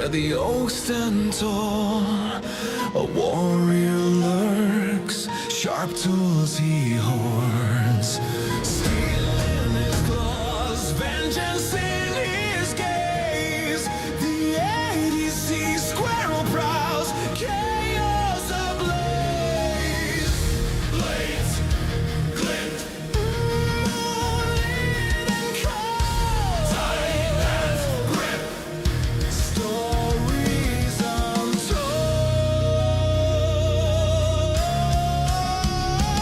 where the oaks stand tall, a warrior lurks, sharp tools he hoards. Steel in his claws, vengeance in his gaze. The EDC Squirrel prowls, chaos ablaze. Blades glint, moonlit and cold. Tight and grip, stories untold.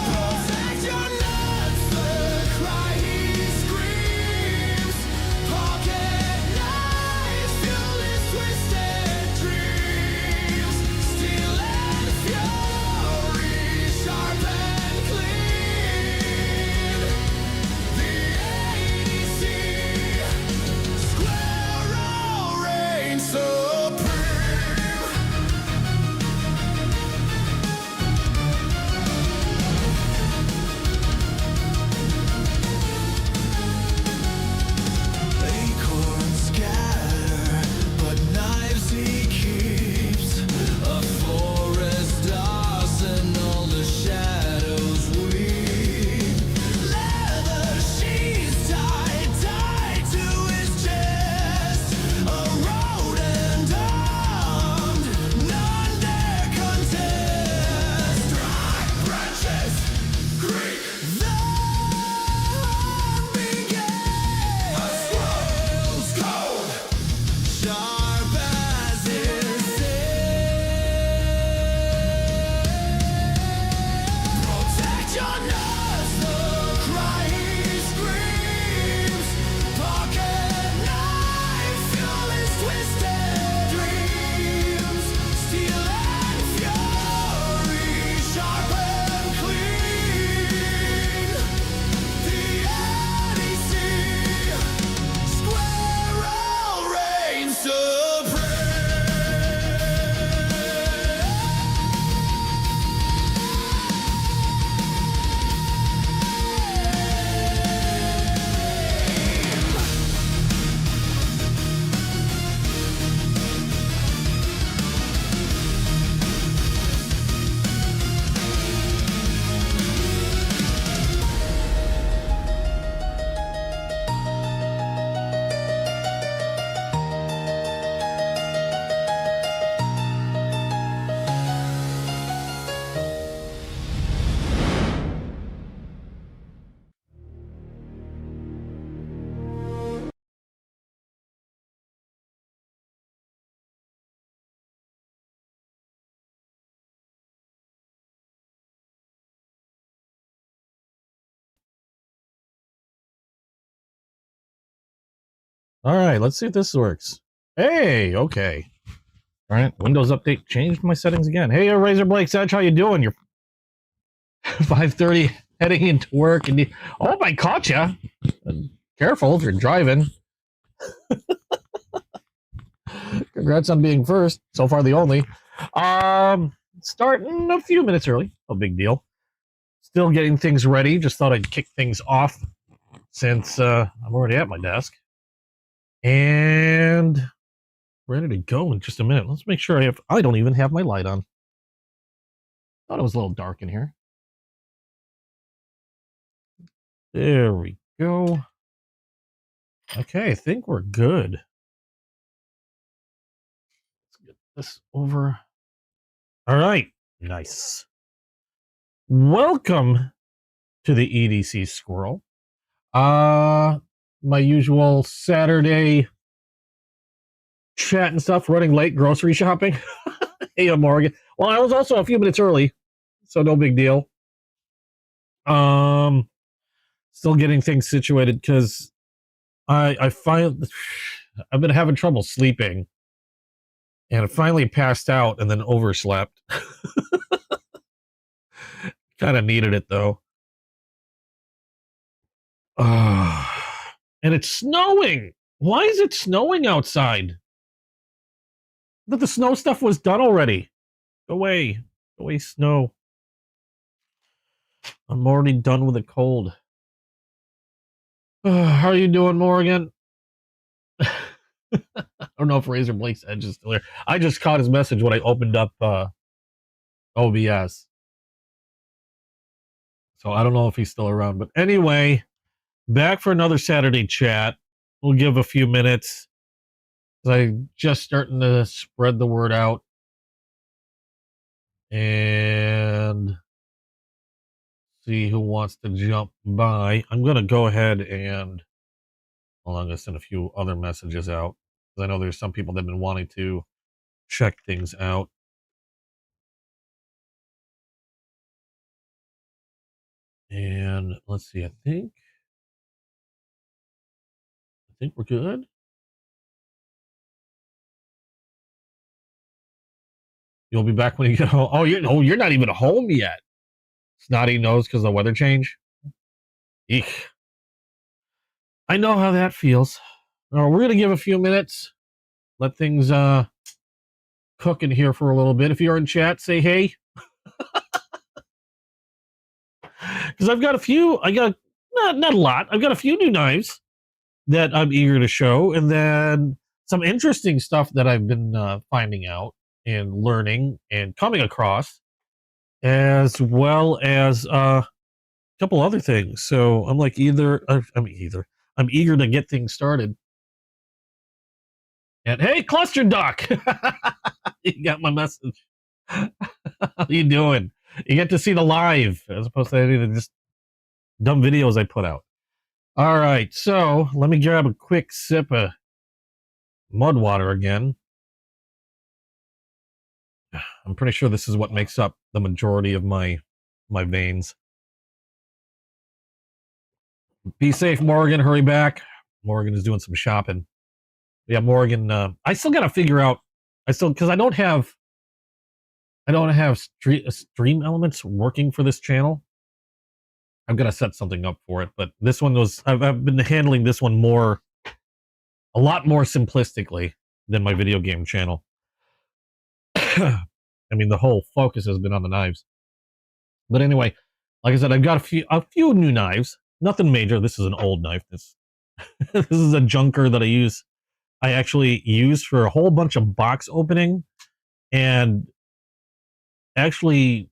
Protect your nuts, the cry he screams. Pocket knives fuel his twisted dreams. Steel and fury, sharp and clean. The EDC Squirrel reigns supreme. Acorns scatter, but knives he keeps. A forest arsenal, the shadows weep. Leather sheaths tied to his chest. A rodent armed, none dare contest. Dry branches creak, the hunt begins. A squirrel's code, sharp as his protect your nuts, the cry he screams. Pocket knife fuel his twisted dreams. Steel and fury, sharp and clean. The EDC Squirrel reigns supreme. All right, let's see if this works. Hey, okay. All right, Windows Update changed my settings again. Hey, Razor Blake Sedge, how you doing? You're 5:30 heading into work, and oh, I caught you. Careful if you're driving. Congrats on being first. So far, the only. Starting a few minutes early. No big deal. Still getting things ready. Just thought I'd kick things off since I'm already at my desk. And ready to go in just a minute. Let's make sure I don't even have my light on. Thought it was a little dark in here. There we go. Okay, I think we're good. Let's get this over. All right, nice. Welcome to the EDC Squirrel. My usual Saturday chat and stuff, running late grocery shopping. Hey, I'm Morgan. Well, I was also a few minutes early, so no big deal. Still getting things situated because I find I've been having trouble sleeping, and I finally passed out and then overslept. Kind of needed it though. And it's snowing. Why is it snowing outside? But the snow stuff was done already. Go away. Go away, snow. I'm already done with the cold. How are you doing, Morgan? I don't know if Razor Blake's Edge is still there. I just caught his message when I opened up OBS. So I don't know if he's still around. But anyway, back for another Saturday chat. We'll give a few minutes. I'm just starting to spread the word out. And see who wants to jump by. I'm going to go ahead and hold on, I'm going to send a few other messages out. Because I know there's some people that have been wanting to check things out. And let's see, I think we're good. You'll be back when you get home. Oh, you're not even home yet. Snotty nose because of the weather change. Eek. I know how that feels. We're gonna give a few minutes, let things cook in here for a little bit. If you're in chat, say hey. Because I've got a few. I got not a lot. I've got a few new knives that I'm eager to show, and then some interesting stuff that I've been finding out and learning and coming across, as well as a couple other things. So I'm like I'm eager to get things started. And hey, Cluster Duck, you got my message. How you doing? You get to see the live as opposed to any of the just dumb videos I put out. All right, so let me grab a quick sip of mud water again. I'm pretty sure this is what makes up the majority of my veins. Be safe, Morgan. Hurry back. Morgan is doing some shopping. Yeah, Morgan. I still got to figure out. Because I don't have stream elements working for this channel. I've got to set something up for it. But this one was. I've been handling this one a lot more simplistically than my video game channel. I mean, the whole focus has been on the knives. But anyway, like I said, I've got a few new knives. Nothing major. This is an old knife. This is a junker that I actually use for a whole bunch of box opening and actually,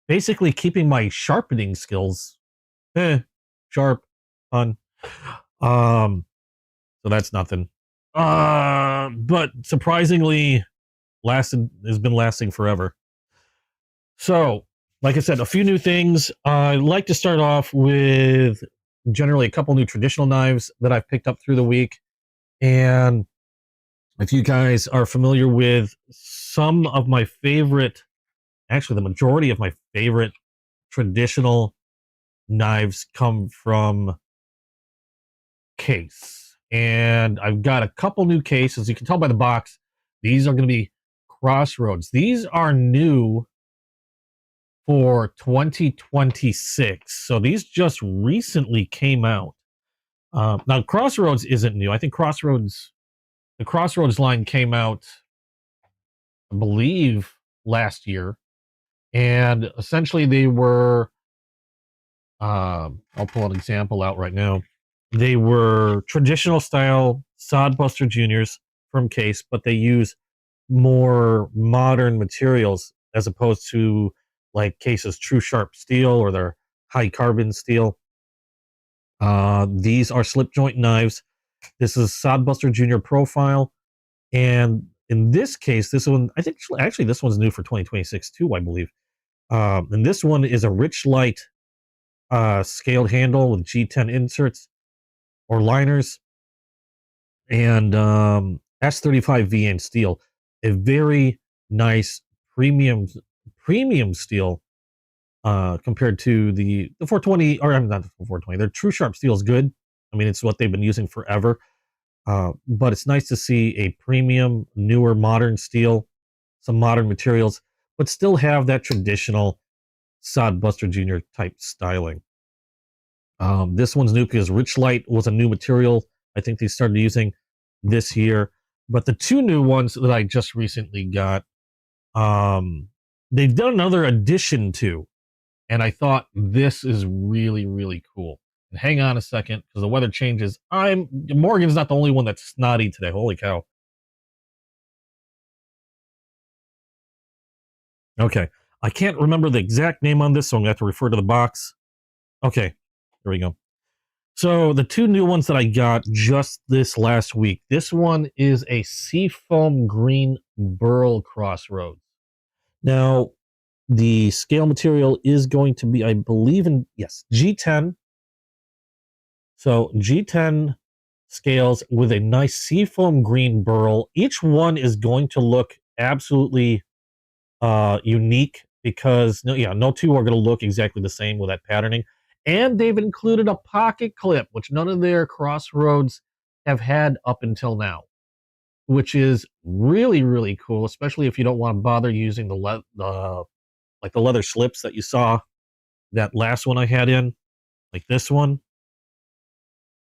basically keeping my sharpening skills sharp on. So that's nothing. But surprisingly has been lasting forever. So, like I said, a few new things. I'd like to start off with generally a couple new traditional knives that I've picked up through the week. And if you guys are familiar with some of my favorite, actually the majority of my favorite traditional knives come from case. And I've got a couple new cases. You can tell by the box, these are going to be Crossroads. These are new for 2026. So these just recently came out. Now Crossroads isn't new. I think the Crossroads line came out, I believe, last year. And essentially they were, I'll pull an example out right now. They were traditional style Sodbuster Juniors from Case, but they use more modern materials as opposed to like Case's True Sharp steel or their high carbon steel. These are slip joint knives. This is Sodbuster Junior profile. And in this case, this one, I think actually this one's new for 2026 too, I believe. And this one is a rich light scaled handle with G10 inserts or liners and S35 VN steel. A very nice premium steel compared to the 420, or I'm not the 420. Their True Sharp steel is good. I mean, it's what they've been using forever. But it's nice to see a premium, newer, modern steel, some modern materials, but still have that traditional Sodbuster Junior type styling. This one's new because Rich Light was a new material I think they started using this year. But the two new ones that I just recently got, they've done another addition to, and I thought this is really, really cool. And hang on a second, because the weather changes. Morgan's not the only one that's snotty today. Holy cow. Okay. I can't remember the exact name on this, so I'm going to have to refer to the box. Okay. There we go. So the two new ones that I got just this last week. This one is a Seafoam Green Burl Crossroads. Now, the scale material is going to be, I believe yes, G10. So G10 scales with a nice seafoam green burl. Each one is going to look absolutely unique because no two are going to look exactly the same with that patterning. And they've included a pocket clip, which none of their Crossroads have had up until now, which is really, really cool, especially if you don't want to bother using the leather slips that you saw that last one I had in, like this one.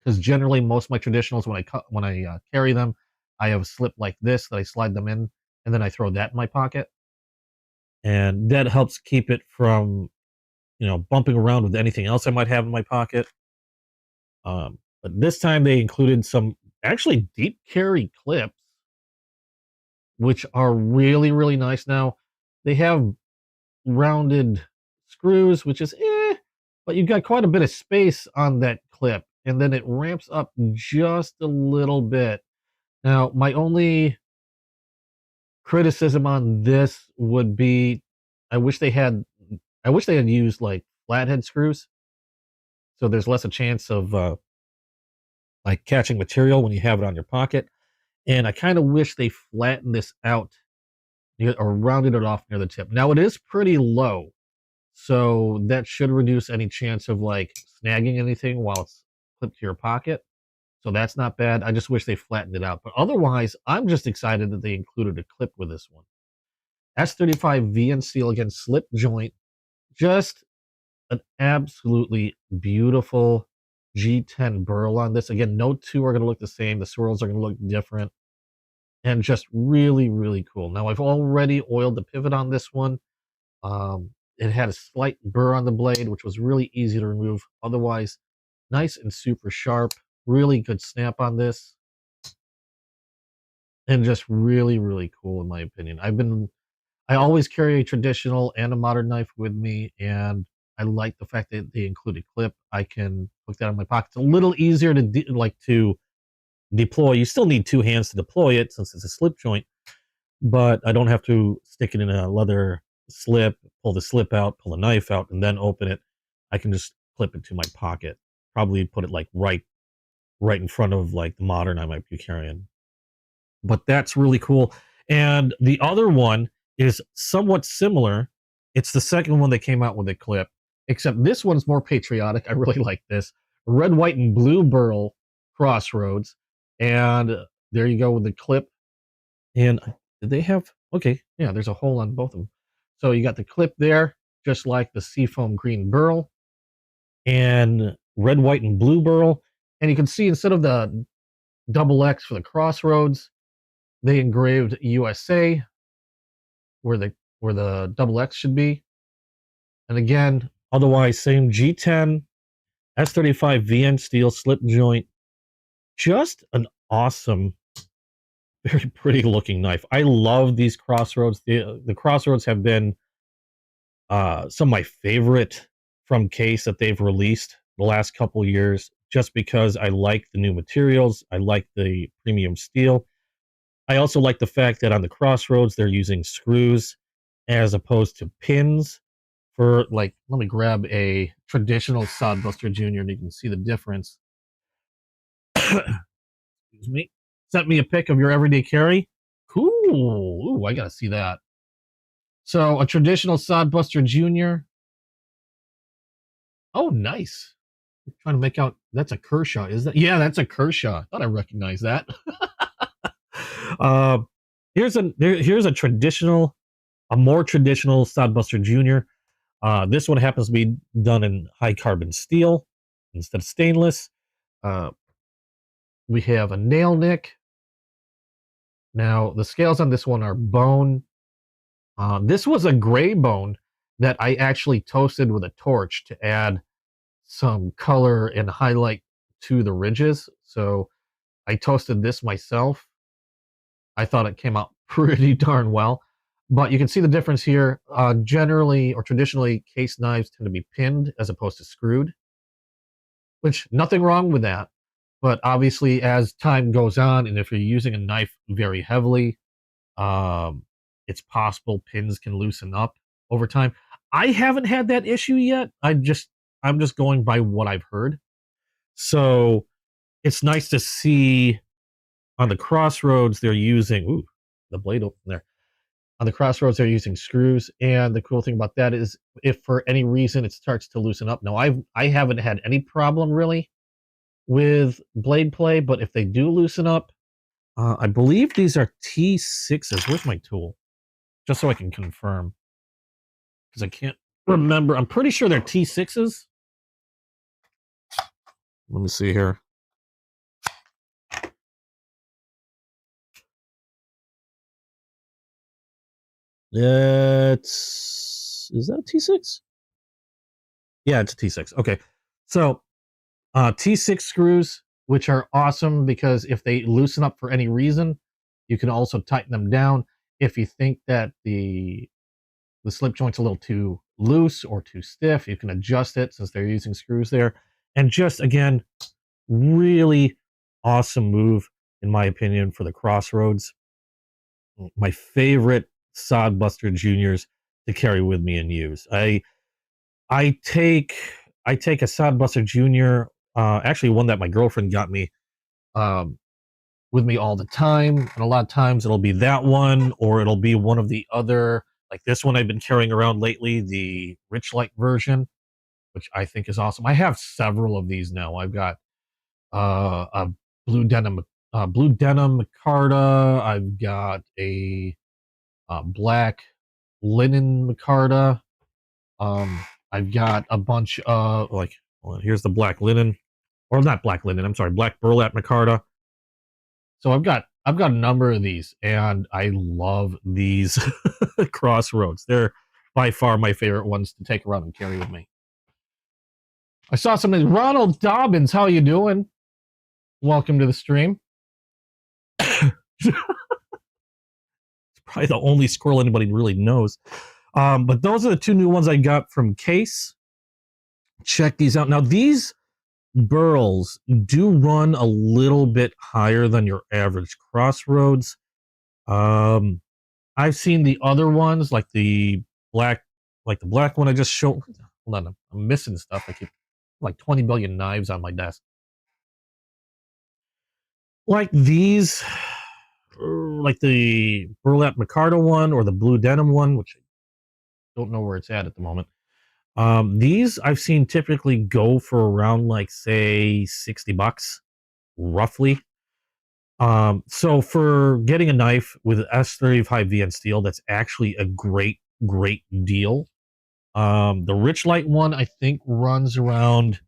Because generally most of my traditionals, when I carry them, I have a slip like this that I slide them in, and then I throw that in my pocket, and that helps keep it from bumping around with anything else I might have in my pocket. But this time they included some actually deep carry clips, which are really, really nice. Now they have rounded screws, which is but you've got quite a bit of space on that clip, and then it ramps up just a little bit. Now, my only criticism on this would be I wish they had used like flathead screws, so there's less a chance of like catching material when you have it on your pocket. And I kind of wish they flattened this out or rounded it off near the tip. Now it is pretty low, so that should reduce any chance of like snagging anything while it's clipped to your pocket. So that's not bad. I just wish they flattened it out. But otherwise, I'm just excited that they included a clip with this one. S35 VN steel, again, slip joint. Just an absolutely beautiful G10 burl on this. Again, no two are going to look the same. The swirls are going to look different. And just really, really cool. Now, I've already oiled the pivot on this one. It had a slight burr on the blade, which was really easy to remove. Otherwise, nice and super sharp. Really good snap on this. And just really, really cool in my opinion. I always carry a traditional and a modern knife with me, and I like the fact that they include a clip. I can hook that in my pocket. It's a little easier to deploy. You still need two hands to deploy it since it's a slip joint, but I don't have to stick it in a leather slip, pull the slip out, pull the knife out, and then open it. I can just clip it to my pocket. Probably put it like right in front of like the modern I might be carrying. But that's really cool. And the other one is somewhat similar. It's the second one that came out with a clip, except this one's more patriotic. I really like this. Red, white, and blue burl Crossroads. And there you go with the clip. And did they have, okay, yeah, there's a hole on both of them. So you got the clip there, just like the Seafoam Green burl. And red, white, and blue burl. And you can see instead of the double X for the Crossroads, they engraved USA where the double X should be. And again, otherwise same G10 S35 VN steel slip joint. Just an awesome, very pretty looking knife. I love these Crossroads. The Crossroads have been some of my favorite from case that they've released the last couple years, just because I like the new materials. I like the premium steel. I also like the fact that on the Crossroads, they're using screws as opposed to pins for, like, let me grab a traditional Sodbuster Junior and you can see the difference. Excuse me. Sent me a pic of your everyday carry. Cool. Ooh, I got to see that. So a traditional Sodbuster Junior. Oh, nice. I'm trying to make out, that's a Kershaw, is that? Yeah, that's a Kershaw. I thought I recognized that. Here's a more traditional Sodbuster Junior. This one happens to be done in high carbon steel instead of stainless. We have a nail nick. Now the scales on this one are bone. This was a gray bone that I actually toasted with a torch to add some color and highlight to the ridges. So I toasted this myself. I thought it came out pretty darn well. But you can see the difference here. Generally or traditionally, case knives tend to be pinned as opposed to screwed, which nothing wrong with that. But obviously, as time goes on, and if you're using a knife very heavily, it's possible pins can loosen up over time. I haven't had that issue yet. I'm just going by what I've heard. So it's nice to see on the crossroads they're using the blade open there. On the crossroads they're using screws, and the cool thing about that is if for any reason it starts to loosen up. Now I haven't had any problem really with blade play, but if they do loosen up, I believe these are T6s. Where's my tool? Just so I can confirm, because I can't remember. I'm pretty sure they're T6s. Let me see here. Is that a T6? Yeah, it's a T6. Okay. So T6 screws, which are awesome because if they loosen up for any reason, you can also tighten them down. If you think that the slip joint's a little too loose or too stiff, you can adjust it since they're using screws there. And just again, really awesome move in my opinion for the crossroads. My favorite Sodbuster Juniors to carry with me and use. I take a Sodbuster Junior, actually one that my girlfriend got me, with me all the time, and a lot of times it'll be that one or it'll be one of the other, like this one I've been carrying around lately, the Rich Light version, which I think is awesome. I have several of these now. I've got a blue denim micarta. I've got a black linen micarta. I've got a bunch of well, here's the black linen, or not black linen. I'm sorry, black burlap micarta. So I've got a number of these, and I love these crossroads. They're by far my favorite ones to take around and carry with me. I saw something. Ronald Dobbins, how you doing? Welcome to the stream. It's probably the only squirrel anybody really knows. But those are the two new ones I got from Case. Check these out. Now, these burls do run a little bit higher than your average crossroads. I've seen the other ones, like the black one I just showed. Hold on, I'm missing stuff. I keep like 20 billion knives on my desk. Like these, like the burlap micarta one or the blue denim one, which I don't know where it's at the moment. These I've seen typically go for around like say $60 roughly. So for getting a knife with S35 VN steel, that's actually a great deal. The Rich Light one I think runs around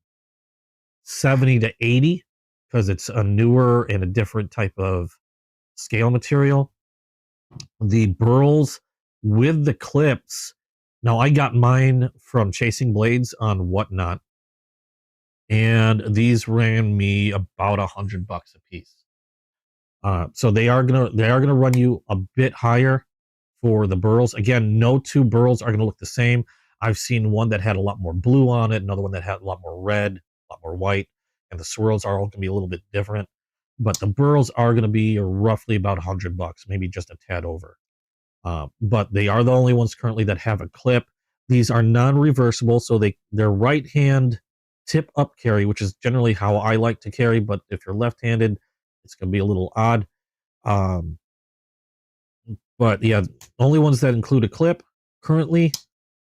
70 to 80 because it's a newer and a different type of scale material. The burls with the clips, now I got mine from Chasing Blades on Whatnot, and these ran me about $100 a piece. So they are gonna run you a bit higher for the burls. Again, no two burls are gonna look the same. I've seen one that had a lot more blue on it, another one that had a lot more red, a lot more white, and the swirls are all gonna be a little bit different. But the burls are gonna be roughly about $100, maybe just a tad over. But they are the only ones currently that have a clip. These are non-reversible, so they're right-hand tip up carry, which is generally how I like to carry. But if you're left-handed, it's going to be a little odd. But yeah, only ones that include a clip currently,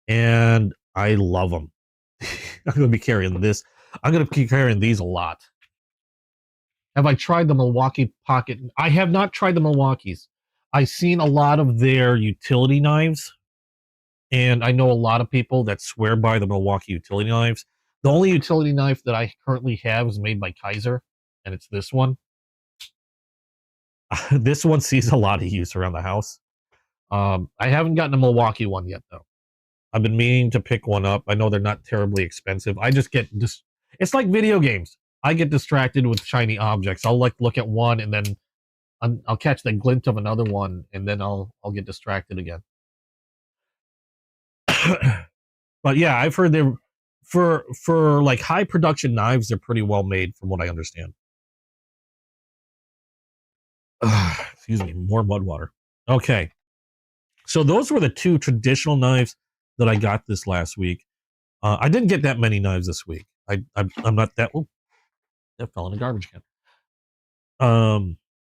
and I love them. I'm going to be carrying this. I'm going to be carrying these a lot. Have I tried the Milwaukee Pocket? I have not tried the Milwaukees. I've seen a lot of their utility knives, and I know a lot of people that swear by the Milwaukee utility knives. The only utility knife that I currently have is made by Kaiser, and it's this one. This one sees a lot of use around the house. I haven't gotten a Milwaukee one yet, though. I've been meaning to pick one up. I know they're not terribly expensive. I just get it's like video games. I get distracted with shiny objects. I'll like look at one and then I'll catch the glint of another one and then I'll get distracted again. But yeah, I've heard they're for like high production knives, they're pretty well made from what I understand. Excuse me, more mud water. Okay. So those were the two traditional knives that I got this last week. I didn't get that many knives this week. I'm not that. Oh, that fell in a garbage can.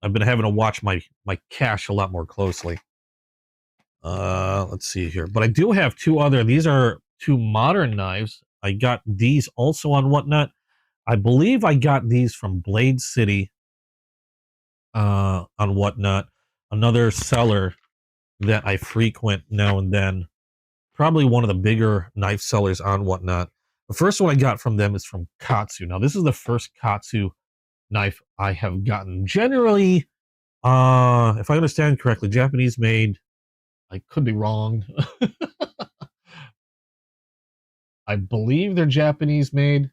I've been having to watch my cash a lot more closely. Let's see here, but I do have two other. These are two modern knives. I got these also on Whatnot. I believe I got these from Blade City. On Whatnot, another seller that I frequent now and then. Probably one of the bigger knife sellers on Whatnot. The first one I got from them is from Katsu. Now, this is the first Katsu knife I have gotten. Generally, if I understand correctly, Japanese made. I could be wrong. I believe they're Japanese made.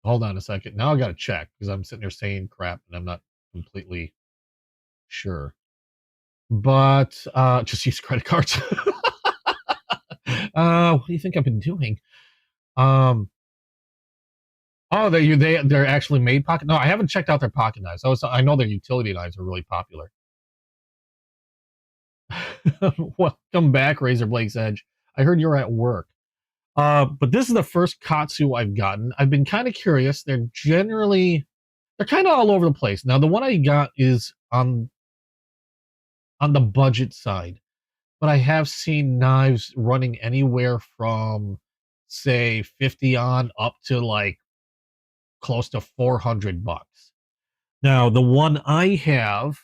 Hold on a second. Now I got to check because I'm sitting there saying crap and I'm not completely sure. But just use credit cards. What do you think I've been doing? Oh, they're actually made pocket. No, I haven't checked out their pocket knives. I know their utility knives are really popular. Welcome back, Razor Blake's Edge. I heard you're at work. But this is the first Katsu I've gotten. I've been kind of curious. They're kind of all over the place. Now, the one I got is on the budget side, but I have seen knives running anywhere from, say, 50 on up to like close to $400. Now, the one I have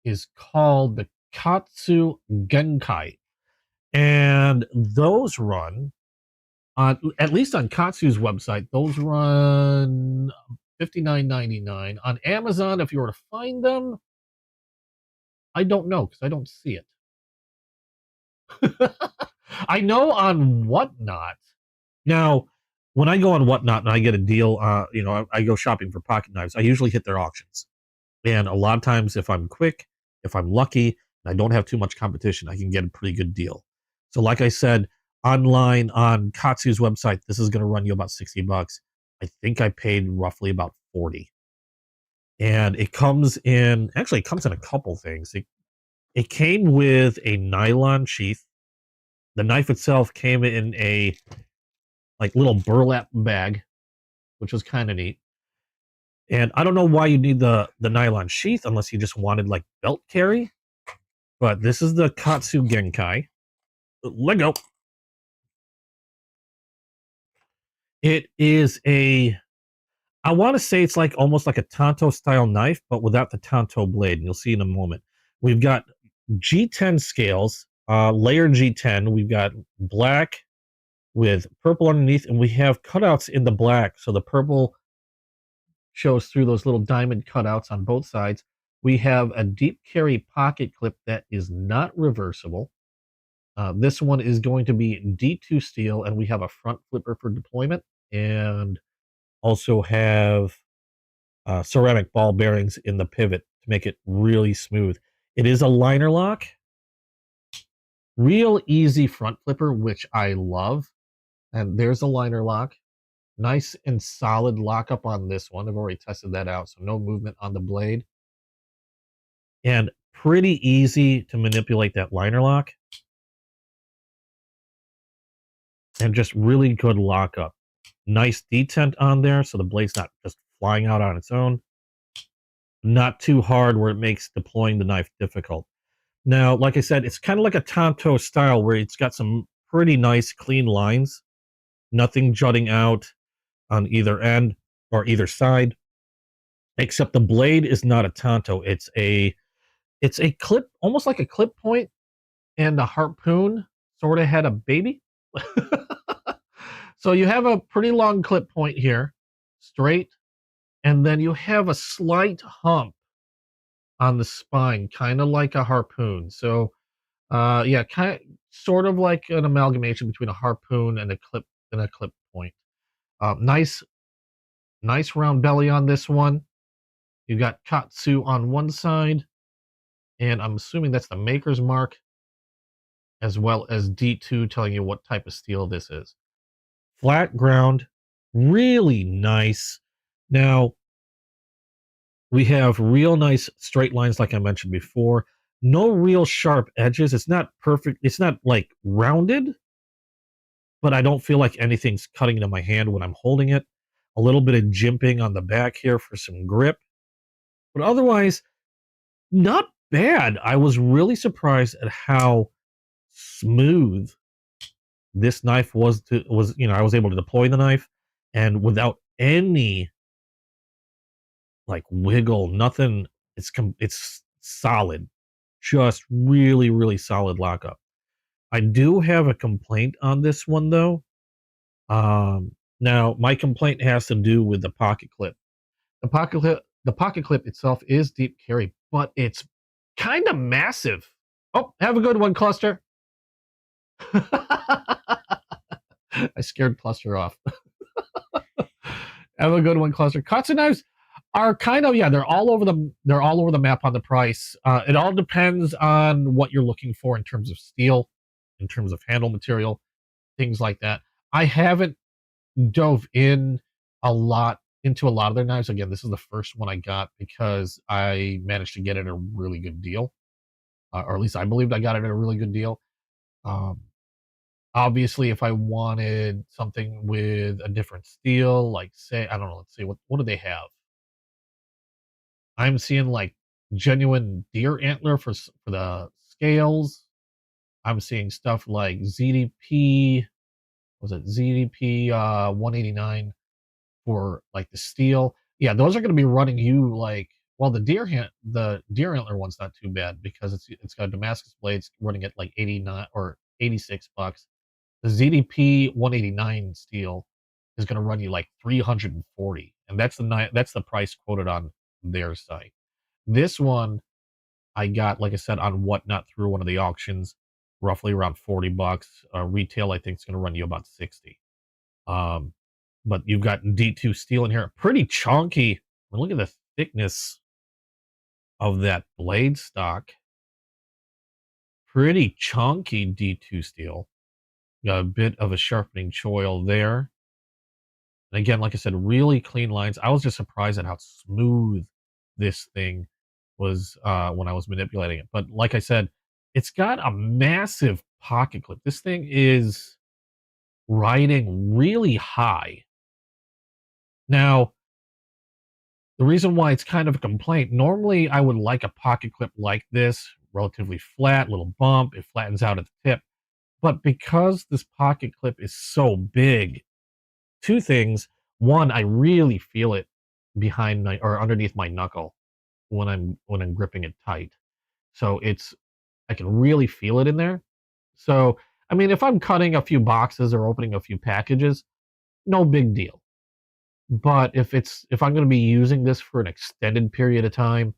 is called the Katsu Genkai, and those run on, at least on Katsu's website, those run $59.99. On Amazon, if you were to find them, I don't know because I don't see it. I know on Whatnot. Now, when I go on Whatnot and I get a deal, I go shopping for pocket knives. I usually hit their auctions, and a lot of times, if I'm quick, if I'm lucky, and I don't have too much competition, I can get a pretty good deal. So, like I said, online on Katsu's website, this is going to run you about $60. I think I paid roughly about 40, and it comes in. Actually, it comes in a couple things. It came with a nylon sheath. The knife itself came in a like little burlap bag, which was kind of neat. And I don't know why you need the nylon sheath unless you just wanted like belt carry. But this is the Katsu Genkai. Lego. It is I want to say it's like almost like a Tanto style knife, but without the Tanto blade. And you'll see in a moment. We've got G10 scales, layer G10. We've got black with purple underneath, and we have cutouts in the black. So the purple shows through those little diamond cutouts on both sides. We have a deep carry pocket clip that is not reversible. This one is going to be D2 steel, and we have a front flipper for deployment, and also have ceramic ball bearings in the pivot to make it really smooth. It is a liner lock. Real easy front flipper, which I love. And there's a liner lock. Nice and solid lockup on this one. I've already tested that out, so no movement on the blade. And pretty easy to manipulate that liner lock. And just really good lockup. Nice detent on there, so the blade's not just flying out on its own. Not too hard where it makes deploying the knife difficult. Now, like I said, it's kind of like a Tanto style where it's got some pretty nice clean lines. Nothing jutting out on either end or either side. Except the blade is not a Tanto. It's a clip, almost like a clip point, and a harpoon sort of had a baby. So you have a pretty long clip point here, straight, and then you have a slight hump on the spine, kind of like a harpoon. So Yeah, kind of, sort of like an amalgamation between a harpoon and a clip point. Nice, nice round belly on this one. You got Katsu on one side, and I'm assuming that's the maker's mark, as well as D2 telling you what type of steel this is. Flat ground, really nice. Now, we have real nice straight lines, like I mentioned before. No real sharp edges. It's not perfect. It's not like rounded, but I don't feel like anything's cutting into my hand when I'm holding it. A little bit of jimping on the back here for some grip. But otherwise, not bad. I was really surprised at how smooth this knife was. I was able to deploy the knife and without any like wiggle, nothing. It's solid, just really, really solid lockup. I do have a complaint on this one though. Now my complaint has to do with the pocket clip. The pocket clip itself is deep carry, but it's kind of massive. Oh, have a good one, Cluster. I scared Cluster off. Have a good one, Cluster. Katsu knives are kind of, yeah, they're all over the map on the price. It all depends on what you're looking for in terms of steel, in terms of handle material, things like that. I haven't dove in into a lot of their knives. Again, this is the first one I got because I managed to get it at a really good deal, or at least I believed I got it at a really good deal. Obviously, if I wanted something with a different steel, like say, I don't know, let's see, what do they have? I'm seeing like genuine deer antler for the scales. I'm seeing stuff like ZDP, was it ZDP 189 for like the steel. Yeah, those are going to be running you like, well, the deer antler one's not too bad because it's got Damascus blades running at like 89 or 86 bucks. The ZDP 189 steel is going to run you like 340, and that's the price quoted on their site. This one I got, like I said, on Whatnot through one of the auctions, roughly around 40 bucks. Retail, I think, is going to run you about 60. But you've got D2 steel in here, pretty chunky. Look at the thickness of that blade stock. Pretty chunky D2 steel. Got a bit of a sharpening choil there. And again, like I said, really clean lines. I was just surprised at how smooth this thing was when I was manipulating it. But like I said, it's got a massive pocket clip. This thing is riding really high. Now, the reason why it's kind of a complaint, normally I would like a pocket clip like this, relatively flat, little bump, it flattens out at the tip. But because this pocket clip is so big, two things. One, I really feel it behind my or underneath my knuckle when I'm gripping it tight. So I can really feel it in there. So I mean, if I'm cutting a few boxes or opening a few packages, no big deal. But if I'm going to be using this for an extended period of time,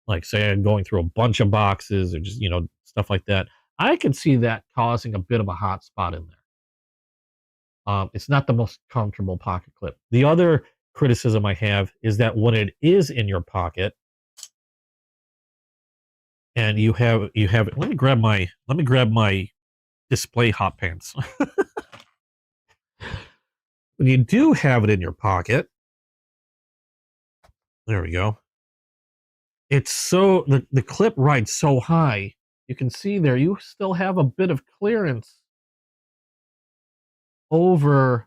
like say I'm going through a bunch of boxes or just stuff like that, I can see that causing a bit of a hot spot in there. It's not the most comfortable pocket clip. The other criticism I have is that when it is in your pocket and you have let me grab my display hot pants. When you do have it in your pocket, there we go. It's so the clip rides so high. You can see there you still have a bit of clearance over.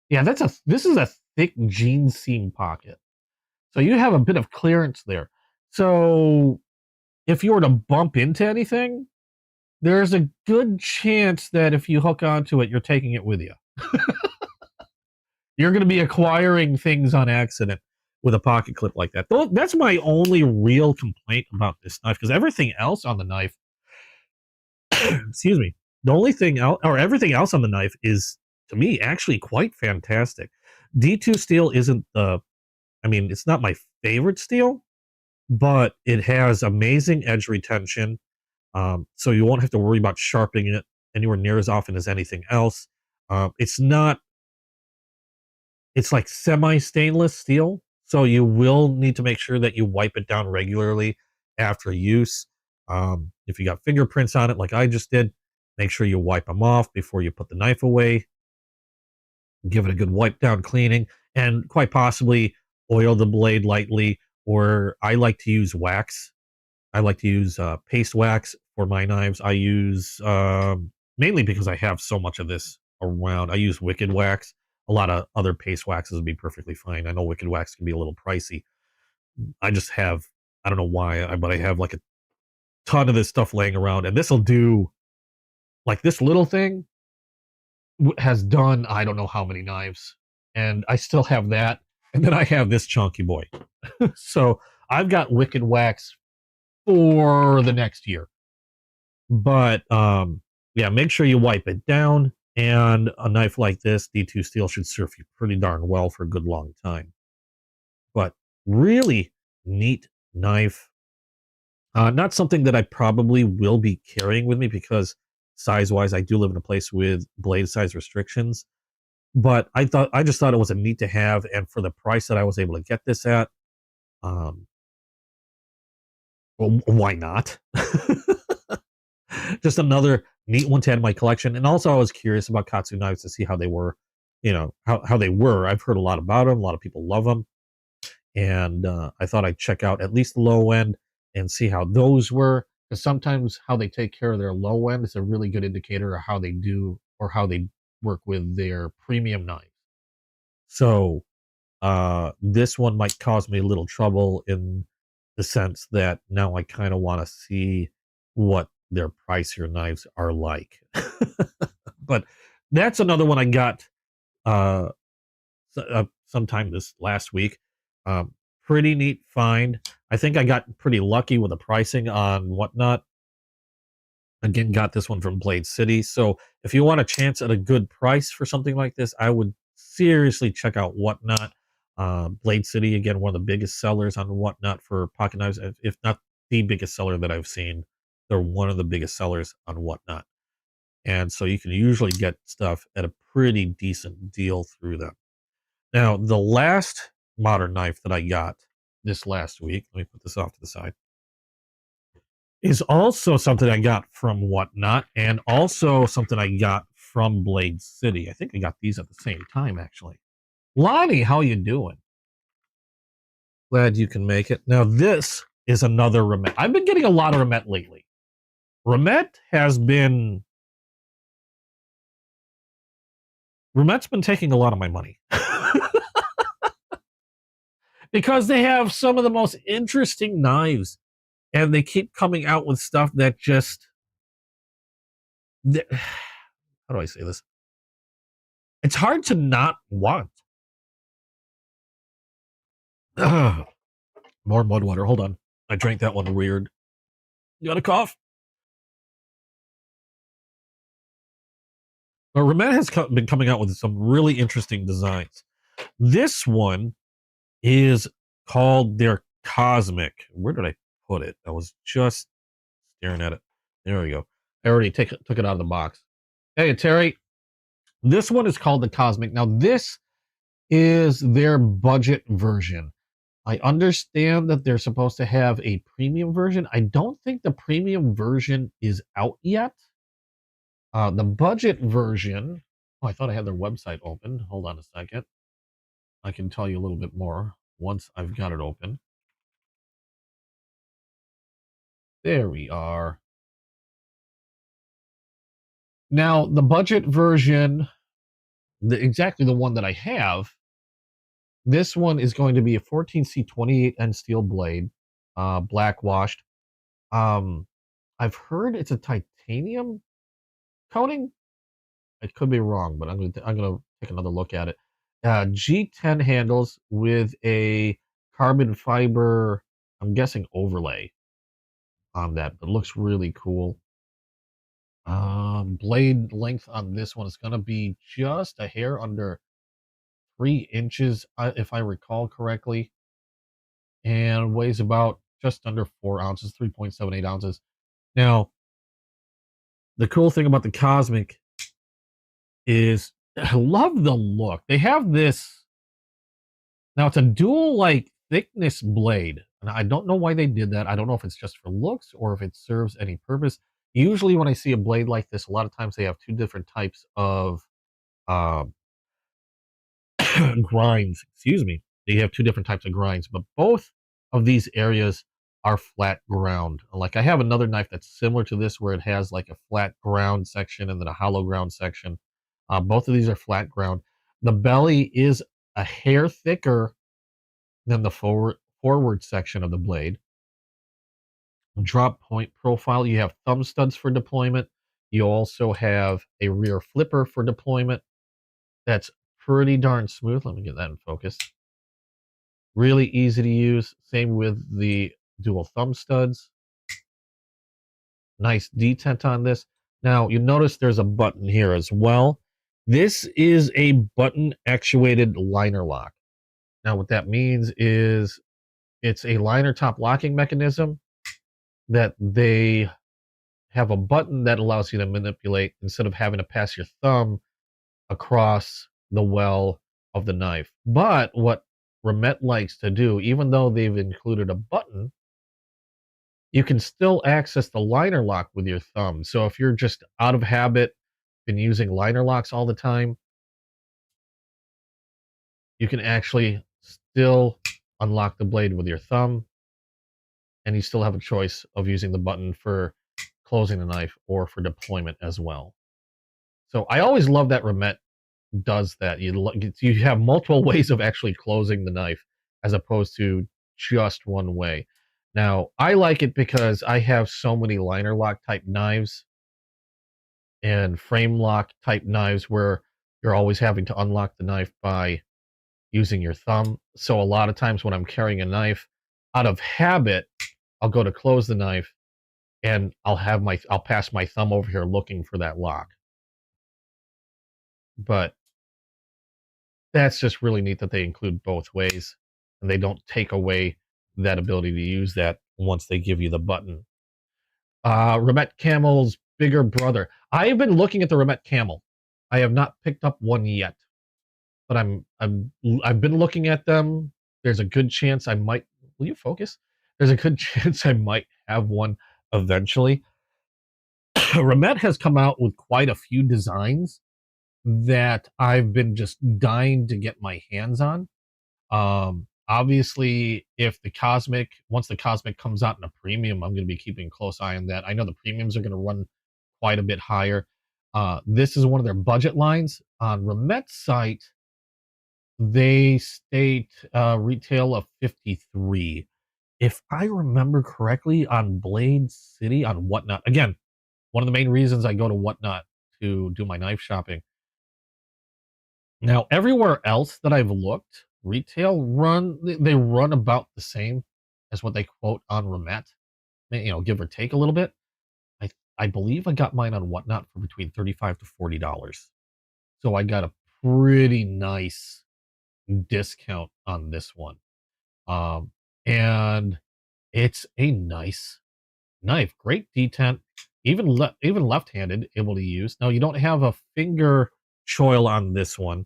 Yeah, this is a thick jean seam pocket. So you have a bit of clearance there. So if you were to bump into anything, there's a good chance that if you hook onto it, you're taking it with you. You're going to be acquiring things on accident with a pocket clip like that. That's my only real complaint about this knife, because everything else on the knife, excuse me, the only thing else or everything else on the knife is, to me, actually quite fantastic. D2 steel isn't it's not my favorite steel, but it has amazing edge retention. So you won't have to worry about sharpening it anywhere near as often as anything else. It's not, it's like semi stainless steel. So you will need to make sure that you wipe it down regularly after use. If you got fingerprints on it, like I just did, make sure you wipe them off before you put the knife away. Give it a good wipe down cleaning, and quite possibly oil the blade lightly. Or I like to use wax. I like to use paste wax for my knives. I use mainly because I have so much of this around. I use Wicked Wax. A lot of other paste waxes would be perfectly fine. I know Wicked Wax can be a little pricey. I just have, I don't know why, but I have like a ton of this stuff laying around, and this will do, like this little thing has done I don't know how many knives, and I still have that, and then I have this chunky boy. So I've got Wicked Wax for the next year. But yeah, make sure you wipe it down. And a knife like this, D2 steel, should serve you pretty darn well for a good long time. But really neat knife. Not something that I probably will be carrying with me because size wise, I do live in a place with blade size restrictions. But I just thought it was a neat to have, and for the price that I was able to get this at, um, well, why not? Just another neat one to add in my collection. And also, I was curious about Katsu knives to see how they were, how they were. I've heard a lot about them. A lot of people love them. And I thought I'd check out at least the low end and see how those were. Because sometimes how they take care of their low end is a really good indicator of how they do or how they work with their premium knives. So this one might cause me a little trouble in the sense that now I kind of want to see what their pricier knives are like. But that's another one I got uh, sometime this last week. Um, Pretty neat find. I think I got pretty lucky with the pricing on Whatnot. Again, got this one from Blade City. So if you want a chance at a good price for something like this, I would seriously check out Whatnot. Blade City, again, one of the biggest sellers on Whatnot for pocket knives, if not the biggest seller that I've seen. They're one of the biggest sellers on Whatnot. And so you can usually get stuff at a pretty decent deal through them. Now, the last modern knife that I got this last week, let me put this off to the side, is also something I got from Whatnot, and also something I got from Blade City. I think I got these at the same time, actually. Lonnie, how you doing? Glad you can make it. Now, this is another Remet. I've been getting a lot of Remet lately. Remet's been taking a lot of my money. Because they have some of the most interesting knives, and they keep coming out with stuff that just, how do I say this? It's hard to not want. Ugh. More mud water. Hold on. I drank that one weird. You got a cough? But Remet has been coming out with some really interesting designs. This one is called their Cosmic. Where did I put it? I was just staring at it. There we go. I already took it out of the box. Hey, Terry. This one is called the Cosmic. Now, this is their budget version. I understand that they're supposed to have a premium version. I don't think the premium version is out yet. The budget version, oh, I thought I had their website open. Hold on a second. I can tell you a little bit more once I've got it open. There we are. Now, the budget version, exactly the one that I have, this one is going to be a 14C 28N steel blade, black washed. I've heard it's a titanium coating. I could be wrong, but I'm gonna take another look at it. G10 handles with a carbon fiber, I'm guessing overlay on that, but looks really cool. Blade length on this one is gonna be just a hair under 3 inches, if I recall correctly, and weighs about just under 4 ounces, 3.78 ounces. Now, the cool thing about the Cosmic is I love the look. They have this now. It's a dual like thickness blade, and I don't know why they did that. I don't know if it's just for looks or if it serves any purpose. Usually, when I see a blade like this, a lot of times they have two different types of um, grinds. Excuse me. They have two different types of grinds, but both of these areas are flat ground. Like I have another knife that's similar to this, where it has like a flat ground section and then a hollow ground section. Both of these are flat ground. The belly is a hair thicker than the forward section of the blade. Drop point profile, you have thumb studs for deployment. You also have a rear flipper for deployment. That's pretty darn smooth. Let me get that in focus. Really easy to use. Same with the dual thumb studs. Nice detent on this. Now, you notice there's a button here as well. This is a button actuated liner lock. Now, what that means is it's a liner top locking mechanism that they have a button that allows you to manipulate instead of having to pass your thumb across the well of the knife. But what Remet likes to do, even though they've included a button, you can still access the liner lock with your thumb. So if you're just out of habit, been using liner locks all the time, you can actually still unlock the blade with your thumb, and you still have a choice of using the button for closing the knife or for deployment as well. So I always love that Remet does that. You have multiple ways of actually closing the knife as opposed to just one way. Now, I like it because I have so many liner lock type knives and frame lock type knives where you're always having to unlock the knife by using your thumb. So a lot of times when I'm carrying a knife, out of habit, I'll go to close the knife and I'll pass my thumb over here looking for that lock. But that's just really neat that they include both ways and they don't take away that ability to use that once they give you the button. Remet Camel's bigger brother. I've been looking at the Remet Camel. I have not picked up one yet, but I've been looking at them. There's a good chance I might. Will you focus? There's a good chance I might have one eventually. Remet has come out with quite a few designs that I've been just dying to get my hands on. Obviously, if once the Cosmic comes out in a premium, I'm going to be keeping a close eye on that. I know the premiums are going to run quite a bit higher. This is one of their budget lines. On Remet's site, they state retail of 53. If I remember correctly, on Blade City, on Whatnot, again, one of the main reasons I go to Whatnot to do my knife shopping. Now, everywhere else that I've looked, retail they run about the same as what they quote on Remet, give or take a little bit. I believe I got mine on Whatnot for between $35 to $40. So I got a pretty nice discount on this one. And it's a nice knife, great detent, even left-handed, able to use. Now you don't have a finger choil on this one.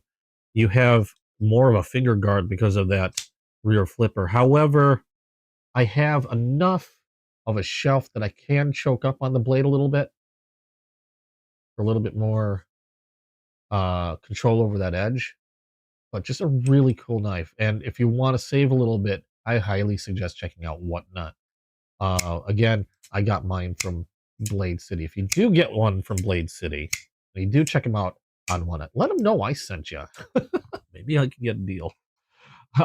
You have more of a finger guard because of that rear flipper. However, I have enough of a shelf that I can choke up on the blade a little bit for a little bit more control over that edge. But just a really cool knife. And if you want to save a little bit, I highly suggest checking out Whatnot. Again, I got mine from Blade City. If you do get one from Blade City, and you do check them out on Whatnot, let them know I sent you. Maybe I can get a deal.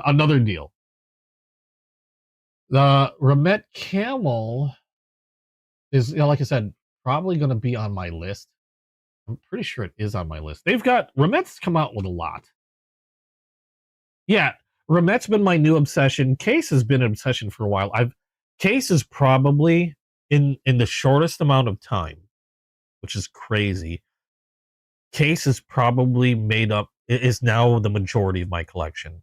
Another deal. The Remet Camel is, like I said, probably going to be on my list. I'm pretty sure it is on my list. Remet's come out with a lot. Yeah, Remet's been my new obsession. Case has been an obsession for a while. Case is probably in the shortest amount of time, which is crazy. Case is probably is now the majority of my collection.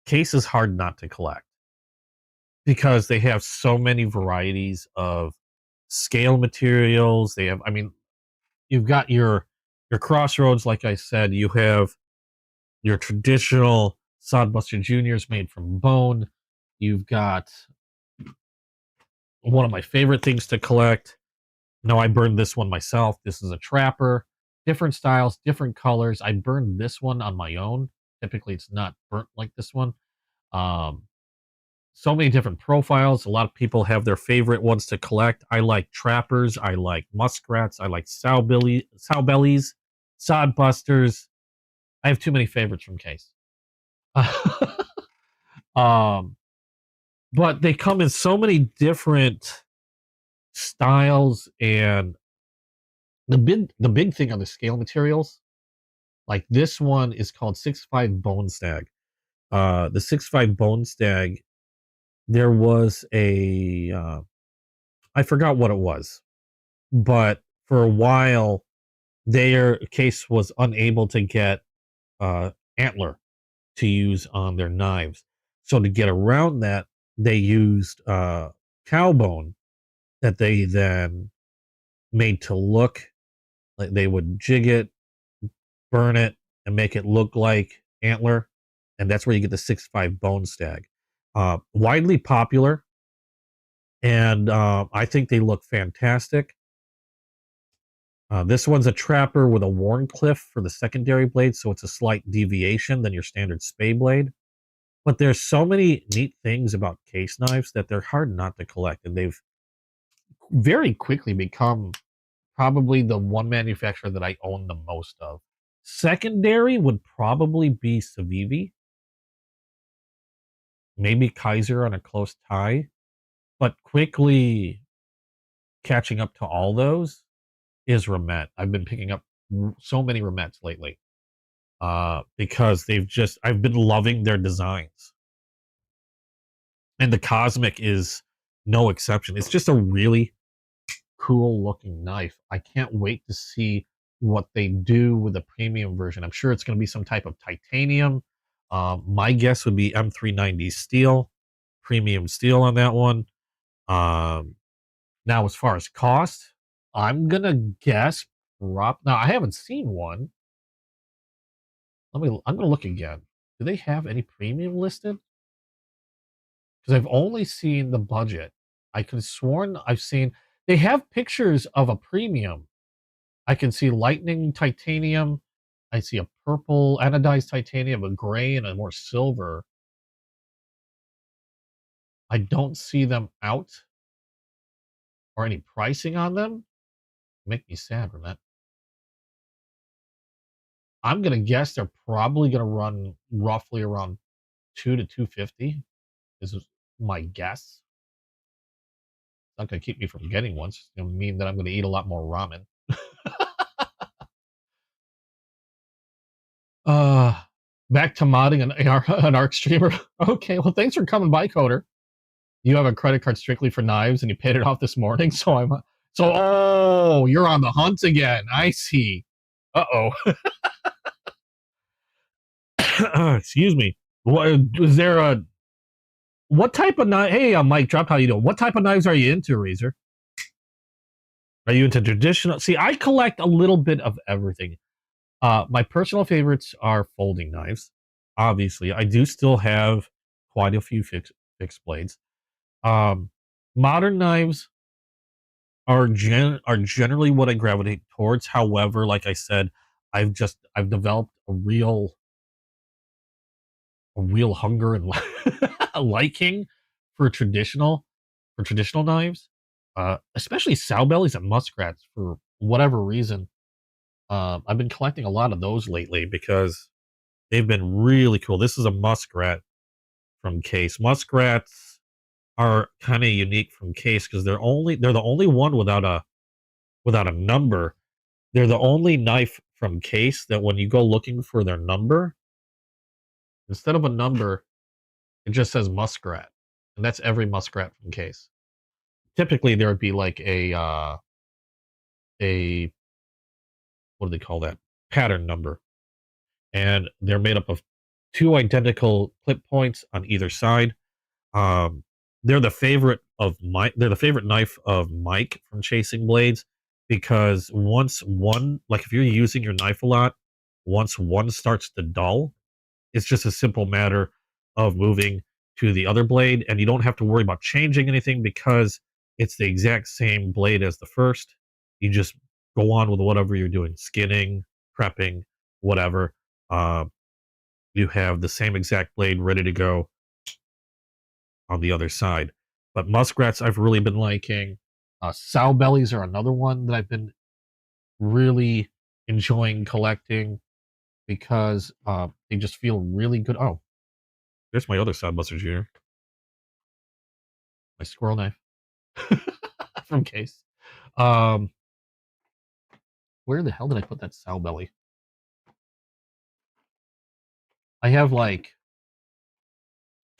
Case is hard not to collect because they have so many varieties of scale materials. They have, I mean, you've got your crossroads, like I said. You have your traditional Sodbuster Juniors made from bone. You've got one of my favorite things to collect. No, I burned this one myself. This is a trapper. Different styles, different colors. I burned this one on my own. Typically, it's not burnt like this one. Um, so many different profiles. A lot of people have their favorite ones to collect. I like trappers. I like muskrats. I like sow bellies, sodbusters. I have too many favorites from Case. um, but they come in so many different styles, and the big thing on the scale materials, like this one is called 6.5 Bone Stag. The 6.5 Bone Stag, there was a I forgot what it was, but for a while their Case was unable to get antler to use on their knives. So to get around that, they used cow bone that they then made to look like they would jig it, burn it, and make it look like antler. And that's where you get the 6.5 Bone Stag. Widely popular, and I think they look fantastic. This one's a trapper with a worn cliff for the secondary blade, so it's a slight deviation than your standard spay blade. But there's so many neat things about case knives that they're hard not to collect, and they've very quickly become probably the one manufacturer that I own the most of. Secondary would probably be Civivi, maybe Kaiser on a close tie, but quickly catching up to all those is Remet. I've been picking up so many Remets lately because I've been loving their designs. And the Cosmic is no exception. It's just a really cool looking knife. I can't wait to see what they do with the premium version. I'm sure it's going to be some type of titanium. My guess would be M390 steel, premium steel on that one. Now, as far as cost, I'm gonna guess now I haven't seen one. I'm gonna look again. Do they have any premium listed? Because I've only seen the budget. I could have sworn I've seen they have pictures of a premium. I can see lightning titanium. I see a purple anodized titanium, a gray, and a more silver. I don't see them out or any pricing on them. Make me sad, Renette. I'm gonna guess they're probably gonna run roughly around 2 to 250. This is my guess. It's not gonna keep me from getting one. It's gonna mean that I'm gonna eat a lot more ramen. uh Back to modding an ARC streamer. Okay, well, thanks for coming by, Coder. You have a credit card strictly for knives, and you paid it off this morning. Oh, you're on the hunt again. I see. Uh-oh. Excuse me. What type of knife? Hey, I'm Mike Drop. How you doing? What type of knives are you into, Razor? Are you into traditional? See, I collect a little bit of everything. My personal favorites are folding knives. Obviously, I do still have quite a few fixed blades. Modern knives are generally what I gravitate towards. However, like I said, I've developed a real hunger and liking for traditional knives, especially sow bellies and muskrats for whatever reason. I've been collecting a lot of those lately because they've been really cool. This is a muskrat from Case. Muskrats are kind of unique from Case because they're the only one without a number. They're the only knife from Case that when you go looking for their number, instead of a number, it just says muskrat, and that's every muskrat from Case. Typically, there would be like a what do they call that? Pattern number, and they're made up of two identical clip points on either side. They're the favorite of Mike. They're the favorite knife of Mike from Chasing Blades, because once one, like if you're using your knife a lot, once one starts to dull, it's just a simple matter of moving to the other blade, and you don't have to worry about changing anything because it's the exact same blade as the first. You just go on with whatever you're doing, skinning, prepping, whatever. Uh, you have the same exact blade ready to go on the other side. But muskrats, I've really been liking. Sow bellies are another one that I've been really enjoying collecting because they just feel really good. Oh, there's my other Soundbuster Junior, my squirrel knife from Case. Where the hell did I put that sow belly? I have like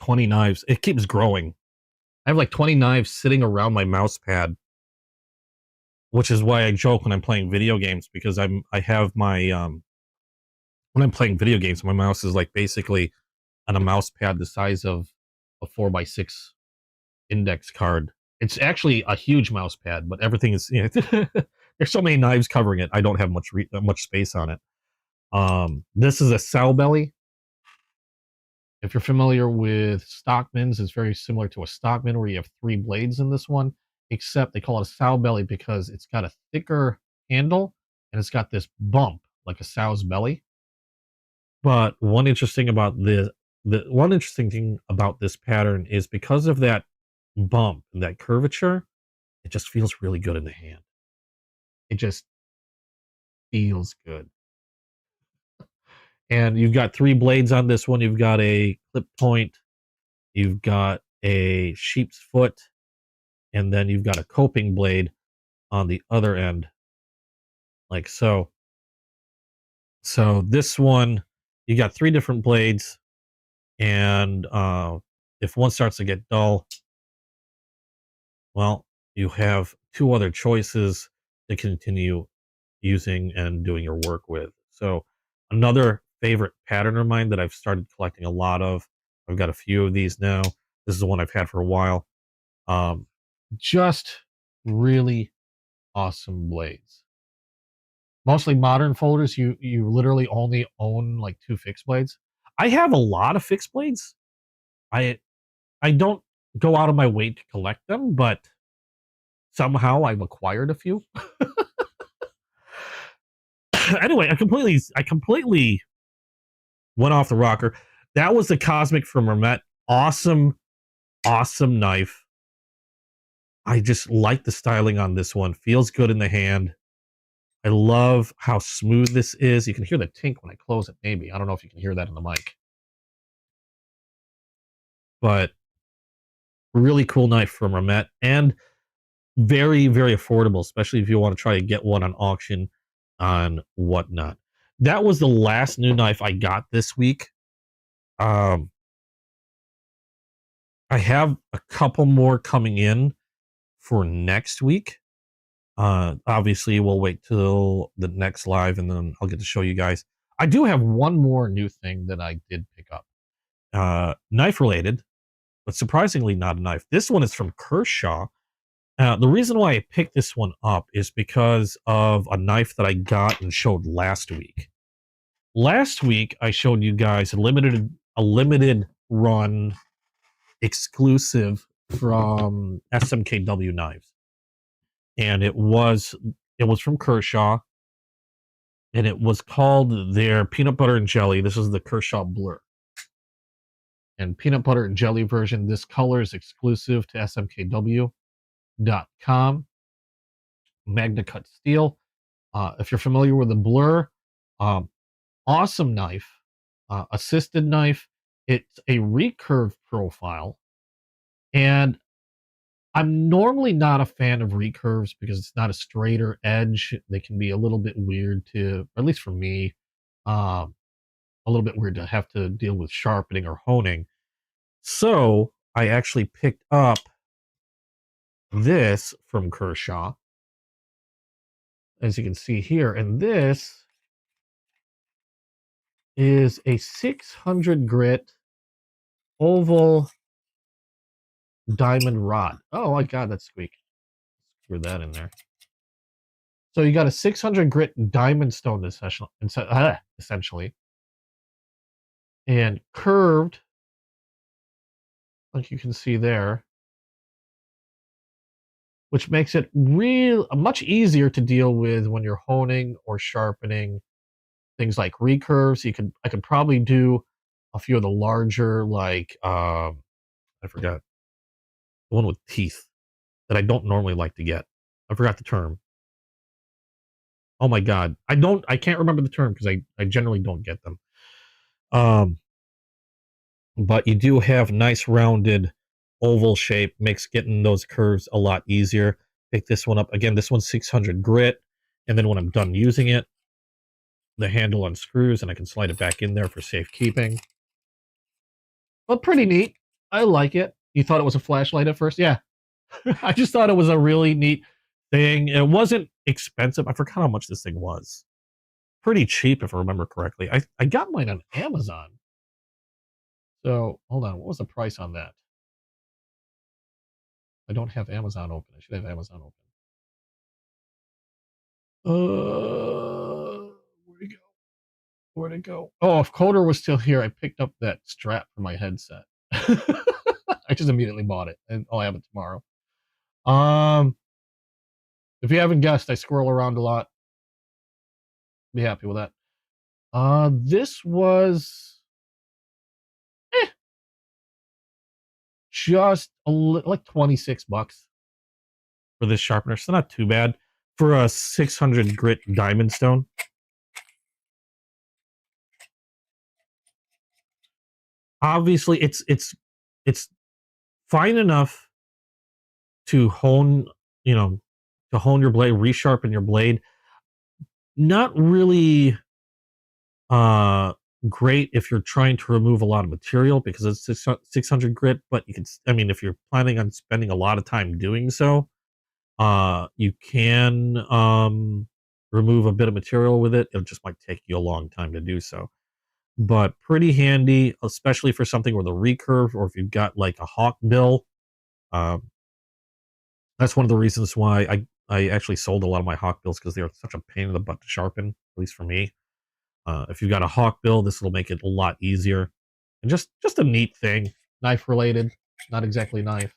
20 knives. It keeps growing. I have like 20 knives sitting around my mouse pad, which is why I joke when I'm playing video games, because I have my when I'm playing video games, my mouse is like basically on a mouse pad the size of a 4x6 index card. It's actually a huge mouse pad, but everything is, you know, there's so many knives covering it. I don't have much space on it. This is a sow belly. If you're familiar with Stockmans, it's very similar to a Stockman where you have 3 blades in this one, except they call it a sow belly because it's got a thicker handle and it's got this bump like a sow's belly. But the one interesting thing about this pattern is because of that bump and that curvature, it just feels really good in the hand. It just feels good. And you've got 3 blades on this one. You've got a clip point, you've got a sheep's foot, and then you've got a coping blade on the other end, like so. So this one, you got 3 different blades, and if one starts to get dull, well, you have 2 other choices to continue using and doing your work with. So another favorite pattern of mine that I've started collecting a lot of. I've got a few of these now. This is the one I've had for a while. Um, just really awesome blades. Mostly modern folders. You literally only own like 2 fixed blades. I have a lot of fixed blades. I I don't go out of my way to collect them, but somehow I've acquired a few. Anyway, I completely went off the rocker. That was the Cosmic from Hermet. Awesome, awesome knife. I just like the styling on this one. Feels good in the hand. I love how smooth this is. You can hear the tink when I close it, maybe. I don't know if you can hear that in the mic. But really cool knife from Hermet, and very, very affordable, especially if you want to try to get one on auction on whatnot. That was the last new knife I got this week. I have a couple more coming in for next week. Obviously, we'll wait till the next live, and then I'll get to show you guys. I do have one more new thing that I did pick up, knife related, but surprisingly not a knife. This one is from Kershaw. The reason why I picked this one up is because of a knife that I got and showed last week. Last week, I showed you guys a limited run exclusive from SMKW Knives, and it was from Kershaw, and it was called their peanut butter and jelly. This is the Kershaw Blur, and peanut butter and jelly version. This color is exclusive to SMKW.com. Magna cut steel. If you're familiar with the Blur, awesome knife, assisted knife. It's a recurve profile, and I'm normally not a fan of recurves because it's not a straighter edge. They can be a little bit weird to, or at least for me, a little bit weird to have to deal with sharpening or honing. So I actually picked up this from Kershaw, as you can see here, and this is a 600 grit oval diamond rod. Oh my god, that's squeak. Screw that in there. So you got a 600 grit diamond stone essentially, and curved, like you can see there, which makes it much easier to deal with when you're honing or sharpening things like recurves. I could probably do a few of the larger, like I forgot the one with teeth that I don't normally like to get. I forgot the term. Oh my god, I can't remember the term because I generally don't get them. But you do have nice rounded oval shape, makes getting those curves a lot easier. Pick this one up again. This one's 600 grit, and then when I'm done using it, the handle unscrews and I can slide it back in there for safekeeping. But pretty neat. I like it. You thought it was a flashlight at first? Yeah. I just thought it was a really neat thing. It wasn't expensive. I forgot how much this thing was. Pretty cheap, if I remember correctly. I got mine on Amazon. So, hold on. What was the price on that? I don't have Amazon open. I should have Amazon open. Where'd it go? Where'd it go? Oh, if Coder was still here, I picked up that strap for my headset. I just immediately bought it, and I'll have it tomorrow. If you haven't guessed, I squirrel around a lot. Be happy with that. This was just like $26 for this sharpener, so not too bad for a 600 grit diamond stone. Obviously, it's fine enough to hone, to hone your blade, resharpen your blade. Not really great if you're trying to remove a lot of material because it's 600 grit, but you can, I mean, if you're planning on spending a lot of time doing so, you can remove a bit of material with it. It just might take you a long time to do so, but pretty handy, especially for something with a recurve, or if you've got like a hawk bill. That's one of the reasons why I actually sold a lot of my hawk bills, because they are such a pain in the butt to sharpen, at least for me. If you've got a hawk bill, this will make it a lot easier. And just a neat thing, knife related, not exactly knife.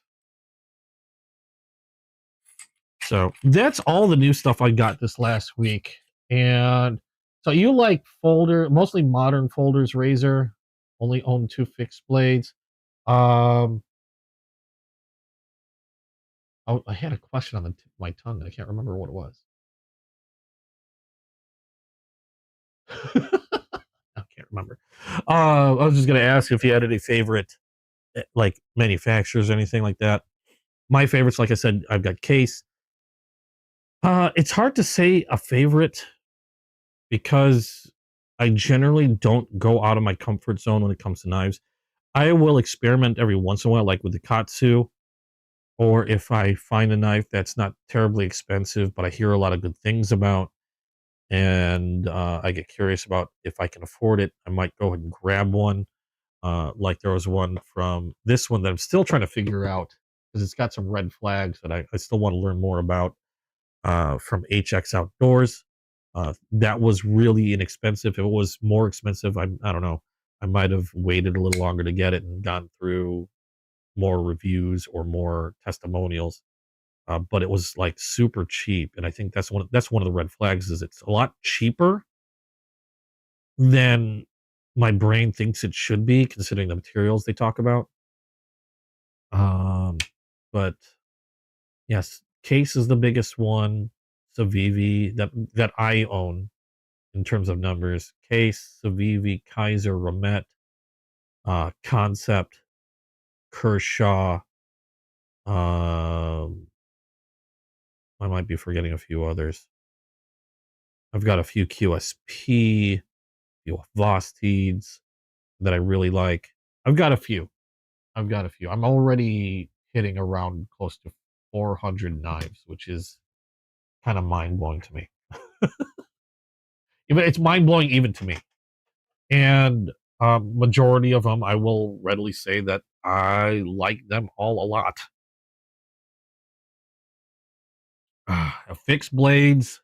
So that's all the new stuff I got this last week. And so you like mostly modern folders, razor, only own 2 fixed blades. Oh, I had a question on the tip of my tongue. I can't remember what it was. I can't remember. I was just going to ask if you had any favorite, like, manufacturers or anything like that. My favorites, like I said, I've got Case. It's hard to say a favorite because I generally don't go out of my comfort zone when it comes to knives. I will experiment every once in a while, like with the Katsu, or if I find a knife that's not terribly expensive, but I hear a lot of good things about, and I get curious about if I can afford it, I might go ahead and grab one. Like there was one from this one that I'm still trying to figure out because it's got some red flags that I still want to learn more about, from HX Outdoors. That was really inexpensive. If it was more expensive, I don't know. I might have waited a little longer to get it and gone through more reviews or more testimonials. But it was like super cheap, and I think that's one of the red flags, is it's a lot cheaper than my brain thinks it should be, considering the materials they talk about. Um, but yes, Case is the biggest one. Civivi that I own in terms of numbers. Case, Civivi, Kaiser, Ramet, Concept, Kershaw. I might be forgetting a few others. I've got a few QSP, a few Vosteeds that I really like. I've got a few. I'm already hitting around close to 400 knives, which is kind of mind blowing to me. It's mind blowing even to me. And majority of them, I will readily say that I like them all a lot. Fixed blades,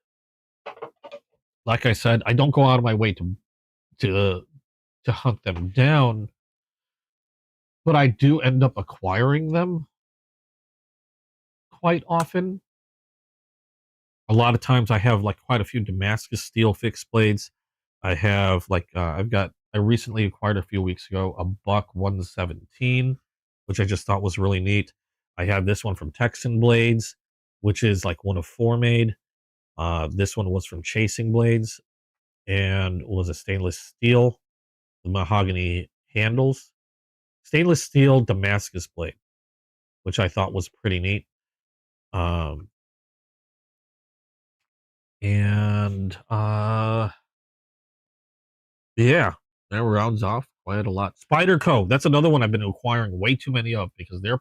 like I said, I don't go out of my way to to hunt them down, but I do end up acquiring them quite often. A lot of times I have like quite a few Damascus steel fixed blades. I have like I recently acquired a few weeks ago a Buck 117, which I just thought was really neat. I have this one from Texan Blades, which is like one of four made. This one was from Chasing Blades and was a stainless steel, the mahogany handles, stainless steel Damascus blade, which I thought was pretty neat. Um, and Yeah, that rounds off quite a lot. Spider Co. That's another one I've been acquiring way too many of because they're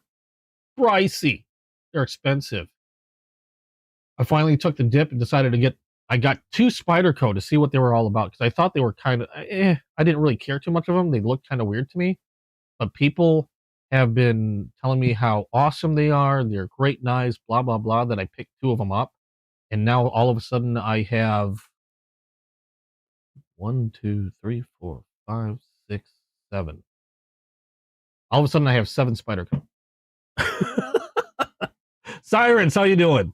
pricey. They're expensive. I finally took the dip and decided to get. I got two Spider Co. to see what they were all about because I thought they were kind of. I didn't really care too much of them. They looked kind of weird to me, but people have been telling me how awesome they are. They're great knives. Blah blah blah. That I picked two of them up, and now all of a sudden I have one, two, three, four, five, six, seven. All of a sudden, I have seven Spider Co. Sirens, how you doing?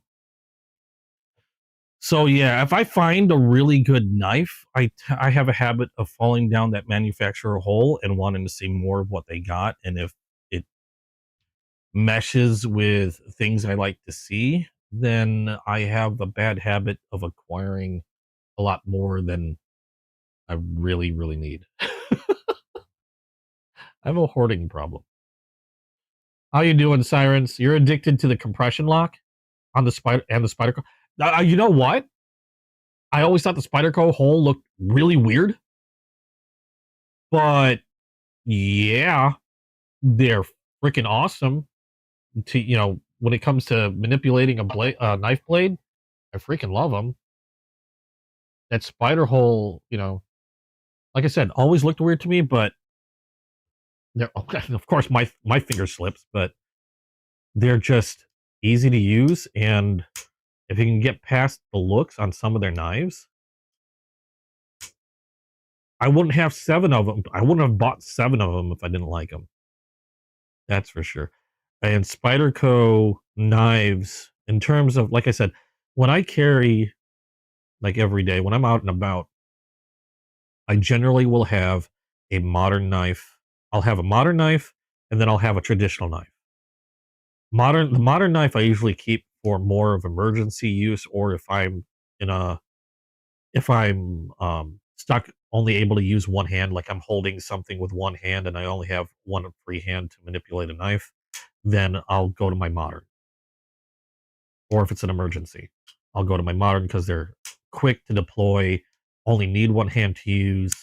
So yeah, if I find a really good knife, I have a habit of falling down that manufacturer hole and wanting to see more of what they got, and if it meshes with things I like to see, then I have a bad habit of acquiring a lot more than I really need. I have a hoarding problem. How you doing, Sirens? You're addicted to the compression lock on the Spider Co. You know what? I always thought the Spyderco hole looked really weird, but yeah, they're freaking awesome. To when it comes to manipulating a knife blade, I freaking love them. That spider hole, like I said, always looked weird to me, but they're of course my finger slips, but they're just easy to use, and if you can get past the looks on some of their knives, I wouldn't have seven of them. I wouldn't have bought seven of them if I didn't like them. That's for sure. And Spyderco knives, in terms of, like I said, when I carry, like every day, when I'm out and about, I generally will have a modern knife. I'll have a modern knife, and then I'll have a traditional knife. The modern knife I usually keep for more of emergency use, or in a if I'm stuck only able to use one hand, like I'm holding something with one hand and I only have one free hand to manipulate a knife, then I'll go to my modern. Or if it's an emergency, I'll go to my modern because they're quick to deploy, only need one hand to use,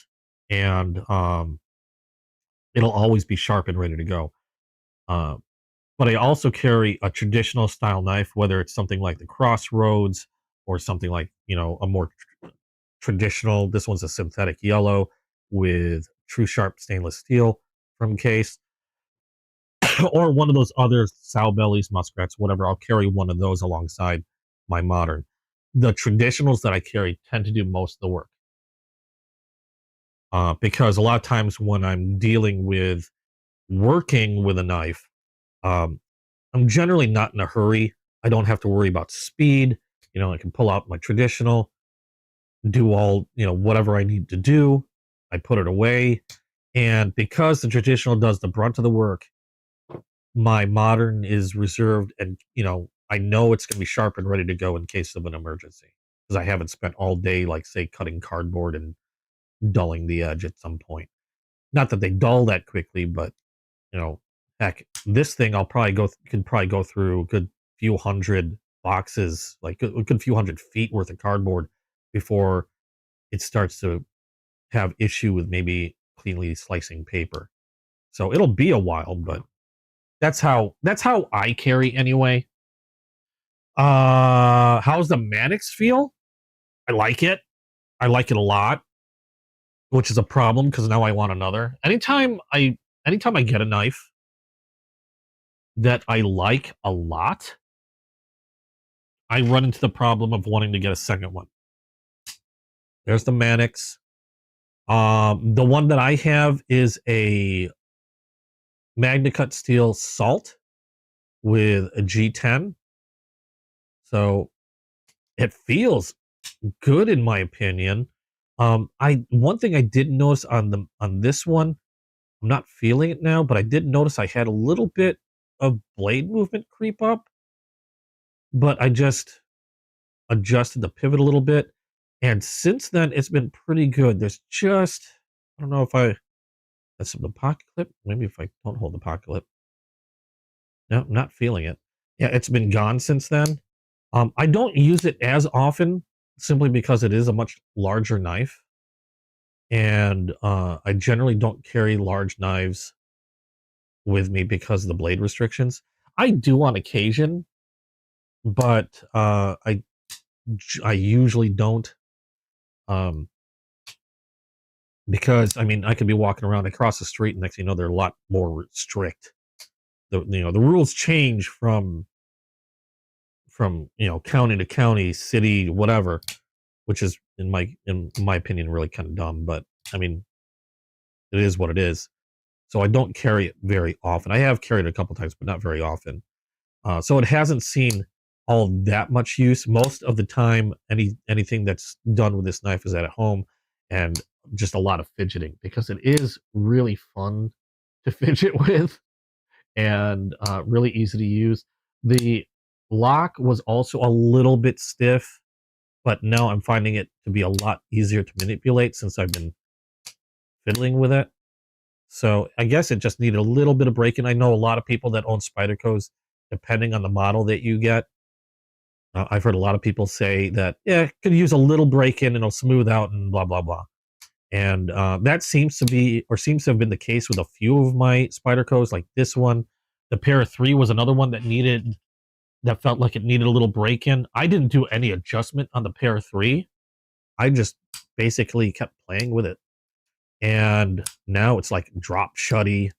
and it'll always be sharp and ready to go. Uh, but I also carry a traditional style knife, whether it's something like the Crossroads or something like a more traditional. This one's a synthetic yellow with true sharp stainless steel from Case, or one of those other sow bellies, muskrats, whatever. I'll carry one of those alongside my modern. The traditionals that I carry tend to do most of the work, because a lot of times when I'm dealing with working with a knife, um, I'm generally not in a hurry. I don't have to worry about speed. I can pull out my traditional, do all whatever I need to do. I put it away, and because the traditional does the brunt of the work, my modern is reserved, and I know it's going to be sharp and ready to go in case of an emergency, because I haven't spent all day, like, say, cutting cardboard and dulling the edge at some point. Not that they dull that quickly, but heck, this thing could probably go through a good few hundred boxes, like a good few hundred feet worth of cardboard before it starts to have issue with maybe cleanly slicing paper. So it'll be a while, but that's how I carry anyway. How's the Mannix feel? I like it. I like it a lot, which is a problem because now I want another. Anytime I get a knife, that I like a lot, I run into the problem of wanting to get a second one. There's the Mannix. The one that I have is a Magna Cut steel salt with a G10. So it feels good in my opinion. I one thing I did notice on this one, I'm not feeling it now, but I did notice I had a little bit of blade movement creep up, but I just adjusted the pivot a little bit. And since then, it's been pretty good. There's just, I don't know if that's the pocket clip. Maybe if I don't hold the pocket clip. No, I'm not feeling it. Yeah, it's been gone since then. I don't use it as often simply because it is a much larger knife. And I generally don't carry large knives with me because of the blade restrictions. I do on occasion, but I usually don't. Um, because I mean, I could be walking around across the street, and next thing you know, they're a lot more strict. The rules change from county to county, city, whatever, which is in my opinion really kind of dumb. But I mean, it is what it is. So I don't carry it very often. I have carried it a couple times, but not very often. So it hasn't seen all that much use. Most of the time, anything that's done with this knife is at home, and just a lot of fidgeting because it is really fun to fidget with and really easy to use. The lock was also a little bit stiff, but now I'm finding it to be a lot easier to manipulate since I've been fiddling with it. So I guess it just needed a little bit of break-in. I know a lot of people that own Spydercos, depending on the model that you get. I've heard a lot of people say that, yeah, could use a little break-in and it'll smooth out and blah, blah, blah. And that seems to have been the case with a few of my Spydercos, like this one. The Para 3 was another one that felt like it needed a little break-in. I didn't do any adjustment on the Para 3. I just basically kept playing with it. And now it's like drop shutty,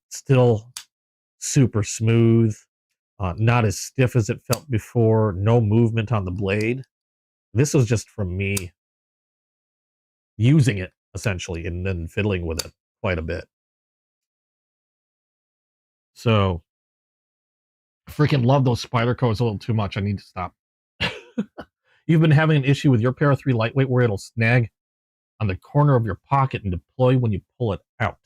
still super smooth, not as stiff as it felt before, no movement on the blade. This was just from me using it essentially and then fiddling with it quite a bit. So freaking love those Spydercos a little too much. I need to stop. You've been having an issue with your Para 3 lightweight where it'll snag on the corner of your pocket and deploy when you pull it out.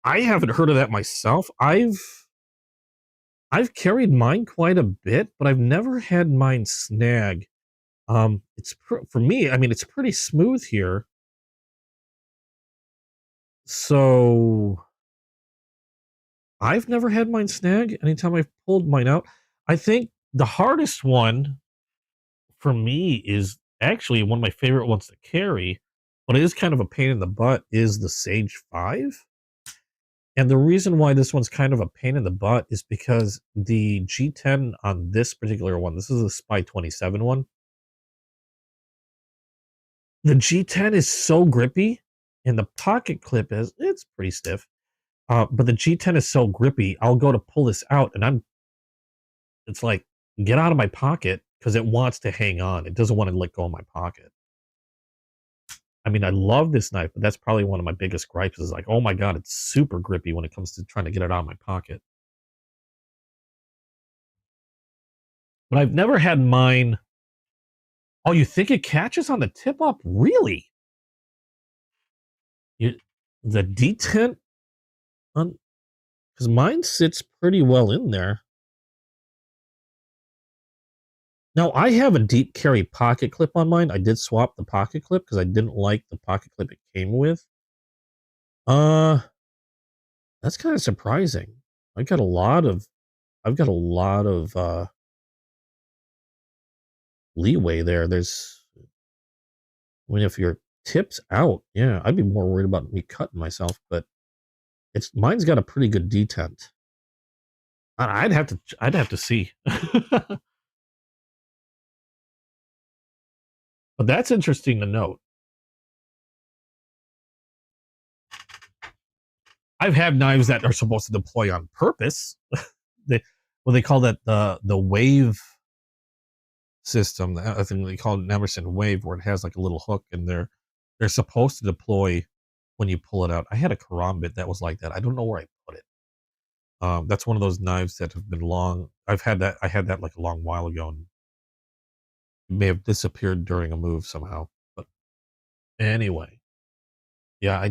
I haven't heard of that myself. I've carried mine quite a bit, but I've never had mine snag. For me, I mean, it's pretty smooth here. So I've never had mine snag anytime I've pulled mine out. I think the hardest one for me is actually one of my favorite ones to carry, but it is kind of a pain in the butt, is the Sage 5. And the reason why this one's kind of a pain in the butt is because the G10 on this particular one, this is a Spy 27 one. The G10 is so grippy, and the pocket clip it's pretty stiff. But the G10 is so grippy, I'll go to pull this out, and it's like, get out of my pocket, because it wants to hang on. It doesn't want to let go of my pocket. I mean, I love this knife, but that's probably one of my biggest gripes is like, oh my God, it's super grippy when it comes to trying to get it out of my pocket. But I've never had mine. Oh, you think it catches on the tip up? Really? You, the detent on, because mine sits pretty well in there. Now I have a deep carry pocket clip on mine. I did swap the pocket clip because I didn't like the pocket clip it came with. Uh, that's kind of surprising. I've got a lot of leeway there. I mean, if your tip's out, yeah, I'd be more worried about me cutting myself, but mine's got a pretty good detent. I'd have to see. But that's interesting to note. I've had knives that are supposed to deploy on purpose. They call that the wave system. I think they call it an Emerson wave, where it has like a little hook, and they're supposed to deploy when you pull it out. I had a karambit that was like that. I don't know where I put it. That's one of those knives that have been long. I had that like a long while ago, and it may have disappeared during a move somehow. But anyway, yeah,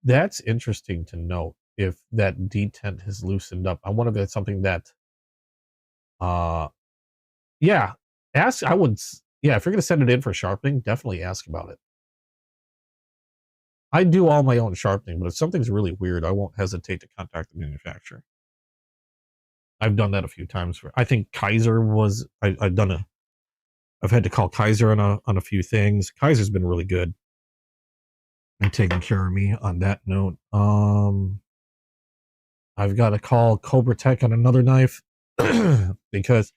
that's interesting to note. If that detent has loosened up, I wonder if that's something that, yeah, ask. Yeah, if you're gonna send it in for sharpening, definitely ask about it. I do all my own sharpening, but if something's really weird, I won't hesitate to contact the manufacturer. I've done that a few times. I think Kaiser was. I've had to call Kaiser on a few things. Kaiser's been really good and taking care of me on that note. I've got to call Cobra Tech on another knife because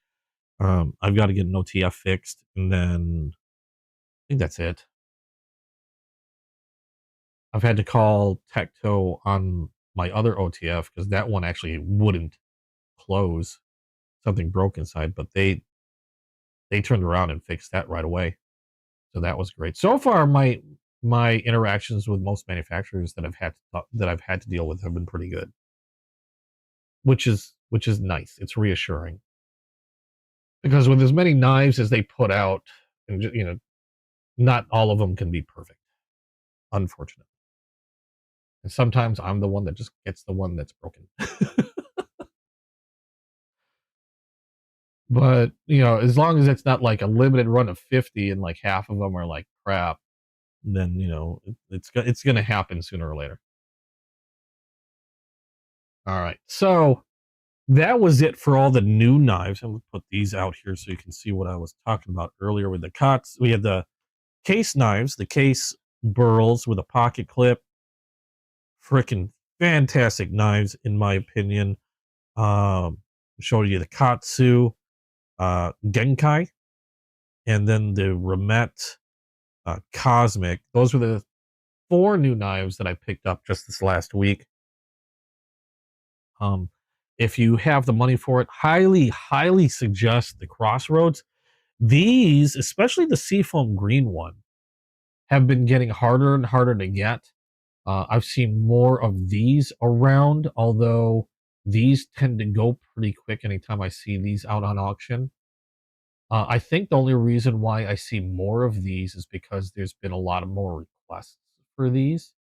I've got to get an OTF fixed, and then I think that's it. I've had to call Tecto on my other OTF because that one actually wouldn't close. Something broke inside, but they turned around and fixed that right away. So that was great. So far, my interactions with most manufacturers that I've had to deal with have been pretty good, which is nice. It's reassuring, because with as many knives as they put out, and not all of them can be perfect, unfortunately. And sometimes I'm the one that just gets the one that's broken. But as long as it's not like a limited run of 50 and like half of them are like crap, then it's going to happen sooner or later. All right, so that was it for all the new knives. I'm going to put these out here so you can see what I was talking about earlier with the cuts. We had the case knives, the case burls with a pocket clip. Freaking fantastic knives, in my opinion. Showed you the Katsu, Genkai, and then the Remet Cosmic. Those were the 4 new knives that I picked up just this last week. If you have the money for it, highly suggest the Crossroads. These, especially the Seafoam green one, have been getting harder and harder to get. I've seen more of these around, although these tend to go pretty quick anytime I see these out on auction. I think the only reason why I see more of these is because there's been a lot of more requests for these.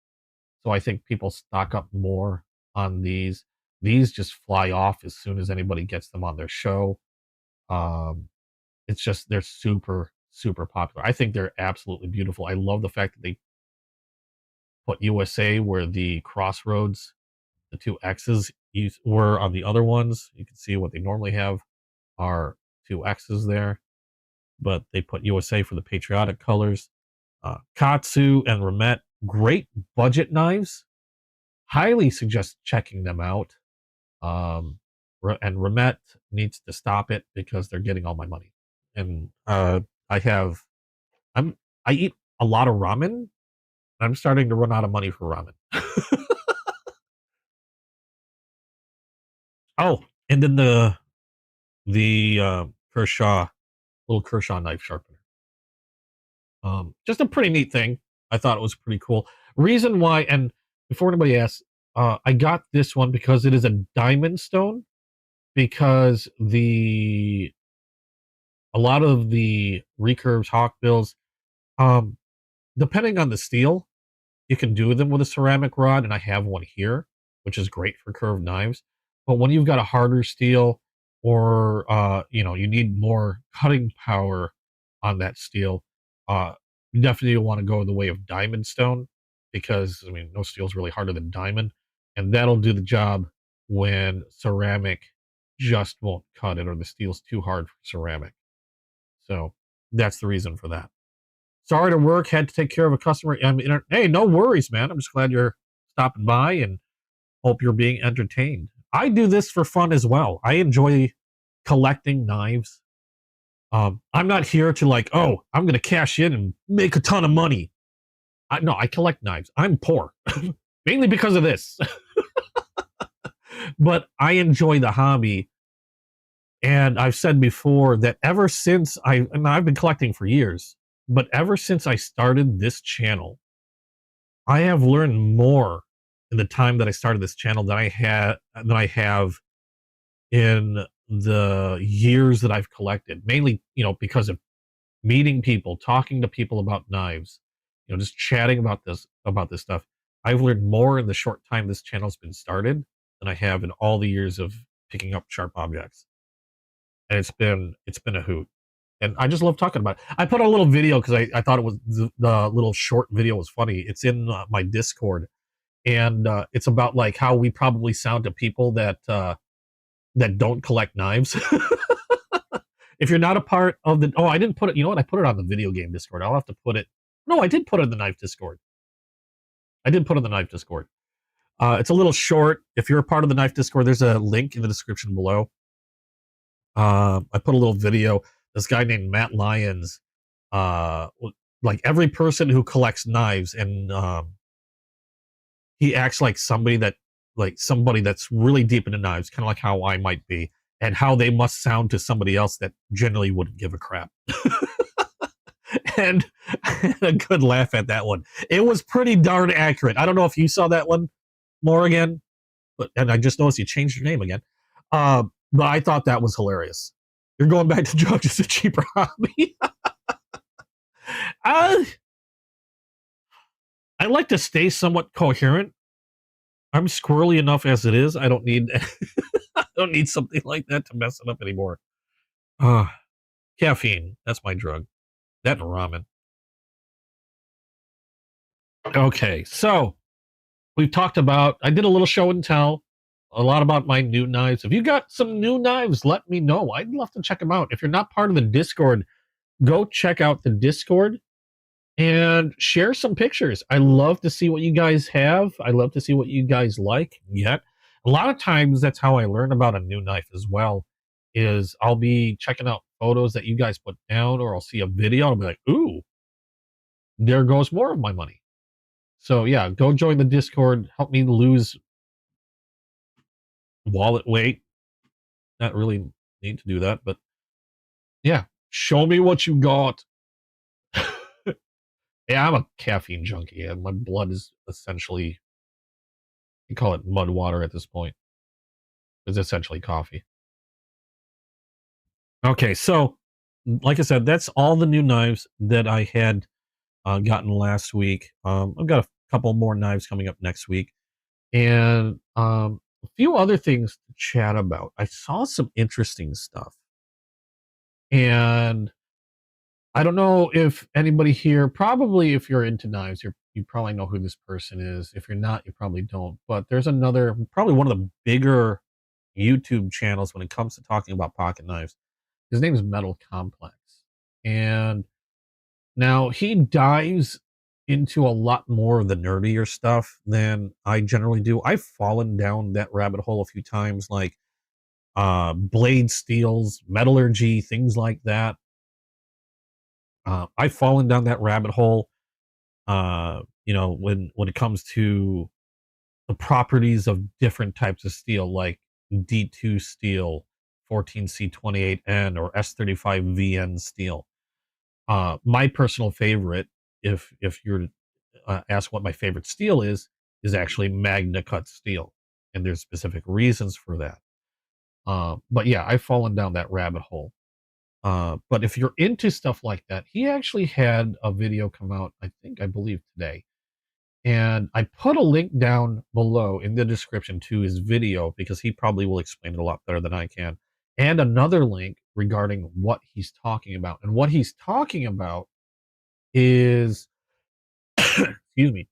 So I think people stock up more on these. These just fly off as soon as anybody gets them on their show. It's just, they're super, super popular. I think they're absolutely beautiful. I love the fact that they put USA where the Crossroads, the 2 X's were on the other ones. You can see what they normally have are 2 X's there, but they put USA for the patriotic colors. Katsu and Remet, great budget knives. Highly suggest checking them out. And Remet needs to stop it because they're getting all my money. And I eat a lot of ramen. I'm starting to run out of money for ramen. Oh, and then the Kershaw, little Kershaw knife sharpener. Just a pretty neat thing. I thought it was pretty cool. Reason why, and before anybody asks, I got this one because it is a diamond stone. Because a lot of the recurves, hawkbills, depending on the steel, you can do them with a ceramic rod, and I have one here, which is great for curved knives. But when you've got a harder steel, or you need more cutting power on that steel, you definitely want to go the way of diamond stone, because no steel is really harder than diamond, and that'll do the job when ceramic just won't cut it, or the steel's too hard for ceramic. So that's the reason for that. Sorry to work, had to take care of a customer. Hey, no worries, man. I'm just glad you're stopping by and hope you're being entertained. I do this for fun as well. I enjoy collecting knives. I'm not here to I'm going to cash in and make a ton of money. No, I collect knives. I'm poor, mainly because of this. but I enjoy the hobby. And I've said before that ever since I've been collecting for years, but ever since I started this channel, I have learned more in the time that I started this channel than I have in the years that I've collected. Mainly, because of meeting people, talking to people about knives, just chatting about this stuff. I've learned more in the short time this channel's been started than I have in all the years of picking up sharp objects. And it's been a hoot. And I just love talking about it. I put a little video because I thought it was the little short video was funny. It's in my Discord, and it's about like how we probably sound to people that don't collect knives. If you're not a part of the I didn't put it. You know what? I put it on the video game Discord. I'll have to put it. No, I did put it in the knife Discord. I did put it in the knife Discord. It's a little short. If you're a part of the knife Discord, there's a link in the description below. I put a little video. This guy named Matt Lyons, like every person who collects knives, and he acts like somebody that's really deep into knives, kind of like how I might be, and how they must sound to somebody else that generally wouldn't give a crap. And a good laugh at that one. It was pretty darn accurate. I don't know if you saw that one, Morrigan, and I just noticed you changed your name again. But I thought that was hilarious. You're going back to drugs as a cheaper hobby. I like to stay somewhat coherent. I'm squirrely enough as it is. I don't need I don't need something like that to mess it up anymore. Caffeine. That's my drug. That and ramen. Okay, so we've talked about, I did a little show and tell, a lot about my new knives. If you got some new knives, let me know. I'd love to check them out. If you're not part of the Discord, go check out the Discord and share some pictures. I love to see what you guys have. I love to see what you guys like. Yet, a lot of times that's how I learn about a new knife as well, is I'll be checking out photos that you guys put down, or I'll see a video and I'll be like, ooh, there goes more of my money. So yeah, go join the Discord. Help me lose wallet weight. Not really need to do that, but yeah, show me what you got. Yeah, I'm a caffeine junkie, and my blood is essentially, you call it mud water at this point. It's essentially coffee. Okay, so like I said, that's all the new knives that I had gotten last week. I've got a couple more knives coming up next week, and a few other things to chat about. I saw some interesting stuff, and I don't know if anybody here, probably if you're into knives, you probably know who this person is. If you're not, you probably don't. But there's another, probably one of the bigger YouTube channels when it comes to talking about pocket knives. His name is Metal Complex. And now he dives into a lot more of the nerdier stuff than I generally do. I've fallen down that rabbit hole a few times, like blade steels, metallurgy, things like that. I've fallen down that rabbit hole. When it comes to the properties of different types of steel, like D2 steel, 14C28N, or S35VN steel. My personal favorite, if you're ask what my favorite steel is actually Magna Cut steel, and there's specific reasons for that. But yeah, I've fallen down that rabbit hole. But if you're into stuff like that, he actually had a video come out, I believe today. And I put a link down below in the description to his video, because he probably will explain it a lot better than I can. And another link regarding what he's talking about. And what he's talking about is, excuse me,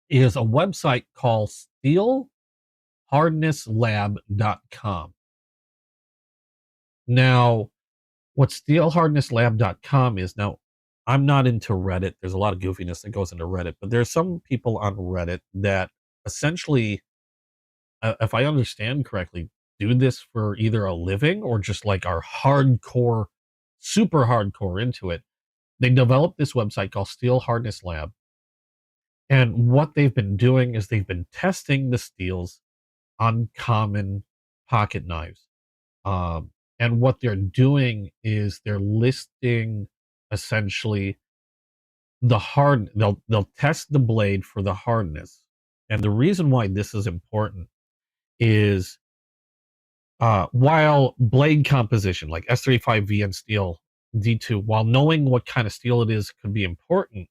is a website called steelhardnesslab.com. Now, what steelhardnesslab.com is, now I'm not into Reddit. There's a lot of goofiness that goes into Reddit, but there's some people on Reddit that essentially, if I understand correctly, do this for either a living or just like are hardcore, super hardcore into it. They developed this website called Steel Hardness Lab. And what they've been doing is they've been testing the steels uncommon pocket knives. And what they're doing is they're listing essentially they'll test the blade for the hardness. And the reason why this is important is while blade composition like S35 VN steel D2, while knowing what kind of steel it is could be important,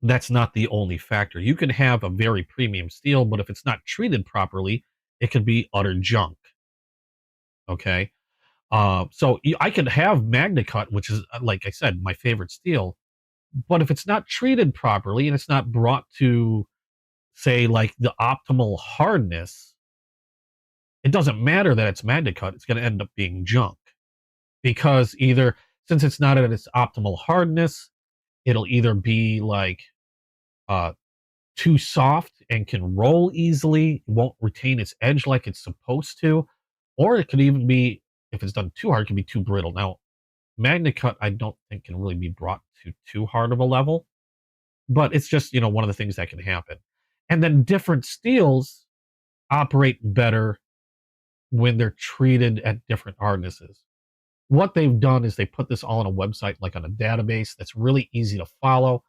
that's not the only factor. You can have a very premium steel, but if it's not treated properly, it could be utter junk. Okay. So I could have MagnaCut, which is, like I said, my favorite steel, but if it's not treated properly and it's not brought to, say, like the optimal hardness, it doesn't matter that it's MagnaCut. It's going to end up being junk because either since it's not at its optimal hardness, it'll either be like uh, too soft and can roll easily, won't retain its edge like it's supposed to, or it could even be, if it's done too hard, it can be too brittle. Now, MagnaCut, I don't think can really be brought to too hard of a level, but it's just, one of the things that can happen. And then different steels operate better when they're treated at different hardnesses. What they've done is they put this all on a website, like on a database that's really easy to follow.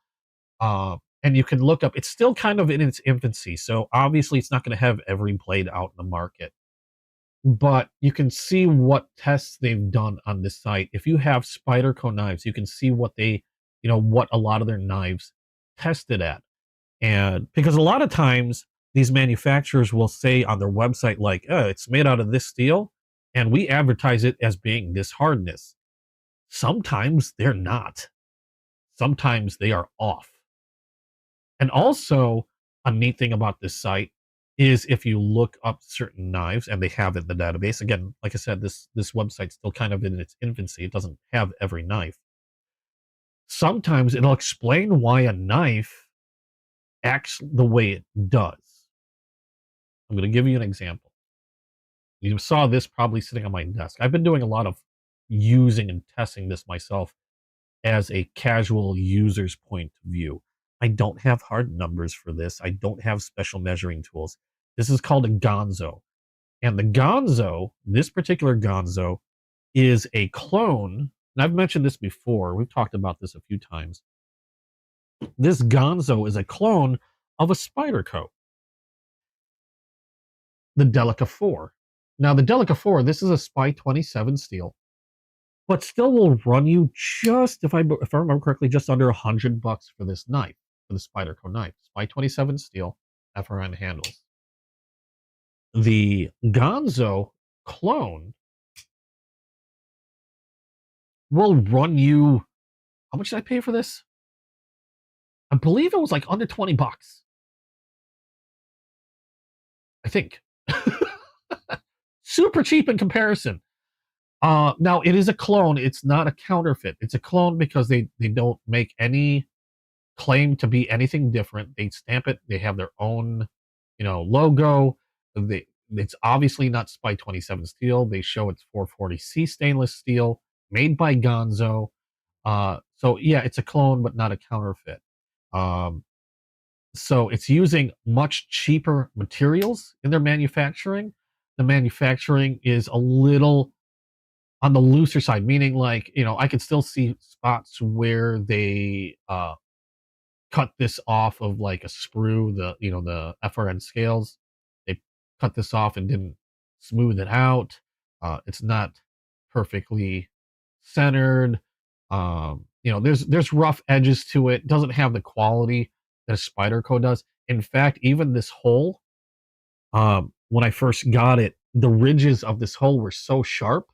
And you can look up, it's still kind of in its infancy. So obviously it's not going to have every blade out in the market, but you can see what tests they've done on this site. If you have Spyderco knives, you can see what what a lot of their knives tested at. And because a lot of times these manufacturers will say on their website, like, oh, it's made out of this steel, and we advertise it as being this hardness. Sometimes they're not. Sometimes they are off. And also, a neat thing about this site is if you look up certain knives, and they have it in the database. Again, like I said, this website's still kind of in its infancy. It doesn't have every knife. Sometimes it'll explain why a knife acts the way it does. I'm going to give you an example. You saw this probably sitting on my desk. I've been doing a lot of using and testing this myself as a casual user's point of view. I don't have hard numbers for this. I don't have special measuring tools. This is called a Gonzo. And the Gonzo, this particular Gonzo, is a clone. And I've mentioned this before. We've talked about this a few times. This Gonzo is a clone of a Spyderco, the Delica 4. Now, the Delica 4, this is a Spy 27 steel, but still will run you just, if I remember correctly, just under $100 for this knife, for the Spyderco knife. Spy 27 steel, FRN handles. The Gonzo clone will run you, how much did I pay for this? I believe it was like under $20. I think. Super cheap in comparison. Now it is a clone. It's not a counterfeit. It's a clone because they don't make any claim to be anything different. They stamp it. They have their own, logo. It's obviously not Spy 27 steel. They show it's 440C stainless steel made by Gonzo. So yeah, it's a clone, but not a counterfeit. So it's using much cheaper materials in their manufacturing. The manufacturing is a little on the looser side, meaning like, I could still see spots where they cut this off of like a sprue, the FRN scales. They cut this off and didn't smooth it out. It's not perfectly centered. There's rough edges to it. Doesn't have the quality that a Spyderco does. In fact, even this hole, when I first got it, the ridges of this hole were so sharp,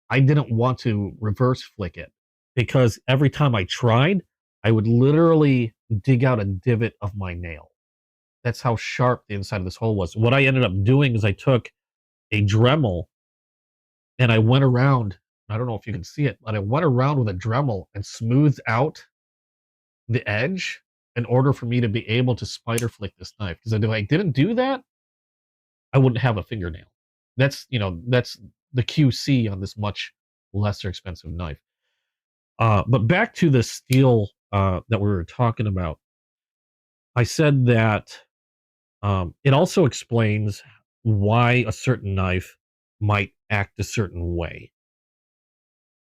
I didn't want to reverse flick it because every time I tried, I would literally dig out a divot of my nail. That's how sharp the inside of this hole was. What I ended up doing is I took a Dremel and I went around. I don't know if you can see it, but I went around with a Dremel and smoothed out the edge in order for me to be able to spider flick this knife. Because if I didn't do that, I wouldn't have a fingernail. That's the QC on this much lesser expensive knife. But back to the steel that we were talking about. I said that It also explains why a certain knife might act a certain way.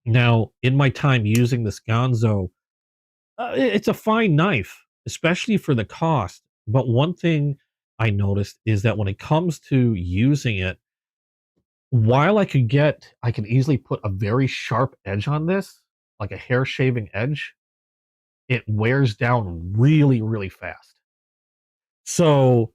Now, in my time using this Gonzo, it's a fine knife, especially for the cost. But one thing I noticed is that when it comes to using it, while I can easily put a very sharp edge on this, like a hair shaving edge, it wears down really, really fast. So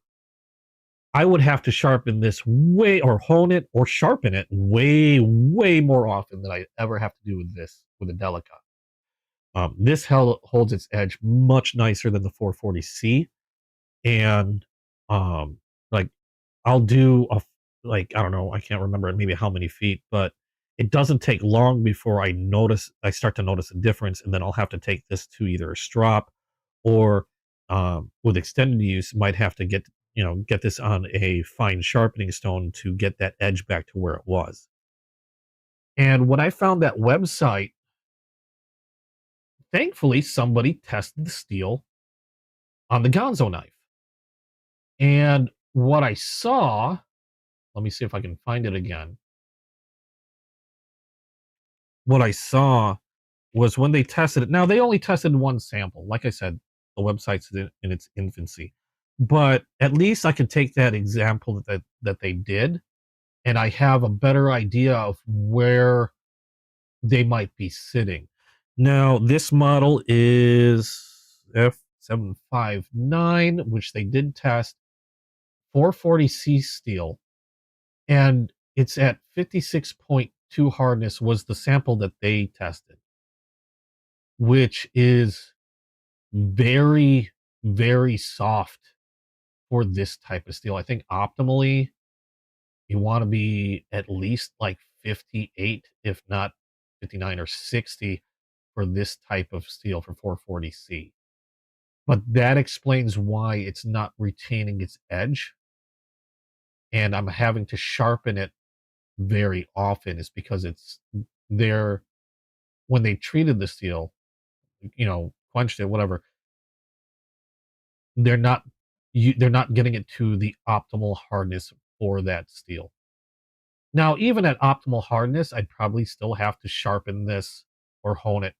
I would have to sharpen this way, or hone it, or sharpen it way, way more often than I ever have to do with this with a Delica. This holds its edge much nicer than the 440C, and um, like I'll do like, I don't know, I can't remember maybe how many feet, but it doesn't take long before I start to notice a difference, and then I'll have to take this to either a strop, or with extended use, might have to get this on a fine sharpening stone to get that edge back to where it was. And when I found that website, thankfully somebody tested the steel on the Gonzo knife. And what I saw, let me see if I can find it again. What I saw was when they tested it. Now they only tested one sample. Like I said, the website's in its infancy, but at least I could take that example that they did, and I have a better idea of where they might be sitting. Now this model is F759, which they did test 440C steel, and it's at 56.2 hardness was the sample that they tested, which is very, very soft for this type of steel. I think optimally you want to be at least like 58, if not 59 or 60 for this type of steel for 440C. But that explains why it's not retaining its edge. And I'm having to sharpen it very often, is because it's there when they treated the steel, quenched it, whatever, they're not they're not getting it to the optimal hardness for that steel. Now, even at optimal hardness, I'd probably still have to sharpen this or hone it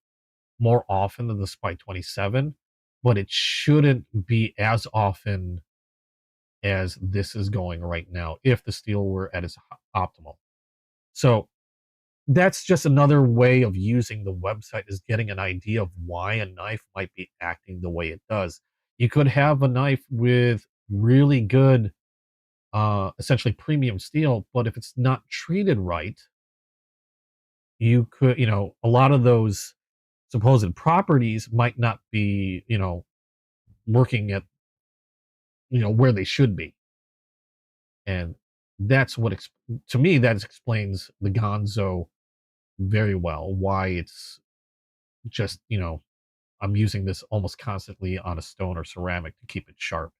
more often than the Spike 27, but it shouldn't be as often as this is going right now if the steel were at its optimal. So that's just another way of using the website, is getting an idea of why a knife might be acting the way it does. You could have a knife with really good, essentially premium steel, but if it's not treated right, you could, a lot of those supposed properties might not be, working at, where they should be. And that's to me, that explains the Gonzo very well, why it's just, I'm using this almost constantly on a stone or ceramic to keep it sharp.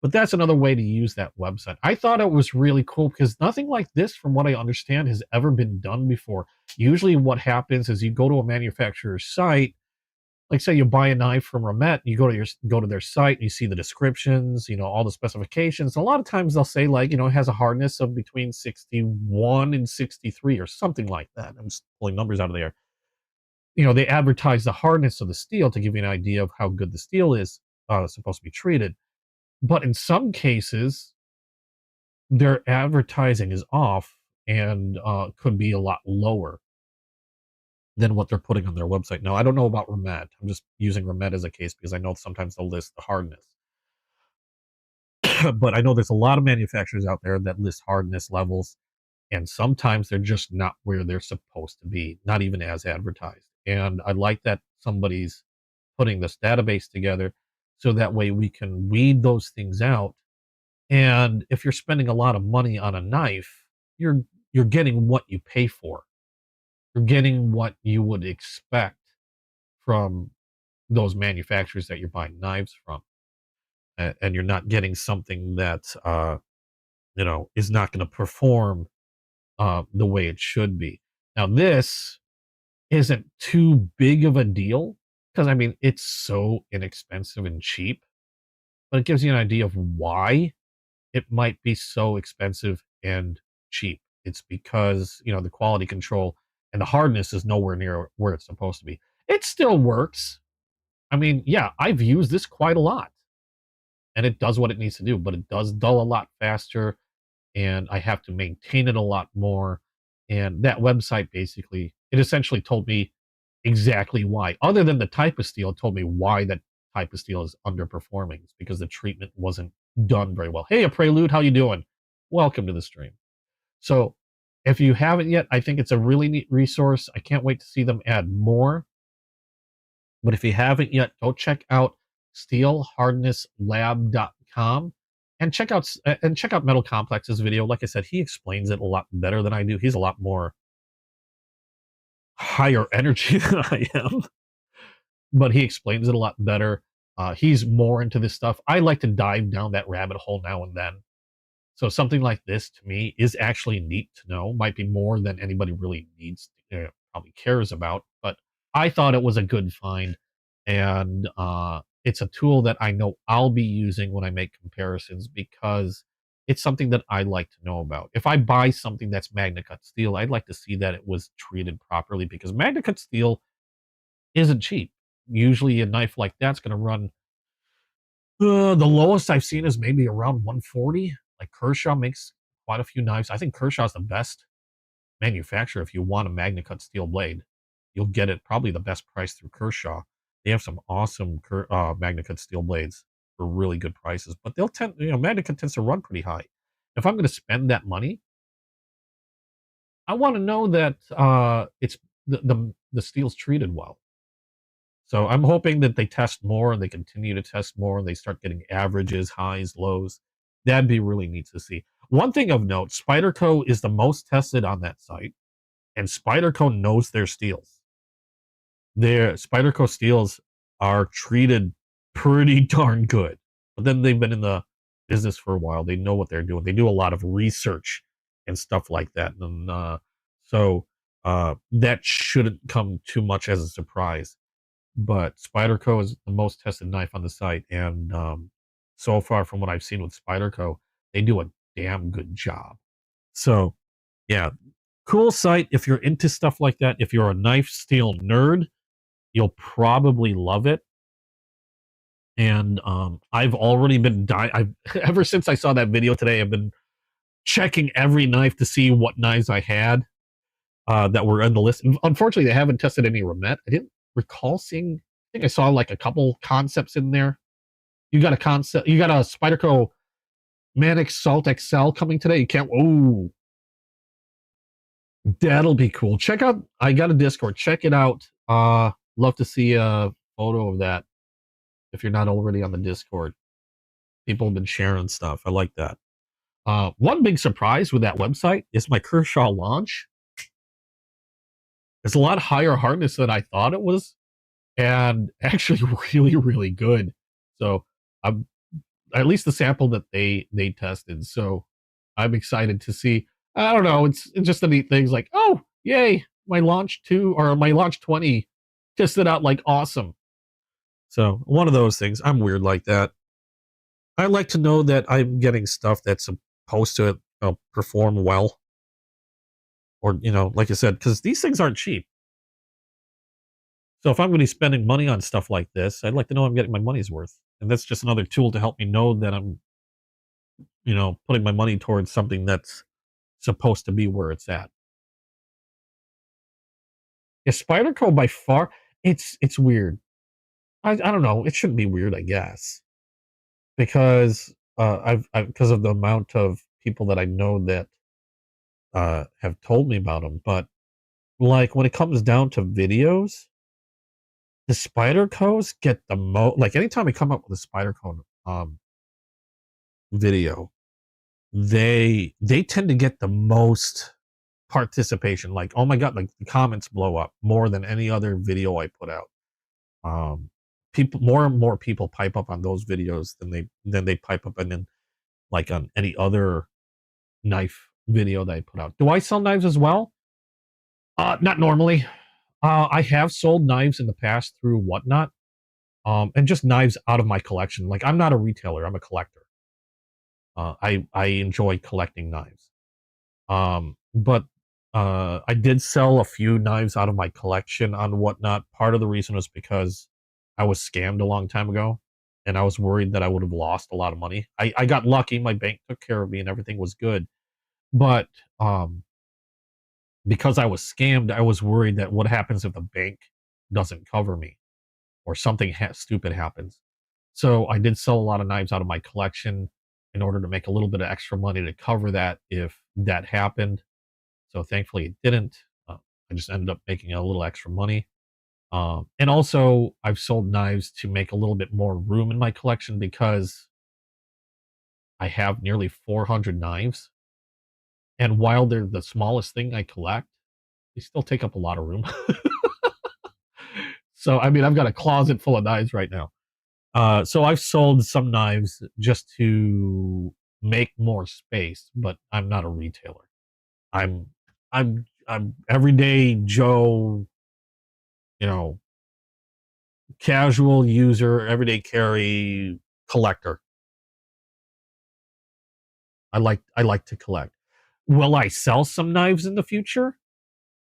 But that's another way to use that website. I thought it was really cool because nothing like this, from what I understand, has ever been done before. Usually what happens is you go to a manufacturer's site, like say you buy a knife from Ramet, you go to their site and you see the descriptions, all the specifications. A lot of times they'll say, like, it has a hardness of between 61 and 63 or something like that. I'm just pulling numbers out of there. They advertise the hardness of the steel to give you an idea of how good the steel is supposed to be treated. But in some cases, their advertising is off, and could be a lot lower than what they're putting on their website. Now, I don't know about Ramet. I'm just using Ramet as a case because I know sometimes they'll list the hardness. But I know there's a lot of manufacturers out there that list hardness levels, and sometimes they're just not where they're supposed to be, not even as advertised. And I like that somebody's putting this database together so that way we can weed those things out. And if you're spending a lot of money on a knife, you're getting what you pay for. You're getting what you would expect from those manufacturers that you're buying knives from. And you're not getting something that is not going to perform the way it should be. Now, this isn't too big of a deal because, I mean, it's so inexpensive and cheap. but it gives you an idea of why it might be so expensive and cheap. It's because, you know, the quality control and the hardness is nowhere near where it's supposed to be. It still works. I mean, yeah, I've used this quite a lot and it does what it needs to do, but it does dull a lot faster and I have to maintain it a lot more. And that website basically, it essentially told me exactly why. Other than the type of steel, it told me why that type of steel is underperforming. It's because the treatment wasn't done very well. Hey, a prelude, how you doing? Welcome to the stream. So if you haven't yet, I think it's a really neat resource. I can't wait to see them add more. But if you haven't yet, go check out steelhardnesslab.com and check out Metal Complex's video. Like I said, he explains it a lot better than I do. He's a lot more higher energy than I am, but he explains it a lot better. He's more into this stuff. I like to dive down that rabbit hole now and then. So something like this to me is actually neat to know. Might be more than anybody really needs, probably cares about. But I thought it was a good find, and it's a tool that I know I'll be using when I make comparisons because it's something that I like to know about. If I buy something that's Magna Cut steel, I'd like to see that it was treated properly because Magna Cut steel isn't cheap. Usually, a knife like that's going to run. The lowest I've seen is maybe around 140. Like Kershaw makes quite a few knives. I think Kershaw's the best manufacturer if you want a Magna Cut steel blade. You'll get it probably the best price through Kershaw. They have some awesome Magna Cut steel blades for really good prices, but they'll tend, Magna Cut tends to run pretty high. If I'm going to spend that money, I want to know that it's the steel's treated well. So I'm hoping that they test more and they continue to test more and they start getting averages, highs, lows. That'd be really neat to see. One thing of note, Spyderco is the most tested on that site, and Spyderco knows their steels. Their Spyderco steels are treated pretty darn good. But then they've been in the business for a while. They know what they're doing. They do a lot of research and stuff like that. And so that shouldn't come too much as a surprise. But Spyderco is the most tested knife on the site, and so far from what I've seen with Spyderco, they do a damn good job. So, yeah, cool site if you're into stuff like that. If you're a knife steel nerd, you'll probably love it. And I've already been ever since I saw that video today. I've been checking every knife to see what knives I had that were on the list. Unfortunately, they haven't tested any Remet. I didn't recall seeing. I think I saw like a couple concepts in there. You got a concept. You got a Spyderco Manix Salt XL coming today. You can't. Oh, that'll be cool. Check out. I got a Discord. Check it out. Love to see a photo of that. If you're not already on the Discord, people have been sharing stuff. I like that. One big surprise with that website is my Kershaw launch. It's a lot higher hardness than I thought it was, and actually really, really good. So I'm at least the sample that they tested. So I'm excited to see. I don't know. It's just a neat things like, oh, yay, my launch 2 or my launch 20 tested out like awesome. So one of those things. I'm weird like that. I like to know that I'm getting stuff that's supposed to perform well. Or, like I said, because these things aren't cheap. So if I'm going to be spending money on stuff like this, I'd like to know I'm getting my money's worth. And that's just another tool to help me know that I'm, putting my money towards something that's supposed to be where it's at. Yeah, Spyderco by far, it's weird. I don't know. It shouldn't be weird, I guess, because because of the amount of people that I know that have told me about them. But like when it comes down to videos, the Spydercos get the most. Like anytime I come up with a Spyderco video, they tend to get the most participation. Like, oh my god, like the comments blow up more than any other video I put out. People, more and more people pipe up on those videos than they pipe up and like on any other knife video that I put out. Do I sell knives as well? Not normally. I have sold knives in the past through Whatnot, and just knives out of my collection. Like, I'm not a retailer, I'm a collector. I enjoy collecting knives. But I did sell a few knives out of my collection on Whatnot. Part of the reason was because I was scammed a long time ago, and I was worried that I would have lost a lot of money. I got lucky; my bank took care of me, and everything was good. But because I was scammed, I was worried that what happens if the bank doesn't cover me or something stupid happens. So I did sell a lot of knives out of my collection in order to make a little bit of extra money to cover that if that happened. So thankfully it didn't. I just ended up making a little extra money. And also, I've sold knives to make a little bit more room in my collection because I have nearly 400 knives. And while they're the smallest thing I collect, they still take up a lot of room. So, I mean, I've got a closet full of knives right now. So I've sold some knives just to make more space, but I'm not a retailer. I'm I'm everyday Joe, you know, casual user, everyday carry collector. I like to collect. Will I sell some knives in the future?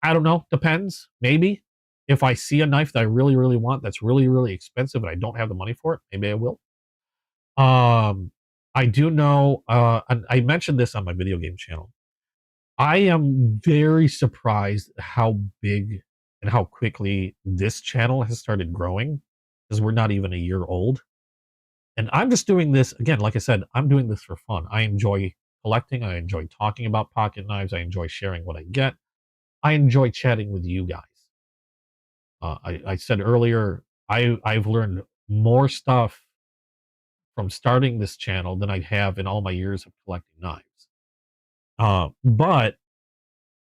I don't know. Depends. Maybe. If I see a knife that I really, really want that's really, really expensive and I don't have the money for it, maybe I will. I do know, and I mentioned this on my video game channel. I am very surprised how big and how quickly this channel has started growing because we're not even a year old. And I'm just doing this again, like I said, I'm doing this for fun. I enjoy collecting, I enjoy talking about pocket knives, I enjoy sharing what I get, I enjoy chatting with you guys. I said earlier, I've learned more stuff from starting this channel than I have in all my years of collecting knives. But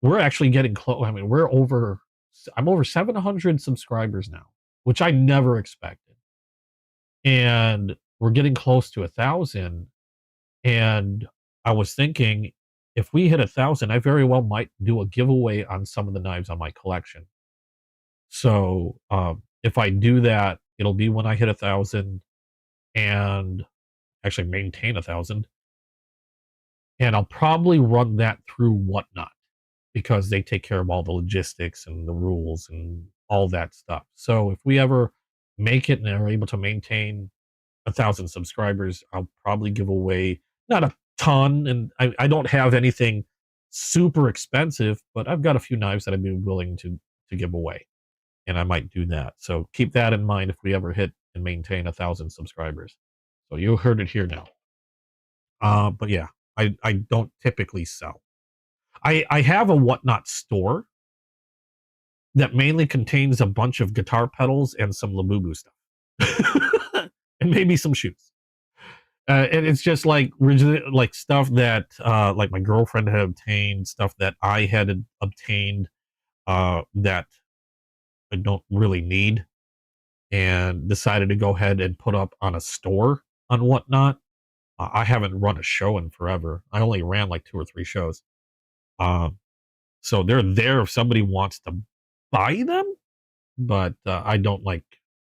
we're actually getting close. I mean, I'm over 700 subscribers now, which I never expected. And we're getting close to 1,000. And I was thinking, if we hit 1,000, I very well might do a giveaway on some of the knives on my collection. So if I do that, it'll be when I hit 1,000 and actually maintain 1,000. And I'll probably run that through Whatnot because they take care of all the logistics and the rules and all that stuff. So if we ever make it and are able to maintain 1,000 subscribers, I'll probably give away not a ton, and I don't have anything super expensive, but I've got a few knives that I'd be willing to give away, and I might do that. So keep that in mind if we ever hit and maintain 1,000 subscribers. So you heard it here now. But yeah, I don't typically sell. I have a Whatnot store that mainly contains a bunch of guitar pedals and some Labubu stuff, and maybe some shoes. And it's just like stuff that like my girlfriend had obtained, stuff that I had obtained that I don't really need, and decided to go ahead and put up on a store on Whatnot. I haven't run a show in forever. I only ran like 2 or 3 shows. Um, so they're there if somebody wants to buy them, but I don't like.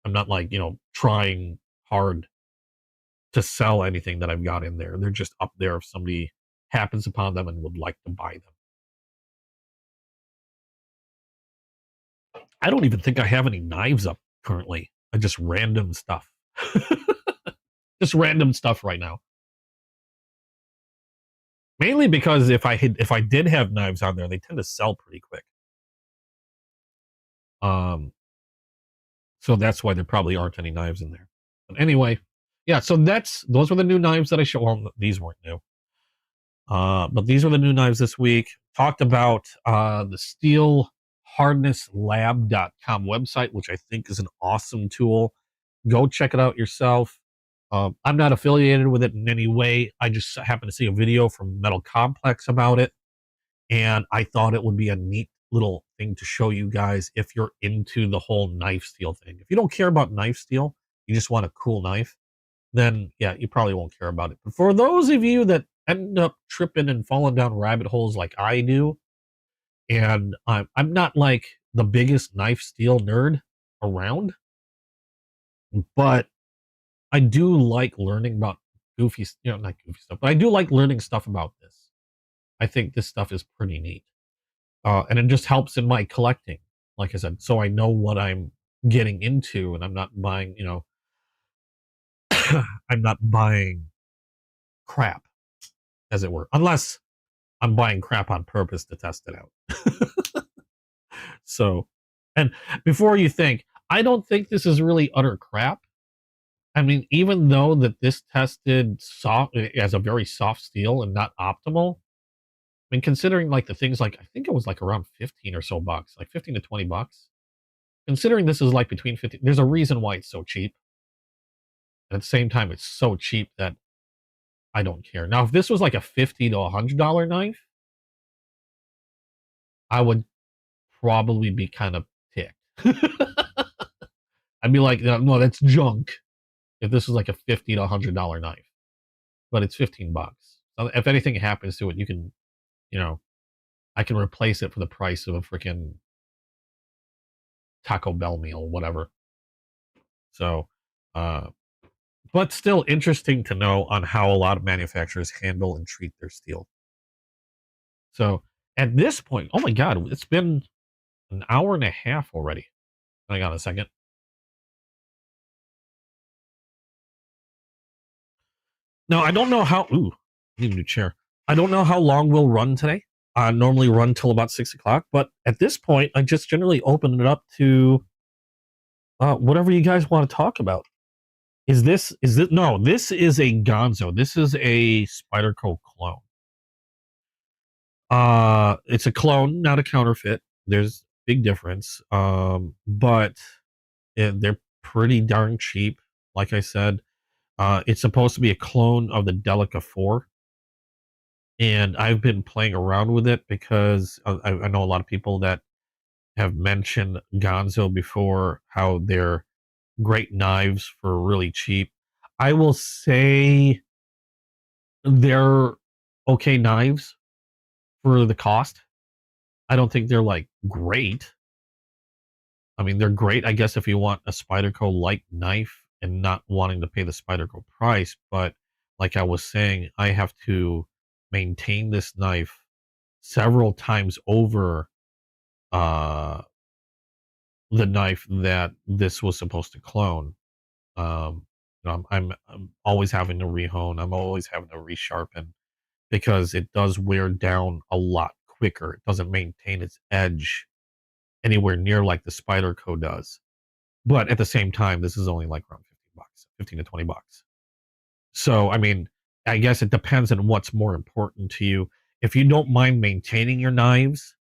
I'm not like trying hard to sell anything that I've got in there. They're just up there if somebody happens upon them and would like to buy them. I don't even think I have any knives up currently. I just random stuff. Just random stuff right now. Mainly because if I did have knives on there, they tend to sell pretty quick. Um, so that's why there probably aren't any knives in there. But anyway, yeah. So those were the new knives that I showed. Well, these weren't new. But these are the new knives this week. Talked about the steelhardnesslab.com website, which I think is an awesome tool. Go check it out yourself. I'm not affiliated with it in any way. I just happened to see a video from Metal Complex about it, and I thought it would be a neat little thing to show you guys if you're into the whole knife steel thing. If you don't care about knife steel, you just want a cool knife, then yeah, you probably won't care about it. But for those of you that end up tripping and falling down rabbit holes like I do, and I'm not like the biggest knife steel nerd around, But I do like learning about goofy, not goofy stuff, but I do like learning stuff about this. I think this stuff is pretty neat. And it just helps in my collecting, like I said, so I know what I'm getting into and I'm not buying, I'm not buying crap, as it were, unless I'm buying crap on purpose to test it out. So, and before you think, I don't think this is really utter crap. I mean, even though that this tested soft as a very soft steel and not optimal, I mean, considering like the things like I think it was like around 15 or so bucks, like 15 to 20 bucks. Considering this is like between 50, there's a reason why it's so cheap. And at the same time, it's so cheap that I don't care. Now, if this was like a $50 to $100 knife, I would probably be kind of ticked. I'd be like, no, that's junk. If this was like a $50 to $100 knife, but it's 15 bucks. So if anything happens to it, you can, you know, I can replace it for the price of a freaking Taco Bell meal, whatever. So, uh, but still interesting to know on how a lot of manufacturers handle and treat their steel. So at this point, oh my God, it's been an hour and a half already. Hang on a second. Now, I don't know how, ooh, I need a new chair. I don't know how long we'll run today. I normally run till about 6 o'clock, but at this point, I just generally open it up to whatever you guys want to talk about. No, this is a Gonzo. This is a Spyderco clone. It's a clone, not a counterfeit. There's big difference. But they're pretty darn cheap. Like I said, it's supposed to be a clone of the Delica 4. And I've been playing around with it because I know a lot of people that have mentioned Gonzo before, how they're great knives for really cheap. I will say they're okay knives for the cost. I don't think they're like great. I mean, they're great, I guess, if you want a Spyderco light knife and not wanting to pay the Spyderco price. But like I was saying, I have to maintain this knife several times over uh, the knife that this was supposed to clone. I'm always having to rehone. I'm always having to resharpen because it does wear down a lot quicker. It doesn't maintain its edge anywhere near like the Spyderco does. But at the same time, this is only like around 15 bucks, 15 to 20 bucks. So, I mean, I guess it depends on what's more important to you. If you don't mind maintaining your knives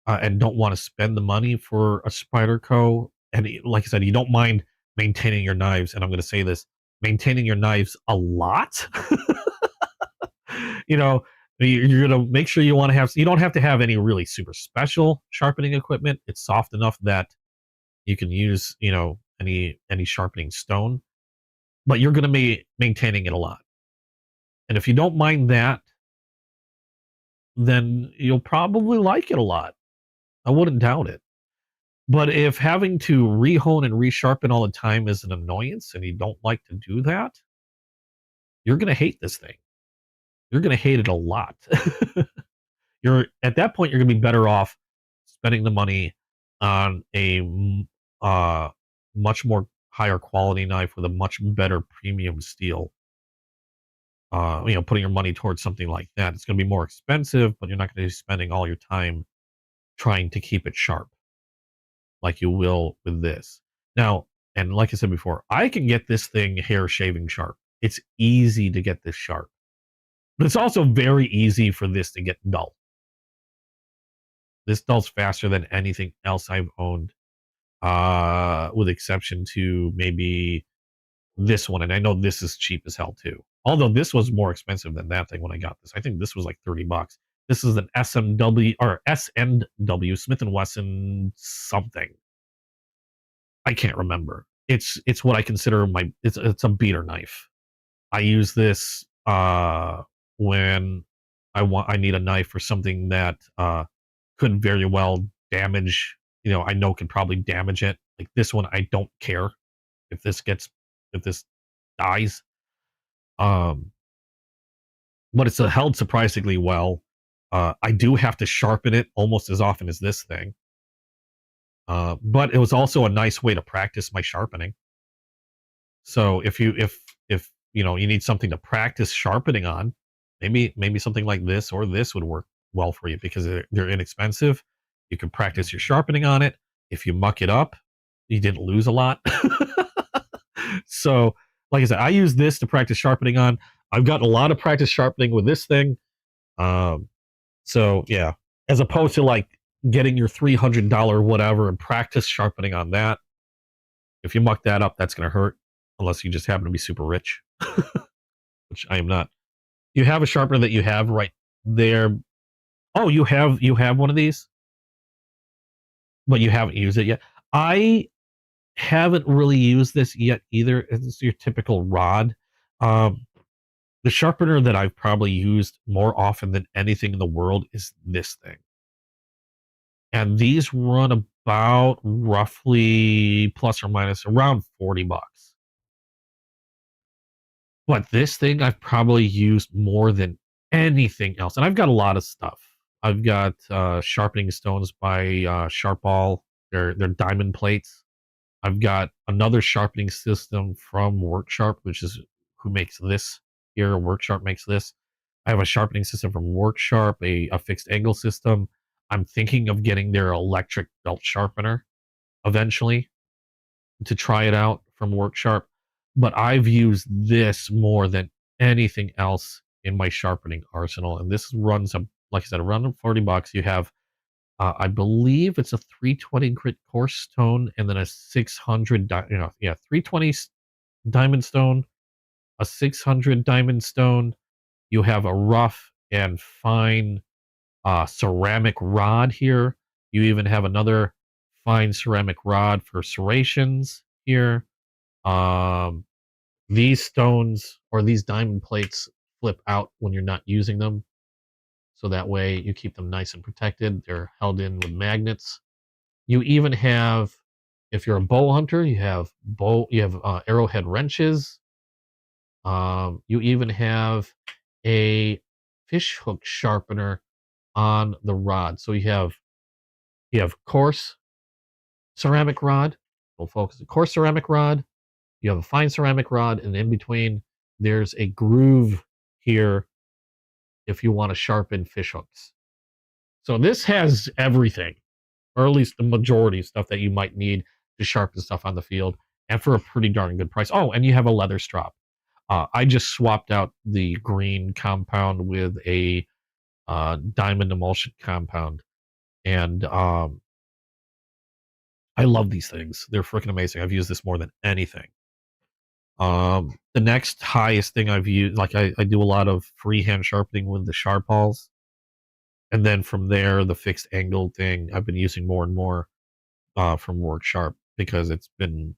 and don't want to spend the money for a Spyderco, and like I said, you don't mind maintaining your knives, and I'm going to say this, maintaining your knives a lot, you know, you're going to make sure you want to have, you don't have to have any really super special sharpening equipment. It's soft enough that you can use, any sharpening stone, but you're going to be maintaining it a lot. And if you don't mind that, then you'll probably like it a lot. I wouldn't doubt it. But if having to rehone and resharpen all the time is an annoyance and you don't like to do that, you're going to hate this thing. You're going to hate it a lot. You're at that point, you're going to be better off spending the money on a uh, much more higher quality knife with a much better premium steel. Putting your money towards something like that. It's going to be more expensive, but you're not going to be spending all your time trying to keep it sharp like you will with this. Now, and like I said before, I can get this thing hair shaving sharp. It's easy to get this sharp, but it's also very easy for this to get dull. This dulls faster than anything else I've owned, with exception to maybe this one. And I know this is cheap as hell too. Although this was more expensive than that thing when I got this. I think this was like 30 bucks. This is an SMW or SNW Smith and Wesson something. I can't remember. It's what I consider it's a beater knife. I use this when I need a knife for something that could very well damage, I know could probably damage it. Like this one, I don't care. if this dies. Um, but it's held surprisingly well. I do have to sharpen it almost as often as this thing. But it was also a nice way to practice my sharpening. So if you know you need something to practice sharpening on, maybe something like this or this would work well for you because they're inexpensive. You can practice your sharpening on it. If you muck it up, you didn't lose a lot. So, like I said, I use this to practice sharpening on. I've gotten a lot of practice sharpening with this thing. Um, so yeah, as opposed to like getting your $300 whatever and practice sharpening on that. If you muck that up, that's going to hurt unless you just happen to be super rich, which I am not. You have a sharpener that you have right there. Oh, you have one of these, but you haven't used it yet. I haven't really used this yet either. It's your typical rod. Um, the sharpener that I've probably used more often than anything in the world is this thing. And these run about roughly plus or minus around $40. But this thing I've probably used more than anything else. And I've got a lot of stuff. I've got sharpening stones by Sharpall. They're diamond plates. I've got another sharpening system from Worksharp, which is who makes this here. Worksharp makes this. I have a sharpening system from Worksharp, a fixed angle system. I'm thinking of getting their electric belt sharpener eventually to try it out from Worksharp. But I've used this more than anything else in my sharpening arsenal. And this runs, like I said, around $40. You have I believe it's a 320 grit coarse stone and then a 600, 320 diamond stone, a 600 diamond stone. You have a rough and fine ceramic rod here. You even have another fine ceramic rod for serrations here. These stones or these diamond plates flip out when you're not using them. So that way you keep them nice and protected. They're held in with magnets. You even have, if you're a bow hunter, you have arrowhead wrenches. You even have a fish hook sharpener on the rod. So you have coarse ceramic rod. We'll focus on coarse ceramic rod. You have a fine ceramic rod, and in between there's a groove here if you want to sharpen fish hooks. So this has everything, or at least the majority of stuff that you might need to sharpen stuff on the field, and for a pretty darn good price. Oh, and you have a leather strap. I just swapped out the green compound with a diamond emulsion compound, and I love these things. They're freaking amazing. I've used this more than anything. The next highest thing I've used, like I do a lot of freehand sharpening with the Sharpalls. And then from there, the fixed angle thing I've been using more and more from Worksharp because it's been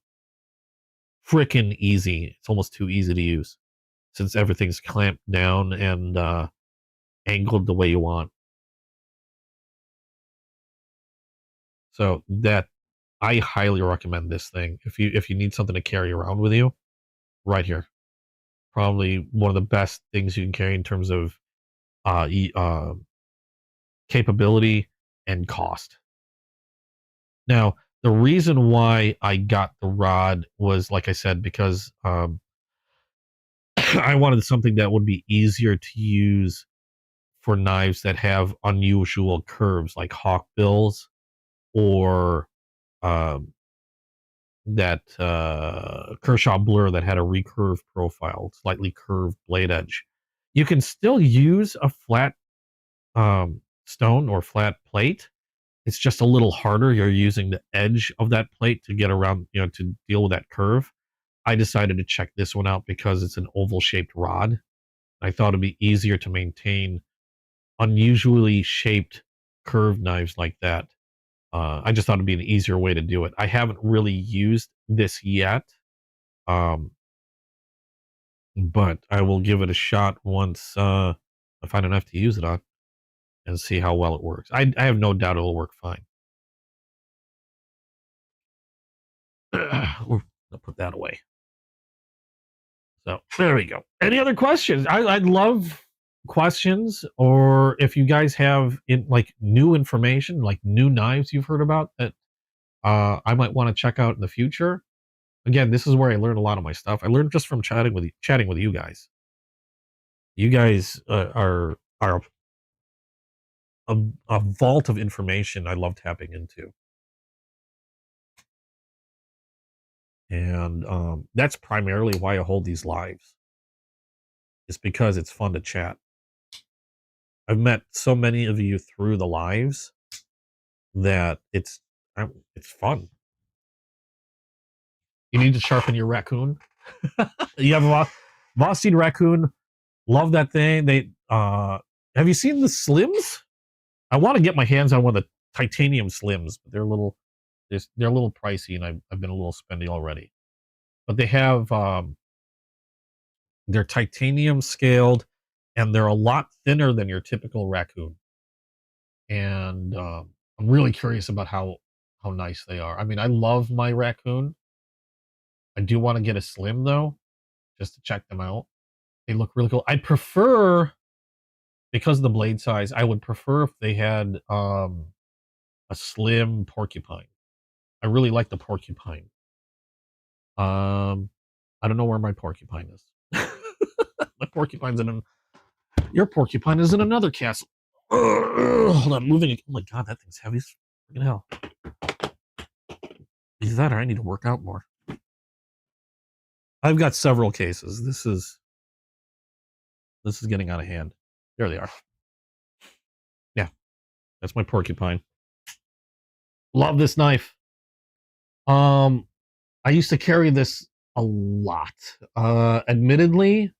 freaking easy. It's almost too easy to use since everything's clamped down and angled the way you want. So that I highly recommend this thing. If you need something to carry around with you, right here. Probably one of the best things you can carry in terms of uh, e- uh, capability and cost. Now, the reason why I got the rod was, like I said, because I wanted something that would be easier to use for knives that have unusual curves, like hawk bills or um, that Kershaw Blur that had a recurved profile, slightly curved blade edge. You can still use a flat stone or flat plate. It's just a little harder. You're using the edge of that plate to get around, to deal with that curve. I decided to check this one out because it's an oval shaped rod. I thought it'd be easier to maintain unusually shaped curved knives like that. I just thought it'd be an easier way to do it. I haven't really used this yet, um, but I will give it a shot once I find enough to use it on and see how well it works. I have no doubt it'll work fine. I'll put that away. So there we go. Any other questions? I'd love questions, or if you guys have like new information, like new knives you've heard about that I might want to check out in the future. Again, this is where I learned a lot of my stuff. I learned just from chatting with you guys. You guys are a vault of information I love tapping into, and that's primarily why I hold these lives. It's because it's fun to chat. I've met so many of you through the lives that it's fun. You need to sharpen your raccoon. You have a Vosteed raccoon. Love that thing. They have you seen the slims? I want to get my hands on one of the titanium slims, but they're a little pricey, and I've been a little spendy already. But they have they're titanium scaled, and they're a lot thinner than your typical raccoon. And I'm really curious about how nice they are. I mean, I love my raccoon. I do want to get a slim though, just to check them out. They look really cool. I prefer, because of the blade size, I would prefer if they had a slim porcupine. I really like the porcupine. I don't know where my porcupine is. My porcupine's your porcupine is in another castle. Hold on, moving. Oh my god, that thing's heavy as freaking hell. Either that or I need to work out more. I've got several cases. This is getting out of hand. There they are. Yeah, that's my porcupine. Love this knife. I used to carry this a lot. Admittedly,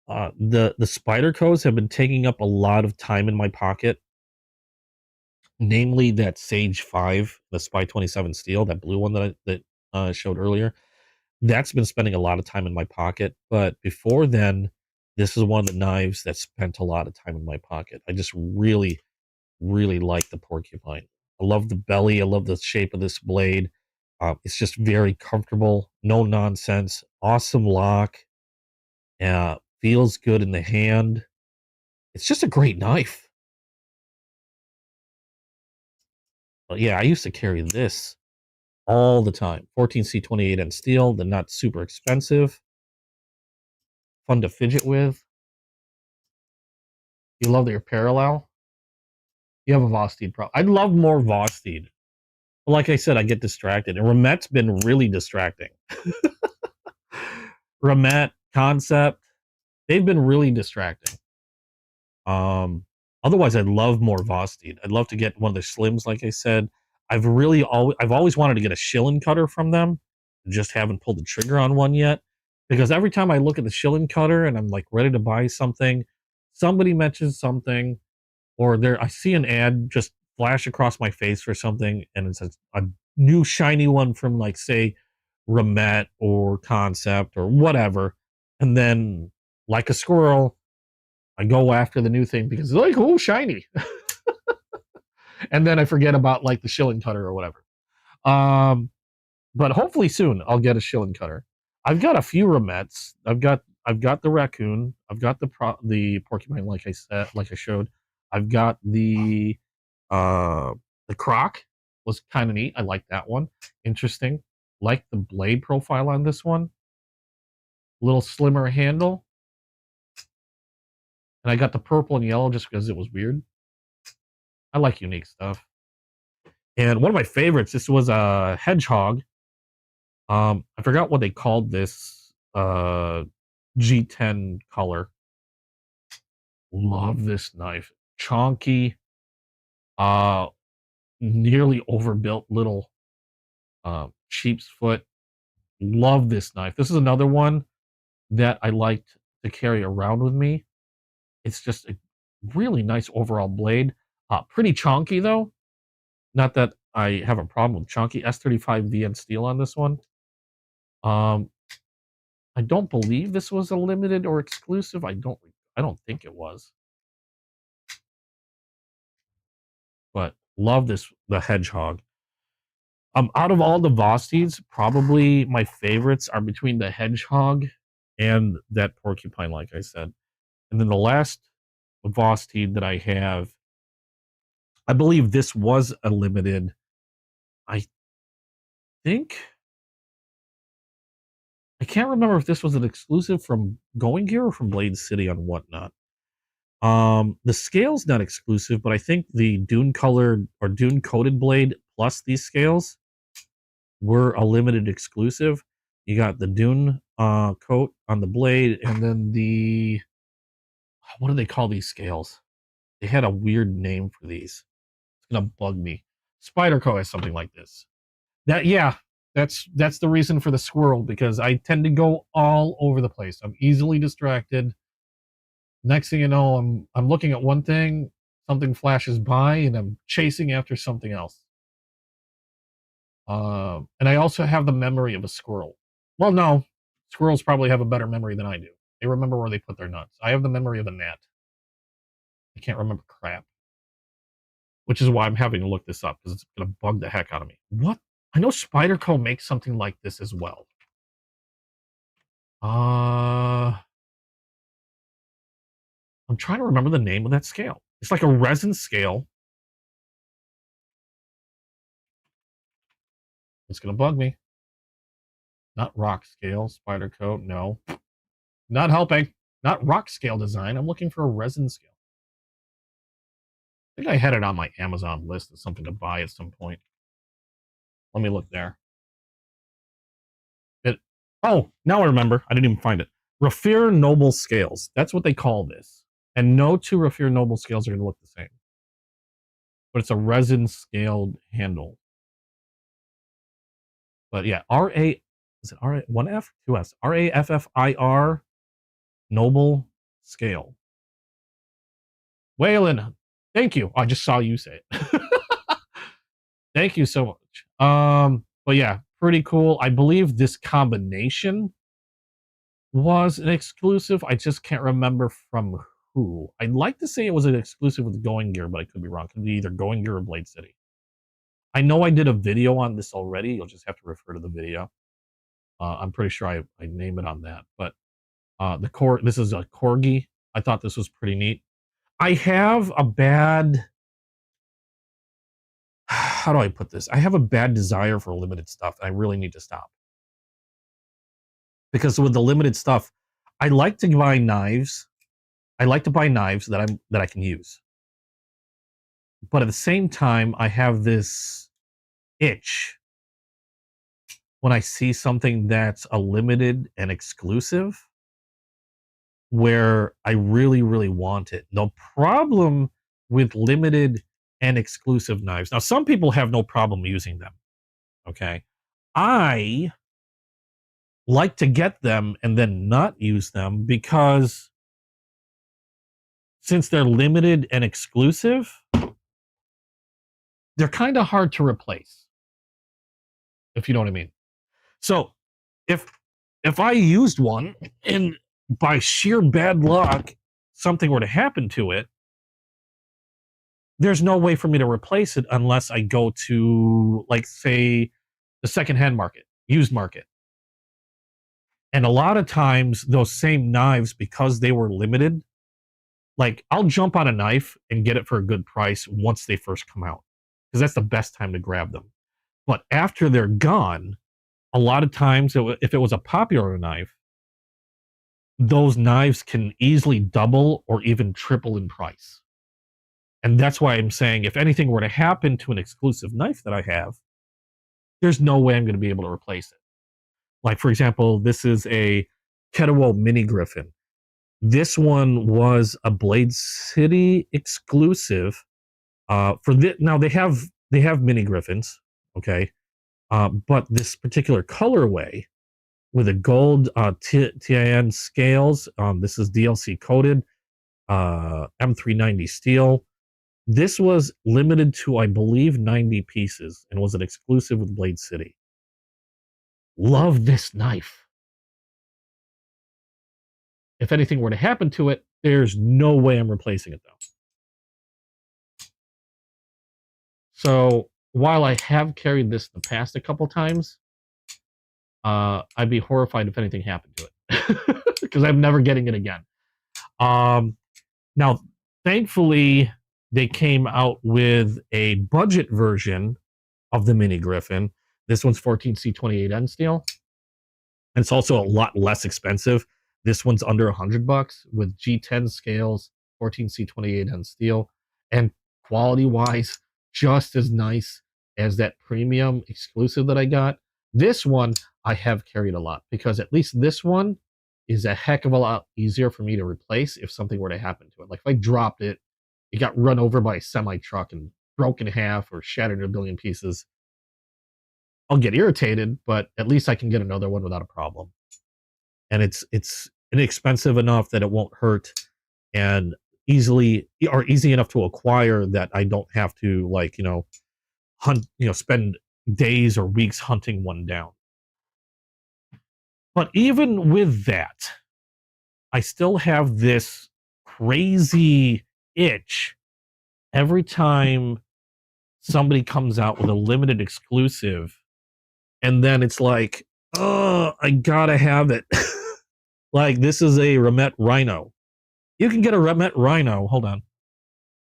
the Spydercos have been taking up a lot of time in my pocket. Namely, that Sage 5, the Spy 27 steel, that blue one that I showed earlier. That's been spending a lot of time in my pocket. But before then, this is one of the knives that spent a lot of time in my pocket. I just really, really like the porcupine. I love the belly. I love the shape of this blade. It's just very comfortable. No nonsense. Awesome lock. Feels good in the hand. It's just a great knife. But yeah, I used to carry this all the time. 14C 28N steel. They're not super expensive. Fun to fidget with. You love your parallel. You have a Vosteed problem. I'd love more Vosteed. But like I said, I get distracted. And Ramet's been really distracting. Ramet, Concept, they've been really distracting. Otherwise, I'd love more Vosteed. I'd love to get one of the slims, like I said. I've always wanted to get a shilling cutter from them. Just haven't pulled the trigger on one yet. Because every time I look at the shilling cutter and I'm like ready to buy something, somebody mentions something, or I see an ad just flash across my face for something, and it's a new shiny one from, like, say, Ramet or Concept or whatever, and then, like a squirrel, I go after the new thing because it's like, oh, shiny. And then I forget about, like, the shilling cutter or whatever. But hopefully soon I'll get a shilling cutter. I've got a few Ramets. I've got the raccoon. I've got the porcupine, like I said, like I showed. I've got the croc. Was kind of neat. I like that one. Interesting. Like the blade profile on this one. A little slimmer handle. And I got the purple and yellow just because it was weird. I like unique stuff. And one of my favorites, this was a hedgehog. I forgot what they called this G10 color. Love this knife. Chonky, nearly overbuilt little sheep's foot. Love this knife. This is another one that I liked to carry around with me. It's just a really nice overall blade. Pretty chonky though. Not that I have a problem with chonky. S35 VN steel on this one. I don't believe this was a limited or exclusive. I don't think it was. But love the hedgehog. Out of all the Vosteeds, probably my favorites are between the hedgehog and that porcupine, like I said. And then the last Voss teed that I have, I believe this was a limited. I think I can't remember if this was an exclusive from Going Gear or from Blade City on Whatnot. The scale's not exclusive, but I think the Dune colored or Dune coated blade plus these scales were a limited exclusive. You got the Dune coat on the blade, and then the what do they call these scales? They had a weird name for these. It's gonna bug me. Spyderco has something like this. That's the reason for the squirrel, because I tend to go all over the place. I'm easily distracted. Next thing you know, I'm looking at one thing, something flashes by, and I'm chasing after something else. And I also have the memory of a squirrel. Well, no, squirrels probably have a better memory than I do. They remember where they put their nuts. I have the memory of a gnat. I can't remember crap, which is why I'm having to look this up, because it's going to bug the heck out of me. What? I know Spyderco makes something like this as well. I'm trying to remember the name of that scale. It's like a resin scale. It's going to bug me. Not rock scale, Spyderco, no. Not helping. Not rock scale design. I'm looking for a resin scale. I think I had it on my Amazon list as something to buy at some point. Let me look there. Oh, now I remember. I didn't even find it. Raphir Noble Scales. That's what they call this. And no two Raphir Noble Scales are going to look the same. But it's a resin scaled handle. But yeah, is it RA 1F? 2S. RAFFIR Noble Scale. Waylon, thank you. I just saw you say it. Thank you so much. But yeah, pretty cool. I believe this combination was an exclusive. I just can't remember from who. I'd like to say it was an exclusive with Going Gear, but I could be wrong. It could be either Going Gear or Blade City. I know I did a video on this already. You'll just have to refer to the video. I'm pretty sure I name it on that. But this is a Corgi. I thought this was pretty neat. I have a bad, how do I put this? I have a bad desire for limited stuff. And I really need to stop. Because with the limited stuff, I like to buy knives. I like to buy knives that I can use. But at the same time, I have this itch when I see something that's a limited and exclusive, where I really, really want it. The problem with limited and exclusive knives. Now, some people have no problem using them. Okay. I like to get them and then not use them, because since they're limited and exclusive, they're kind of hard to replace, if you know what I mean. So if I used one and by sheer bad luck something were to happen to it, there's no way for me to replace it unless I go to, like, say, the secondhand market, used market. And a lot of times those same knives, because they were limited, like, I'll jump on a knife and get it for a good price once they first come out, because that's the best time to grab them. But after they're gone, a lot of times, if it was a popular knife, those knives can easily double or even triple in price. And that's why I'm saying, if anything were to happen to an exclusive knife that I have, there's no way I'm going to be able to replace it. Like, for example, this is a Kettlewell Mini Griffin. This one was a Blade City exclusive. Now they have Mini Griffins, okay, but this particular colorway with a gold TIN scales. This is DLC coated, M390 steel. This was limited to, I believe, 90 pieces and was an exclusive with Blade City. Love this knife. If anything were to happen to it, there's no way I'm replacing it, though. So while I have carried this in the past a couple times, I'd be horrified if anything happened to because I'm never getting it again. Now, thankfully, they came out with a budget version of the Mini Griffin. This one's 14C28N steel. And it's also a lot less expensive. This one's under $100 with G10 scales, 14C28N steel, and quality-wise, just as nice as that premium exclusive that I got. This one I have carried a lot because at least this one is a heck of a lot easier for me to replace if something were to happen to it. Like if I dropped it, it got run over by a semi-truck and broke in half or shattered in a billion pieces, I'll get irritated, but at least I can get another one without a problem. And it's inexpensive enough that it won't hurt, and easy enough to acquire that I don't have to, like, hunt, spend days or weeks hunting one down. But even with that, I still have this crazy itch every time somebody comes out with a limited exclusive, and then it's like, oh, I gotta have it. Like, this is a Remet Rhino. You can get a Remet Rhino. Hold on.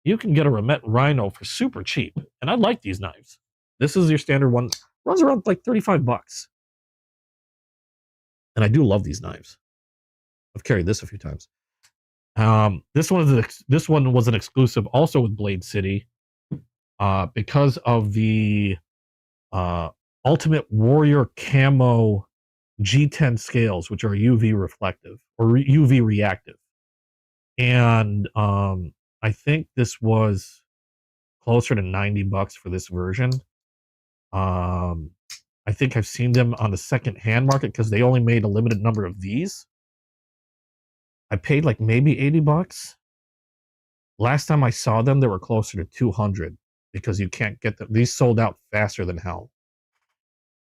You can get a Remet Rhino for super cheap. And I like these knives. This is your standard one. Runs around like $35. And I do love these knives. I've carried this a few times. This one was an exclusive also with Blade City because of the Ultimate Warrior Camo G10 scales, which are UV reflective or UV reactive. And I think this was closer to $90 for this version. I think I've seen them on the second-hand market because they only made a limited number of these. I paid like maybe $80. Last time I saw them, they were closer to $200 because you can't get them. These sold out faster than hell.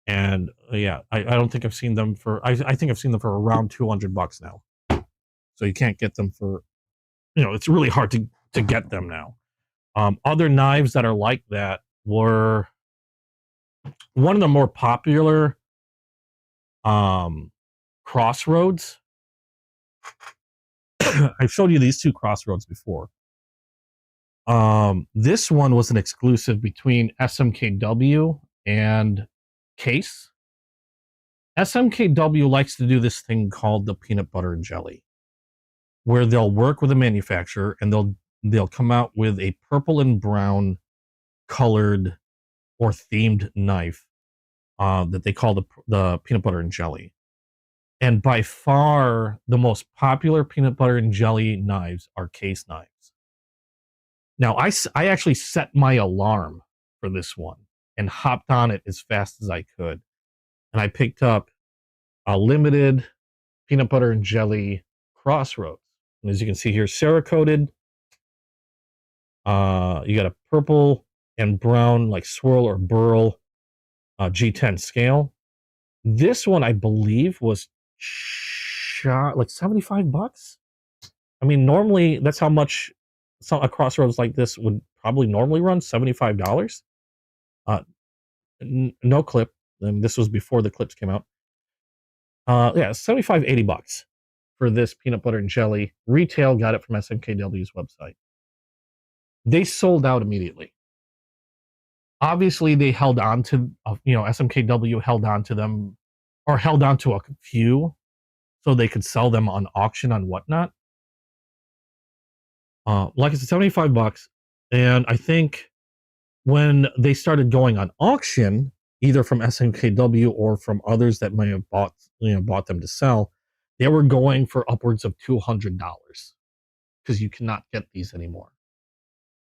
And yeah, I don't think I've seen them for, I think I've seen them for around $200 now. So you can't get them for, it's really hard to get them now. Other knives that are like that were one of the more popular Crossroads. I've showed you these two Crossroads before. This one was an exclusive between SMKW and Case. SMKW likes to do this thing called the peanut butter and jelly, where they'll work with a manufacturer and they'll come out with a purple and brown colored or themed knife that they call the peanut butter and jelly. And by far the most popular peanut butter and jelly knives are Case knives. Now, I actually set my alarm for this one and hopped on it as fast as I could. And I picked up a limited peanut butter and jelly Crossroads. And as you can see here, Cerakoted. You got a purple and brown, like swirl or burl G10 scale. This one, I believe, was shot like $75. I mean, normally that's how much a Crossroads like this would probably normally run, $75. No clip. And this was before the clips came out. Yeah, $75, $80 for this peanut butter and jelly. Retail got it from SMKW's website. They sold out immediately. Obviously, they held on to, SMKW held on to them, or held on to a few so they could sell them on auction on whatnot. Like I said, $75. And I think when they started going on auction, either from SMKW or from others that may have bought them to sell, they were going for upwards of $200 because you cannot get these anymore.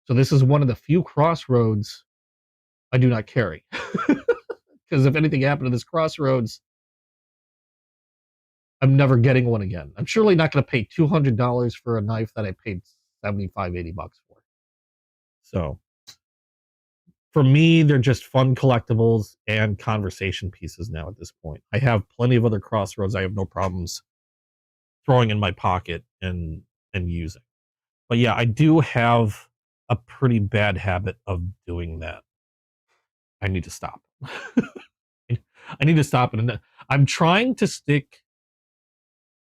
So this is one of the few Crossroads I do not carry. Because if anything happened to this Crossroads, I'm never getting one again. I'm surely not going to pay $200 for a knife that I paid $75, $80 for. So for me, they're just fun collectibles and conversation pieces now at this point. I have plenty of other Crossroads I have no problems throwing in my pocket and using. But yeah, I do have a pretty bad habit of doing that. I need to stop. I need to stop it. And I'm trying to stick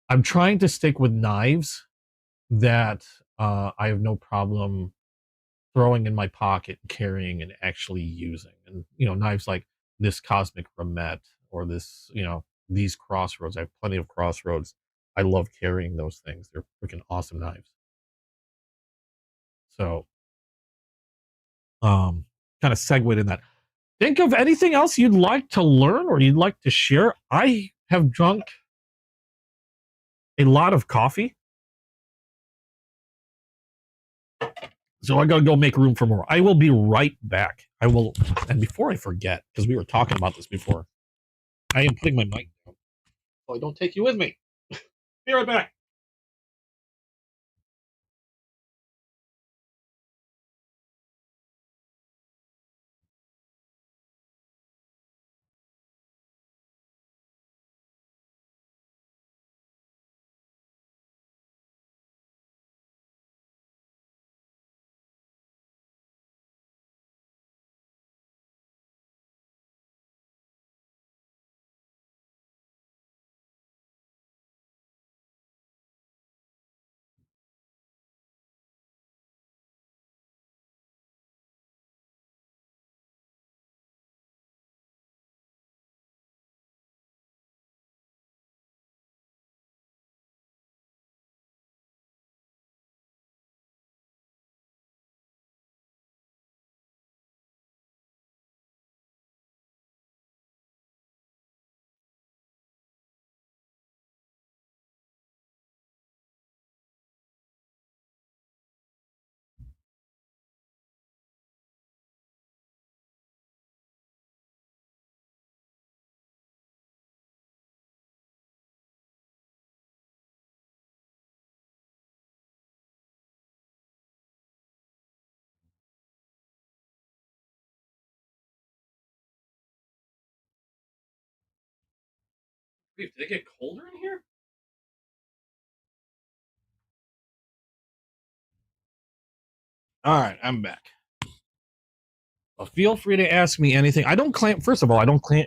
I'm trying to stick with knives that I have no problem throwing in my pocket, carrying, and actually using. And knives like this Cosmic Remet or this, these Crossroads. I have plenty of Crossroads. I love carrying those things. They're freaking awesome knives. So, kind of segued in that. Think of anything else you'd like to learn or you'd like to share. I have drunk a lot of coffee, so I gotta go make room for more. I will be right back. I will, and before I forget, because we were talking about this before, I am putting my mic down so I don't take you with me. Be right back. Did it get colder in here? All right, I'm back. Well, feel free to ask me anything. I don't claim, first of all, I don't claim,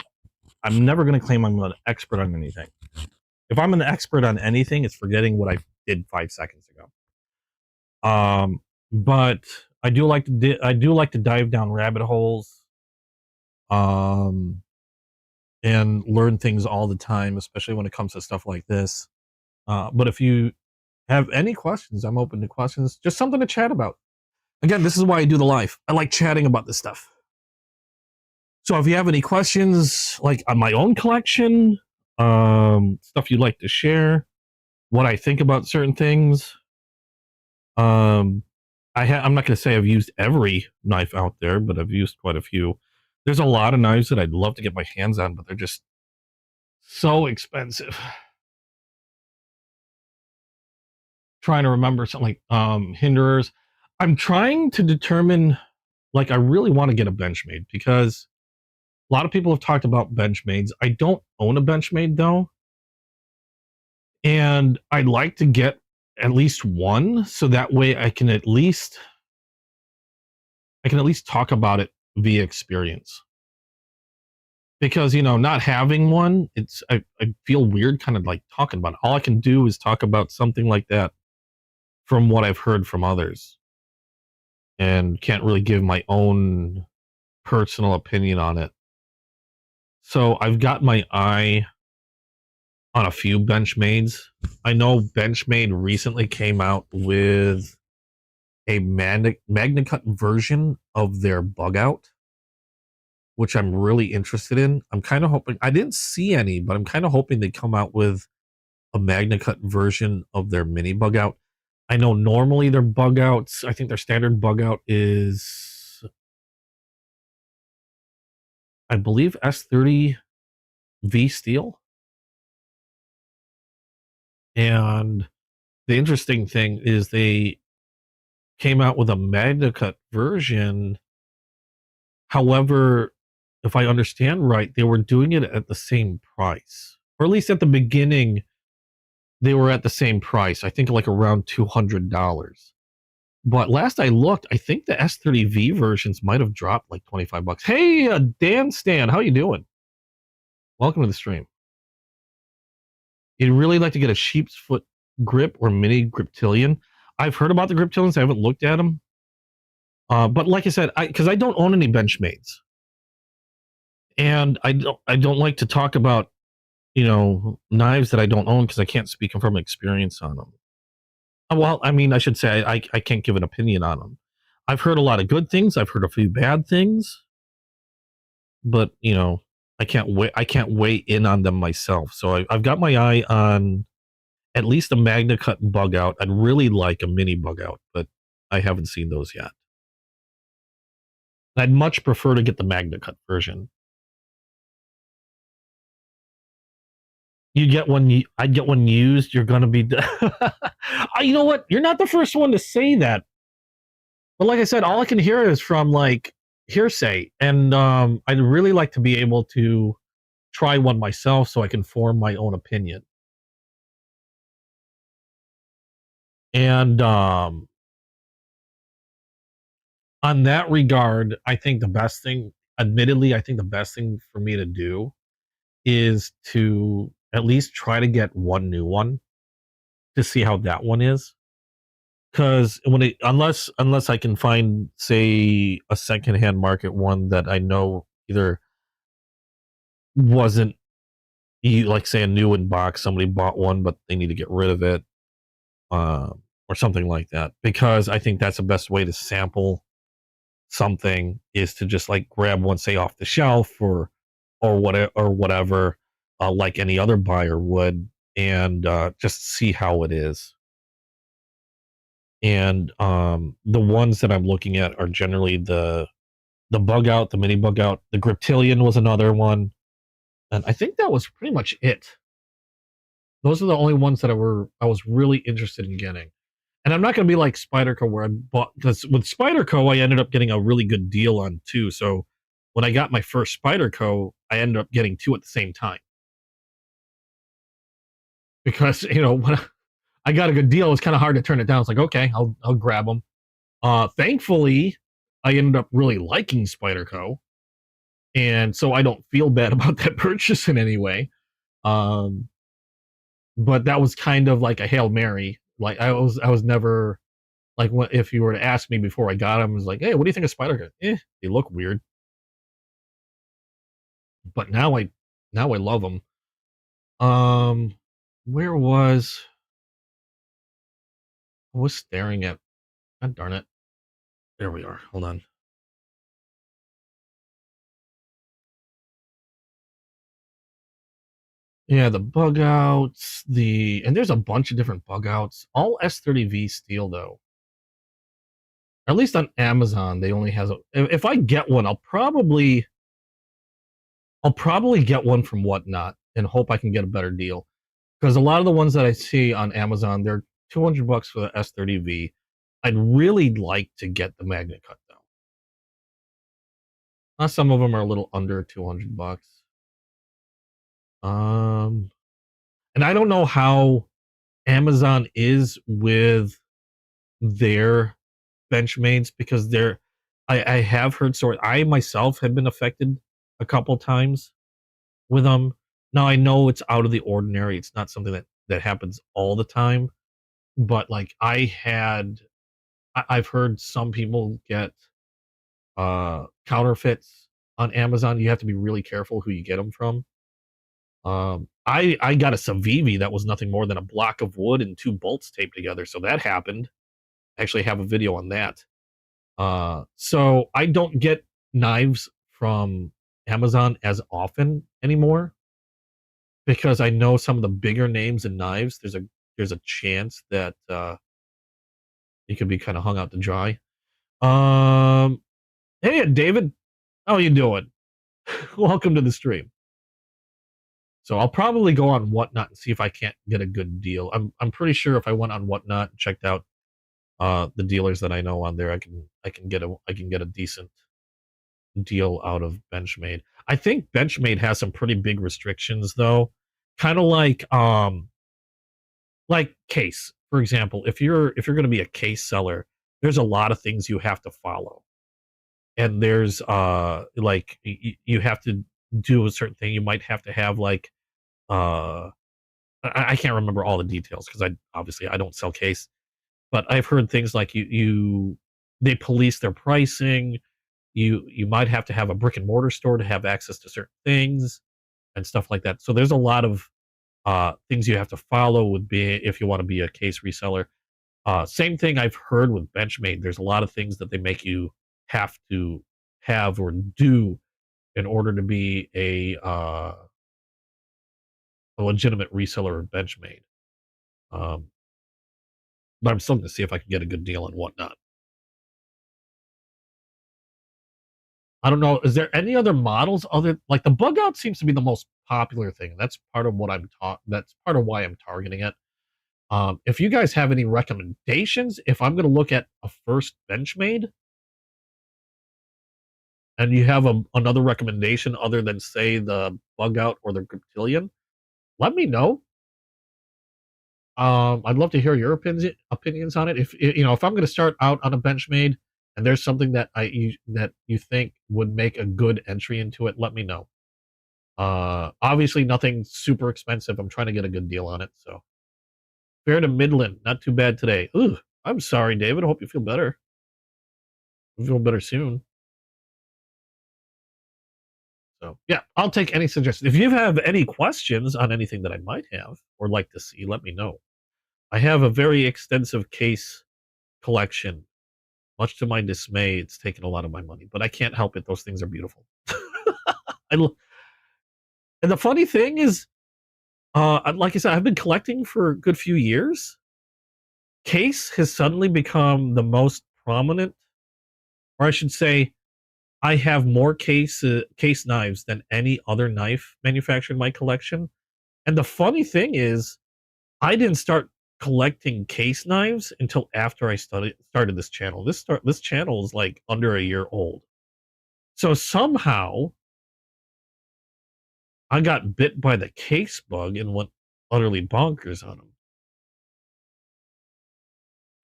I'm never going to claim I'm an expert on anything. If I'm an expert on anything, it's forgetting what I did 5 seconds ago. But I do like to dive down rabbit holes, and learn things all the time, especially when it comes to stuff like this. But if you have any questions, I'm open to questions. Just something to chat about. Again, this is why I do the live. I like chatting about this stuff. So if you have any questions, like on my own collection, stuff you'd like to share, what I think about certain things, I'm not going to say I've used every knife out there, but I've used quite a few. There's a lot of knives that I'd love to get my hands on, but they're just so expensive. Trying to remember something like hinderers. I'm trying to determine, like, I really want to get a Benchmade because a lot of people have talked about Benchmades. I don't own a Benchmade though, and I'd like to get at least one so that way I can at least talk about it via experience. Because not having one, I feel weird kind of like talking about it. All I can do is talk about something like that from what I've heard from others, and can't really give my own personal opinion on it. So I've got my eye on a few Benchmades. I know Benchmade recently came out with a MagnaCut version of their bug out, which I'm really interested in. I'm kind of hoping, I didn't see any, but I'm kind of hoping they come out with a MagnaCut version of their mini bug out. I know normally their bug outs, I think their standard bug out is, I believe, S30 V steel. And the interesting thing is they came out with a MagnaCut version. However, if I understand right, they were doing it at the same price, or at least at the beginning, they were at the same price. I think like around $200. But last I looked, I think the S30V versions might have dropped like $25. Hey, Dan Stan, how you doing? Welcome to the stream. you'd really like to get a sheep's foot grip or mini griptilian. I've heard about the griptilians. I haven't looked at them. But like I said, because I don't own any Benchmades, and I don't like to talk about knives that I don't own because I can't speak from experience on them. Well, I mean, I should say I can't give an opinion on them. I've heard a lot of good things. I've heard a few bad things, but I can't weigh in on them myself. So I've got my eye on at least a Magna Cut bug out. I'd really like a mini bug out, but I haven't seen those yet. I'd much prefer to get the Magna Cut version. I'd get one used. You're gonna be. You know what? You're not the first one to say that. But like I said, all I can hear is from like hearsay, and I'd really like to be able to try one myself so I can form my own opinion. And on that regard, I think the best thing, admittedly, I think the best thing for me to do is to at least try to get one new one to see how that one is. Because unless I can find, say, a secondhand market one that I know either wasn't like say a new in box, somebody bought one but they need to get rid of it, or something like that. Because I think that's the best way to sample something is to just like grab one, say, off the shelf or whatever, like any other buyer would, and just see how it is. And the ones that I'm looking at are generally the bug out, the mini bug out. The Griptilian was another one, and I think that was pretty much it. Those are the only ones that I was really interested in getting. And I'm not going to be like Spyderco where I bought, because with Spyderco I ended up getting a really good deal on two. So when I got my first Spyderco, I ended up getting two at the same time because when I got a good deal, it's kind of hard to turn it down. It's like, okay, I'll grab them. Thankfully, I ended up really liking Spyderco, and so I don't feel bad about that purchase in any way. Um, but that was kind of like a Hail Mary. Like I was never like, if you were to ask me before I got them, it was like, hey, what do you think of Spyderco? They look weird, but now I love them. Um, where I was staring at? God darn it! There we are. Hold on. Yeah, the bug outs, and there's a bunch of different bug outs. All S30V steel though. At least on Amazon, they only has if I get one, I'll probably get one from Whatnot and hope I can get a better deal. Because a lot of the ones that I see on Amazon, they're $200 for the S30V. I'd really like to get the Magnet Cut though. Some of them are a little under $200. Um, and I don't know how Amazon is with their Benchmades because I have heard stories. I myself have been affected a couple times with them. Now I know it's out of the ordinary. It's not something that happens all the time, but like I've heard some people get counterfeits on Amazon. You have to be really careful who you get them from. I got a Savivi that was nothing more than a block of wood and two bolts taped together, so that happened. I actually have a video on that. So I don't get knives from Amazon as often anymore because I know some of the bigger names in knives. There's a chance that you could be kind of hung out to dry. Hey David, how you doing? Welcome to the stream. So I'll probably go on Whatnot and see if I can't get a good deal. I'm pretty sure if I went on Whatnot and checked out the dealers that I know on there, I can get a decent deal out of Benchmade. I think Benchmade has some pretty big restrictions though. Kind of like case, for example. If you're going to be a case seller, there's a lot of things you have to follow. And there's like you have to do a certain thing. You might have to have like uh I can't remember all the details because I don't sell case, but I've heard things like they police their pricing. You might have to have a brick and mortar store to have access to certain things and stuff like that. So there's a lot of things you have to follow with being if you want to be a case reseller. Same thing I've heard with Benchmade. There's a lot of things that they make you have to have or do in order to be a legitimate reseller of Benchmade. Um, but I'm still going to see if I can get a good deal and whatnot. I don't know. Is there any other models other like the bug out seems to be the most popular thing. That's part of what I'm taught. That's part of why I'm targeting it. If you guys have any recommendations, if I'm going to look at a first Benchmade, and you have another recommendation other than say the bug out or the Griptilian, let me know. I'd love to hear your opinions on it. If if I'm going to start out on a Benchmade and there's something that that you think would make a good entry into it, let me know. Obviously nothing super expensive. I'm trying to get a good deal on it. So fair to Midland, not too bad today. Ooh, I'm sorry, David. I hope you feel better. You feel better soon. So yeah, I'll take any suggestions. If you have any questions on anything that I might have or like to see, let me know. I have a very extensive case collection. Much to my dismay, it's taken a lot of my money, but I can't help it. Those things are beautiful. And the funny thing is, like I said, I've been collecting for a good few years. Case has suddenly become the most prominent, or I should say, I have more case knives than any other knife manufacturer in my collection. And the funny thing is, I didn't start collecting case knives until after I started this channel. This channel is like under a year old. So somehow I got bit by the case bug and went utterly bonkers on them.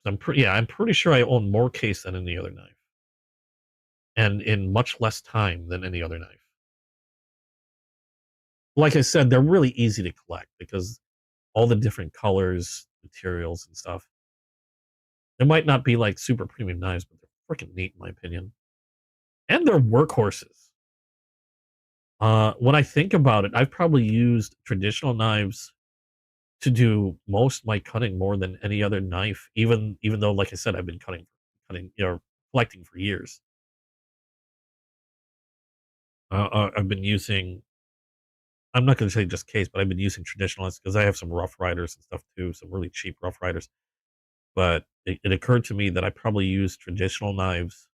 I'm pretty sure I own more case than any other knife, and in much less time than any other knife. Like I said, they're really easy to collect because all the different colors, materials, and stuff. They might not be like super premium knives, but they're freaking neat in my opinion. And they're workhorses. When I think about it, I've probably used traditional knives to do most of my cutting more than any other knife, even though, like I said, I've been cutting, collecting for years. I've been using. I'm not going to say just case, but I've been using traditionalists because I have some Rough Riders and stuff too, some really cheap Rough Riders. But it occurred to me that I probably use traditional knives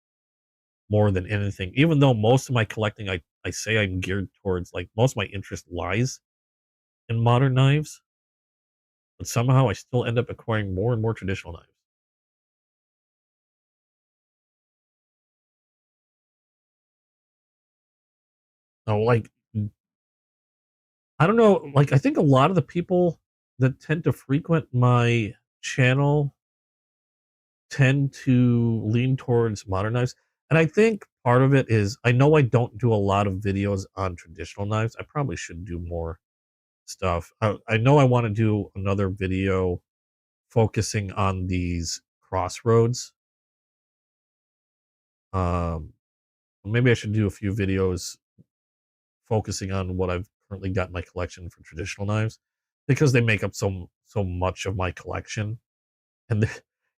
more than anything, even though most of my collecting, I say I'm geared towards like most of my interest lies in modern knives, but somehow I still end up acquiring more and more traditional knives. So, like, I don't know, like, I think a lot of the people that tend to frequent my channel tend to lean towards modern knives. And I think part of it is I know I don't do a lot of videos on traditional knives. I probably should do more stuff. I know I want to do another video focusing on these crossroads. Um, maybe I should do a few videos focusing on what I've currently got in my collection for traditional knives because they make up so much of my collection. And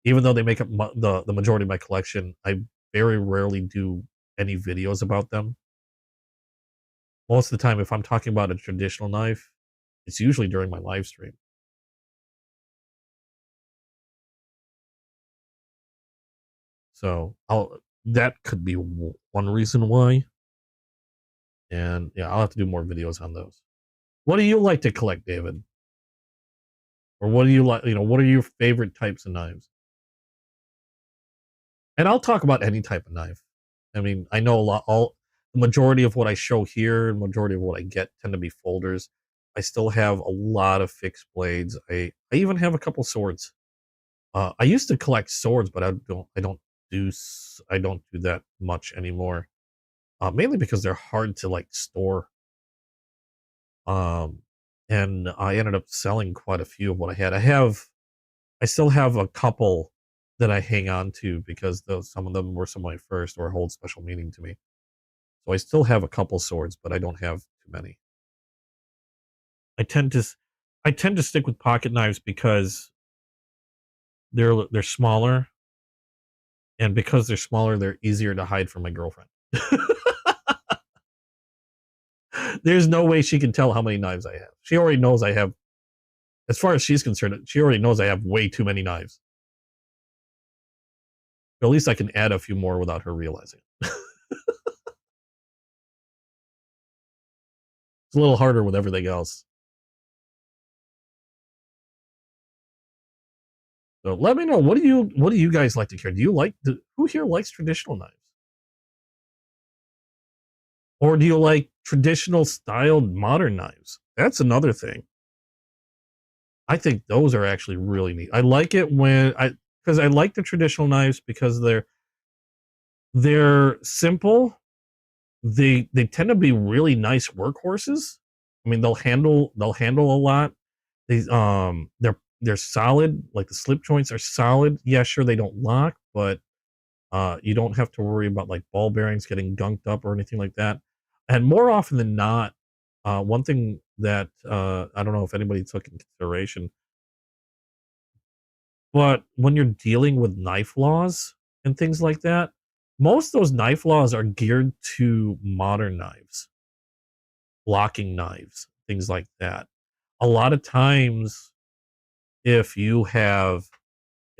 even though they make up the majority of my collection, I very rarely do any videos about them. Most of the time, if I'm talking about a traditional knife, it's usually during my live stream. So that could be one reason why. And yeah, I'll have to do more videos on those. What do you like to collect, David? Or what do you like? What are your favorite types of knives? And I'll talk about any type of knife. I mean, I know a lot. The majority of what I show here, and majority of what I get, tend to be folders. I still have a lot of fixed blades. I even have a couple swords. I used to collect swords, but I don't do that much anymore. Mainly because they're hard to like store. Um, and I ended up selling quite a few of what I had. I still have a couple that I hang on to because some of them were some of my first or hold special meaning to me. So I still have a couple swords, but I don't have too many. I tend to I tend to stick with pocket knives because they're smaller, and because they're smaller, they're easier to hide from my girlfriend. There's no way she can tell how many knives I have. She already knows I have, as far as she's concerned, she already knows I have way too many knives. But at least I can add a few more without her realizing. It's a little harder with everything else. So let me know, what do you guys like to carry? Who here likes traditional knives? Or do you like traditional styled modern knives? That's another thing. I think those are actually really neat. I like it because I like the traditional knives because they're simple. They tend to be really nice workhorses. I mean, they'll handle a lot. They're solid. Like the slip joints are solid. Yeah, sure they don't lock, but you don't have to worry about like ball bearings getting gunked up or anything like that. And more often than not, one thing that I don't know if anybody took into consideration, but when you're dealing with knife laws and things like that, most of those knife laws are geared to modern knives, locking knives, things like that. A lot of times, if you have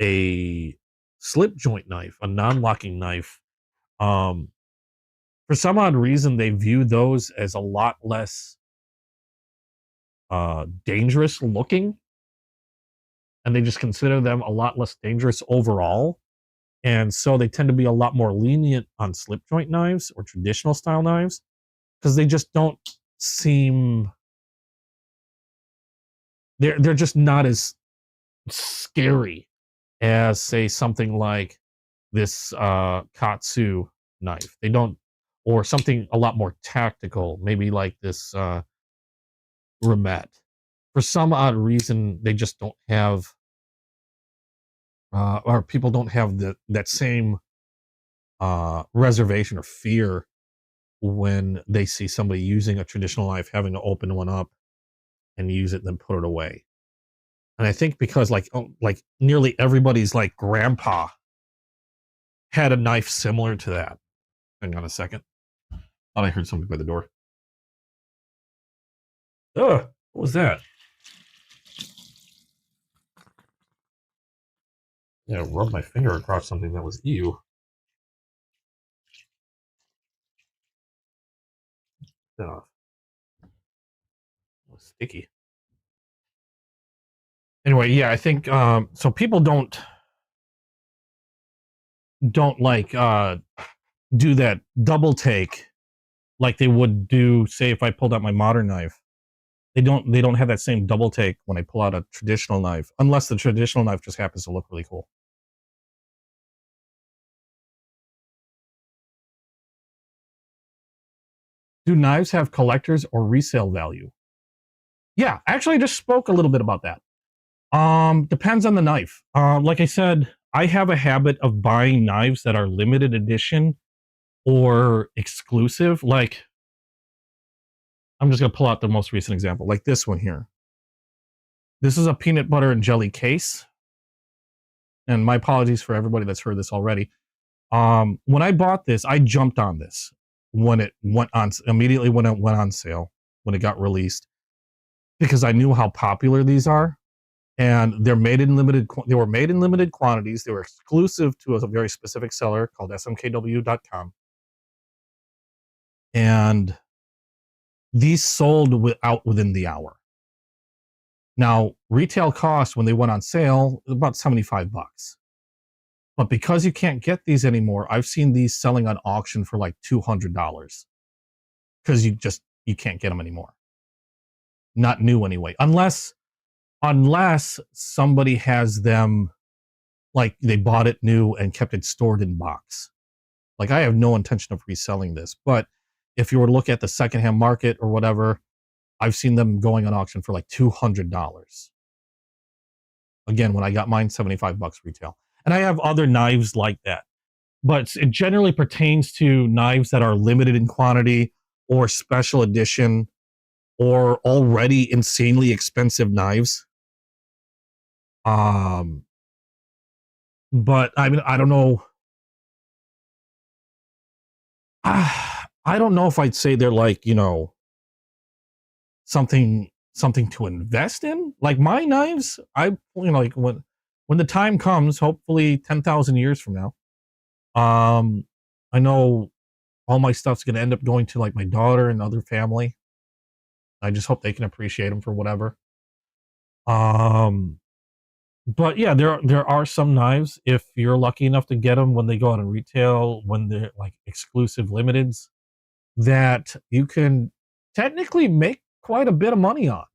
a slip joint knife, a non-locking knife, um, for some odd reason, they view those as a lot less dangerous looking, and they just consider them a lot less dangerous overall. And so they tend to be a lot more lenient on slip joint knives or traditional style knives because they just don't seem, they're just not as scary as, say, something like this Katsu knife. They don't, or something a lot more tactical, maybe like this Remet. For some odd reason, they just don't have, or people don't have that same reservation or fear when they see somebody using a traditional knife, having to open one up and use it, and then put it away. And I think because like nearly everybody's like grandpa had a knife similar to that. Hang on a second. Thought I heard something by the door. Ugh, what was that? Yeah, rub my finger across something that was ew. Oh, it was sticky. Anyway, yeah, I think so people don't like do that double take like they would do, say, if I pulled out my modern knife. They don't have that same double take when I pull out a traditional knife, unless the traditional knife just happens to look really cool. Do knives have collectors or resale value? Yeah, actually, I just spoke a little bit about that. Depends on the knife. Like I said, I have a habit of buying knives that are limited edition or exclusive. Like, I'm just gonna pull out the most recent example, like this one here. This is a peanut butter and jelly case. And my apologies for everybody that's heard this already. When I bought this, I jumped on this when it went on, immediately when it went on sale, when it got released, because I knew how popular these are. And they were made in limited quantities. They were exclusive to a very specific seller called smkw.com. And these sold out within the hour. Now, retail cost when they went on sale about $75. But because you can't get these anymore, I've seen these selling on auction for like $200 because you can't get them anymore. Not new anyway, unless somebody has them, like they bought it new and kept it stored in box. Like, I have no intention of reselling this, but if you were to look at the secondhand market or whatever, I've seen them going on auction for like $200. Again, when I got mine, $75 retail. And I have other knives like that. But it generally pertains to knives that are limited in quantity or special edition or already insanely expensive knives. But I mean, I don't know. I don't know if I'd say they're like, you know, something to invest in. Like my knives, I, you know, like when the time comes, hopefully 10,000 years from now, I know all my stuff's going to end up going to like my daughter and other family. I just hope they can appreciate them for whatever. But yeah, there are some knives, if you're lucky enough to get them when they go out in retail, when they're like exclusive limiteds, that you can technically make quite a bit of money on.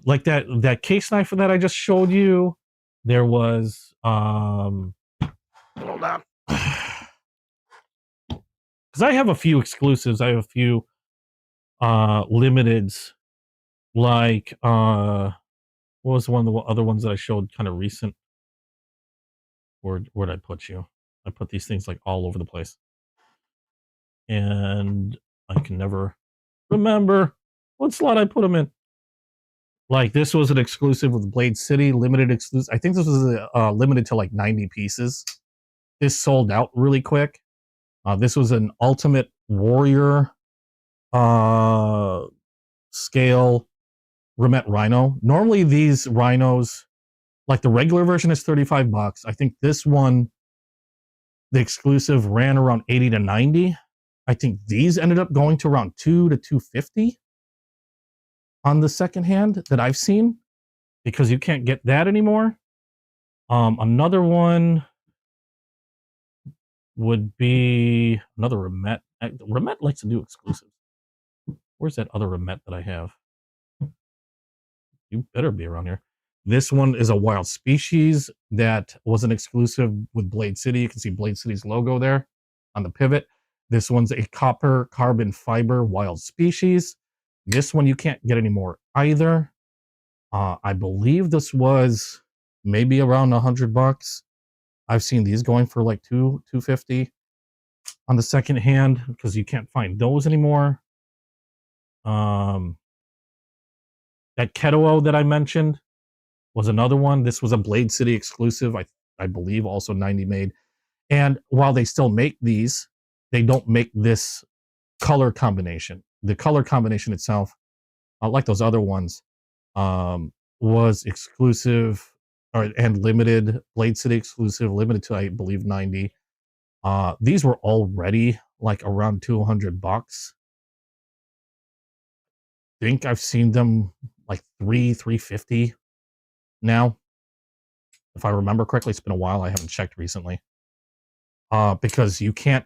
Like that case knife that I just showed you, there was hold on. Because I have a few exclusives, I have a few limiteds, like what was one of the other ones that I showed kind of recent? Where'd I put you? I put these things like all over the place. And I can never remember what slot I put them in. Like this was an exclusive with Blade City, limited exclusive. I think this was limited to like 90 pieces. This sold out really quick. This was an Ultimate Warrior scale Remet Rhino. Normally these rhinos, like the regular version is $35. I think this one, the exclusive, ran around 80 to 90. I think these ended up going to around $200 to $250 on the second hand that I've seen, because you can't get that anymore. Another one would be another Remet. Remet likes to do exclusives. Where's that other Remet that I have? You better be around here. This one is a wild species that was an exclusive with Blade City. You can see Blade City's logo there on the pivot. This one's a copper carbon fiber wild species. This one you can't get anymore either. I believe this was maybe around $100. I've seen these going for like $250 on the second hand, because you can't find those anymore. That Keto that I mentioned was another one. This was a Blade City exclusive, I believe, also 90 made. And while they still make these, they don't make this color combination. The color combination itself, like those other ones, was exclusive and limited. Blade City exclusive, limited to, I believe, 90. These were already like around $200. I think I've seen them like $350 now, if I remember correctly. It's been a while, I haven't checked recently, because you can't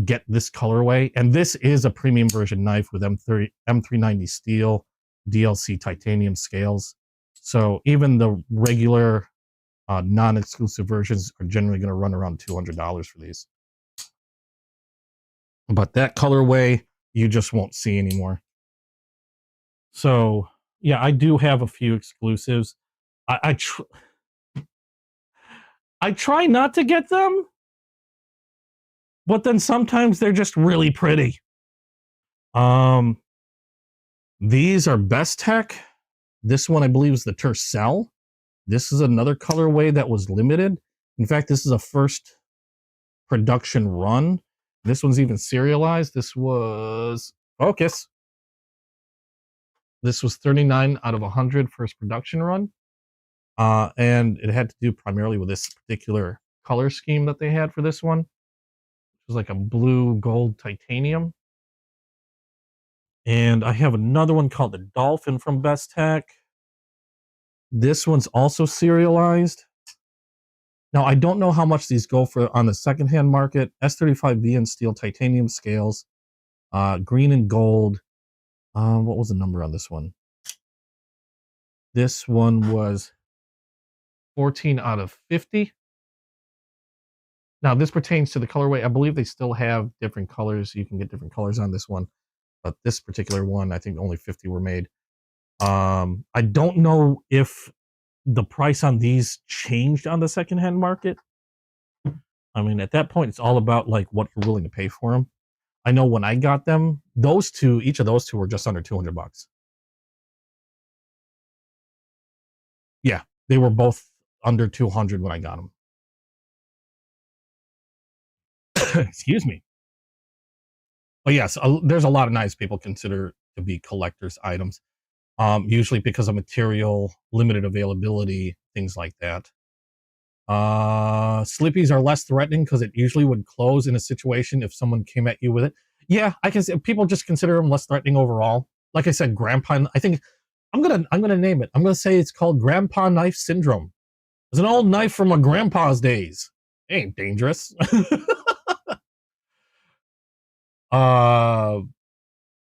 get this colorway. And this is a premium version knife with M390 steel, DLC titanium scales. So even the regular non-exclusive versions are generally going to run around $200 for these. But that colorway you just won't see anymore. So yeah, I do have a few exclusives. I try not to get them, but then sometimes they're just really pretty. These are Best Tech. This one I believe is the Tercel. This is another colorway that was limited. In fact, this is a first production run. This one's even serialized. This was Focus. This was 39 out of 100 first production run. And it had to do primarily with this particular color scheme that they had for this one. It was like a blue gold titanium. And I have another one called the Dolphin from Best Tech. This one's also serialized. Now, I don't know how much these go for on the secondhand market. S35V and steel titanium scales, green and gold. What was the number on this one? This one was 14 out of 50. Now, this pertains to the colorway. I believe they still have different colors. You can get different colors on this one. but this particular one, I think only 50 were made. I don't know if the price on these changed on the secondhand market. I mean, at that point, it's all about like what you're willing to pay for them. I know when I got them, each of those two were just under $200. Yeah, they were both under 200 when I got them. Excuse me. But yes, there's a lot of knives people consider to be collector's items, usually because of material, limited availability, things like that. Sleepies are less threatening because it usually would close in a situation if someone came at you with it. Yeah, I can say people just consider them less threatening overall. Like I said, grandpa, I think I'm gonna name it. I'm gonna say it's called grandpa knife syndrome. It's an old knife from a grandpa's days. It ain't dangerous.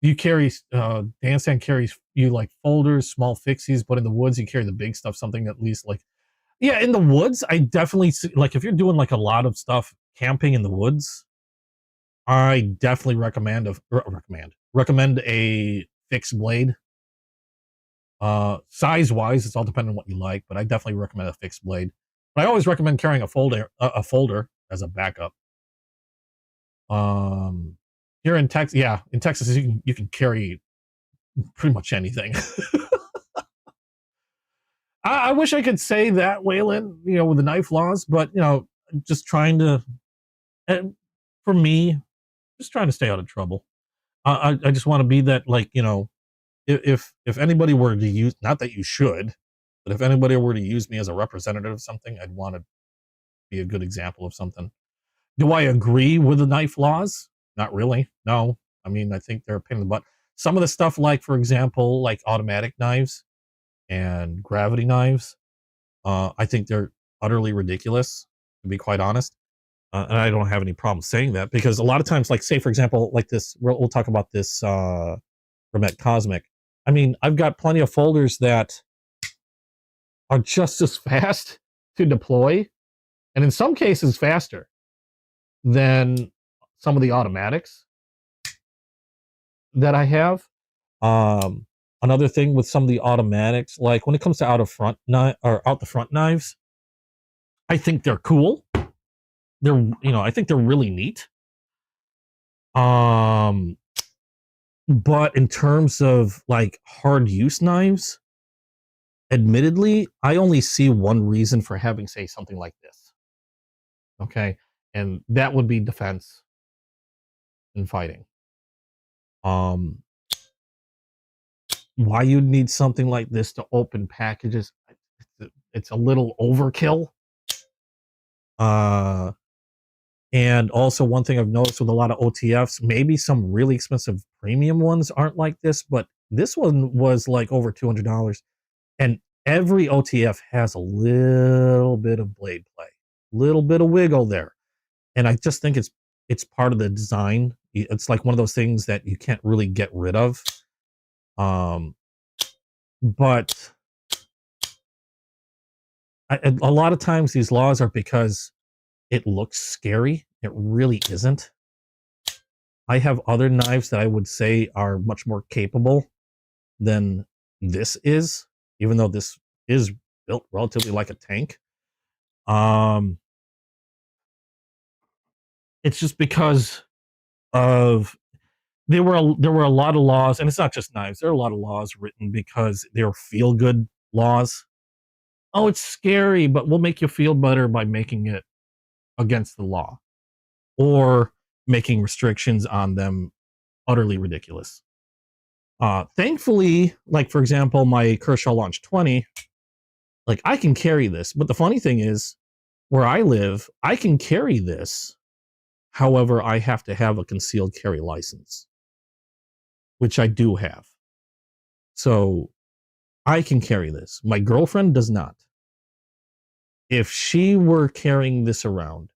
You carry Dan carries you like folders, small fixies, but in the woods you carry the big stuff, something at least like, yeah, in the woods I definitely see, like if you're doing like a lot of stuff camping in the woods, I definitely recommend a fixed blade. Size wise, it's all dependent on what you like, but I definitely recommend a fixed blade. But I always recommend carrying a folder as a backup. Here in Texas, yeah, in Texas you can carry pretty much anything. I wish I could say that, Waylon, with the knife laws, but just trying to, for me, just trying to stay out of trouble. I just want to be that, like, if anybody were to use, not that you should, but if anybody were to use me as a representative of something, I'd want to be a good example of something. Do I agree with the knife laws? Not really. No. I mean, I think they're a pain in the butt. Some of the stuff, like, for example, like automatic knives and gravity knives, I think they're utterly ridiculous, to be quite honest. And I don't have any problem saying that, because a lot of times, like, say, for example, like this, we'll talk about this Remet Cosmic. I mean, I've got plenty of folders that are just as fast to deploy, and in some cases faster than some of the automatics that I have. Another thing with some of the automatics, like when it comes to out the front knives, I think they're cool. I think they're really neat. But in terms of like hard use knives, admittedly, I only see one reason for having, say, something like this. Okay, and that would be defense and fighting. Why you'd need something like this to open packages, it's a little overkill. And also, one thing I've noticed with a lot of OTFs, maybe some really expensive premium ones aren't like this, but this one was like over $200. And every OTF has a little bit of blade play, little bit of wiggle there. And I just think it's part of the design. It's like one of those things that you can't really get rid of. But a lot of times these laws are because it looks scary. It really isn't. I have other knives that I would say are much more capable than this is, even though this is built relatively like a tank. It's just because of there were a lot of laws, and it's not just knives. There are a lot of laws written because they're feel good laws. Oh, it's scary, but we'll make you feel better by making it against the law, or making restrictions on them utterly ridiculous. Thankfully, like, for example, my Kershaw Launch 20, like, I can carry this. But the funny thing is, where I live, I can carry this. However, I have to have a concealed carry license, which I do have. So I can carry this. My girlfriend does not. If she were carrying this around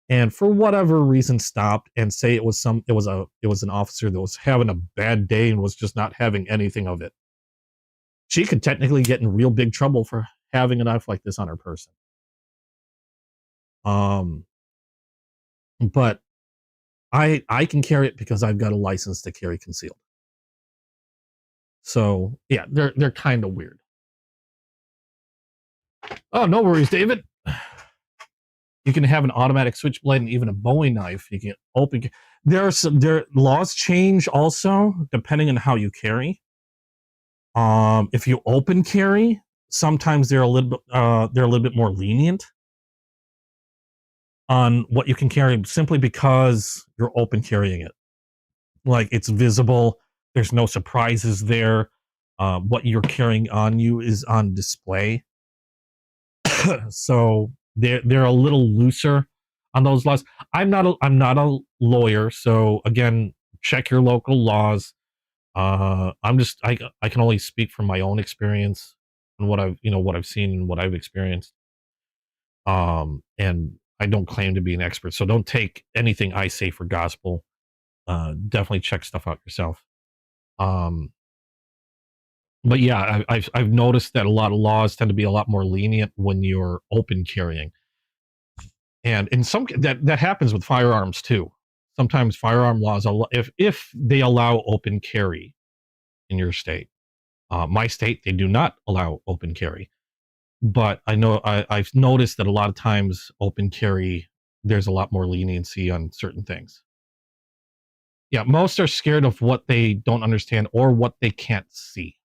and for whatever reason stopped, and say it was an officer that was having a bad day and was just not having anything of it, she could technically get in real big trouble for having a knife like this on her person. But I can carry it because I've got a license to carry concealed. So yeah, they're kind of weird. Oh, no worries, David. You can have an automatic switchblade and even a Bowie knife. You can open. There laws change also depending on how you carry. If you open carry, sometimes they're a little bit more lenient on what you can carry simply because you're open carrying it. Like it's visible. There's no surprises there. What you're carrying on you is on display. So they're a little looser on those laws. I'm not a lawyer, so again, check your local laws. I can only speak from my own experience and what I've seen and what I've experienced. And I don't claim to be an expert, so don't take anything I say for gospel. Definitely check stuff out yourself. But yeah, I've noticed that a lot of laws tend to be a lot more lenient when you're open carrying, and in some that happens with firearms too. Sometimes firearm laws, if they allow open carry in your state. My state, they do not allow open carry, but I know I've noticed that a lot of times open carry, there's a lot more leniency on certain things. Yeah, most are scared of what they don't understand or what they can't see.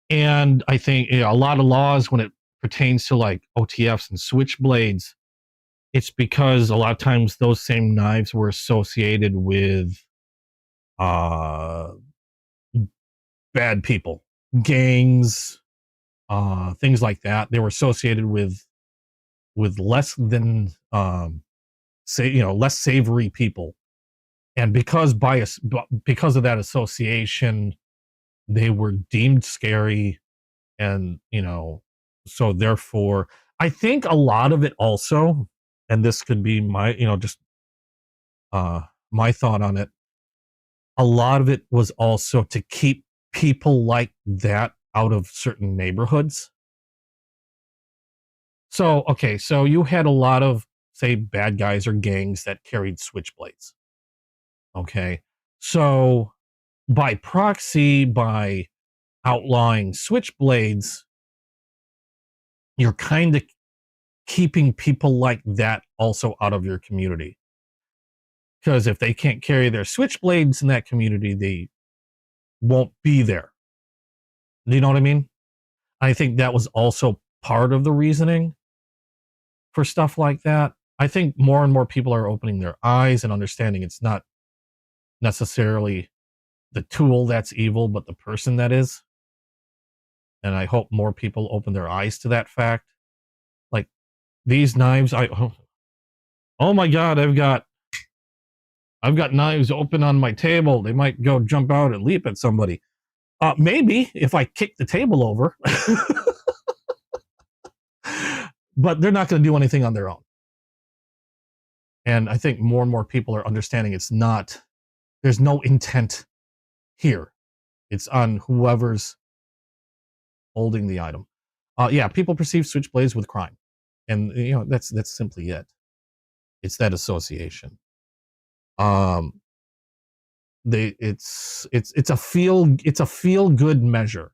And I think a lot of laws when it pertains to like OTFs and switchblades, it's because a lot of times those same knives were associated with uh, bad people, gangs, things like that. They were associated with less than less savory people, and because because of that association, they were deemed scary, and so therefore, I think a lot of it also, and this could be my just my thought on it. A lot of it was also to keep people like that out of certain neighborhoods. So, okay, so you had a lot of, say, bad guys or gangs that carried switchblades. Okay. So, by proxy, by outlawing switchblades, you're kind of keeping people like that also out of your community. Because if they can't carry their switchblades in that community, they won't be there. Do you know what I mean? I think that was also part of the reasoning for stuff like that. I think more and more people are opening their eyes and understanding it's not necessarily the tool that's evil, but the person that is. And I hope more people open their eyes to that fact. Like these knives, oh my God, I've got knives open on my table. They might go jump out and leap at somebody. Maybe if I kick the table over, but they're not going to do anything on their own. And I think more and more people are understanding there's no intent here. It's on whoever's holding the item. Yeah, people perceive switchblades with crime. And that's simply it. It's that association. It's a feel good measure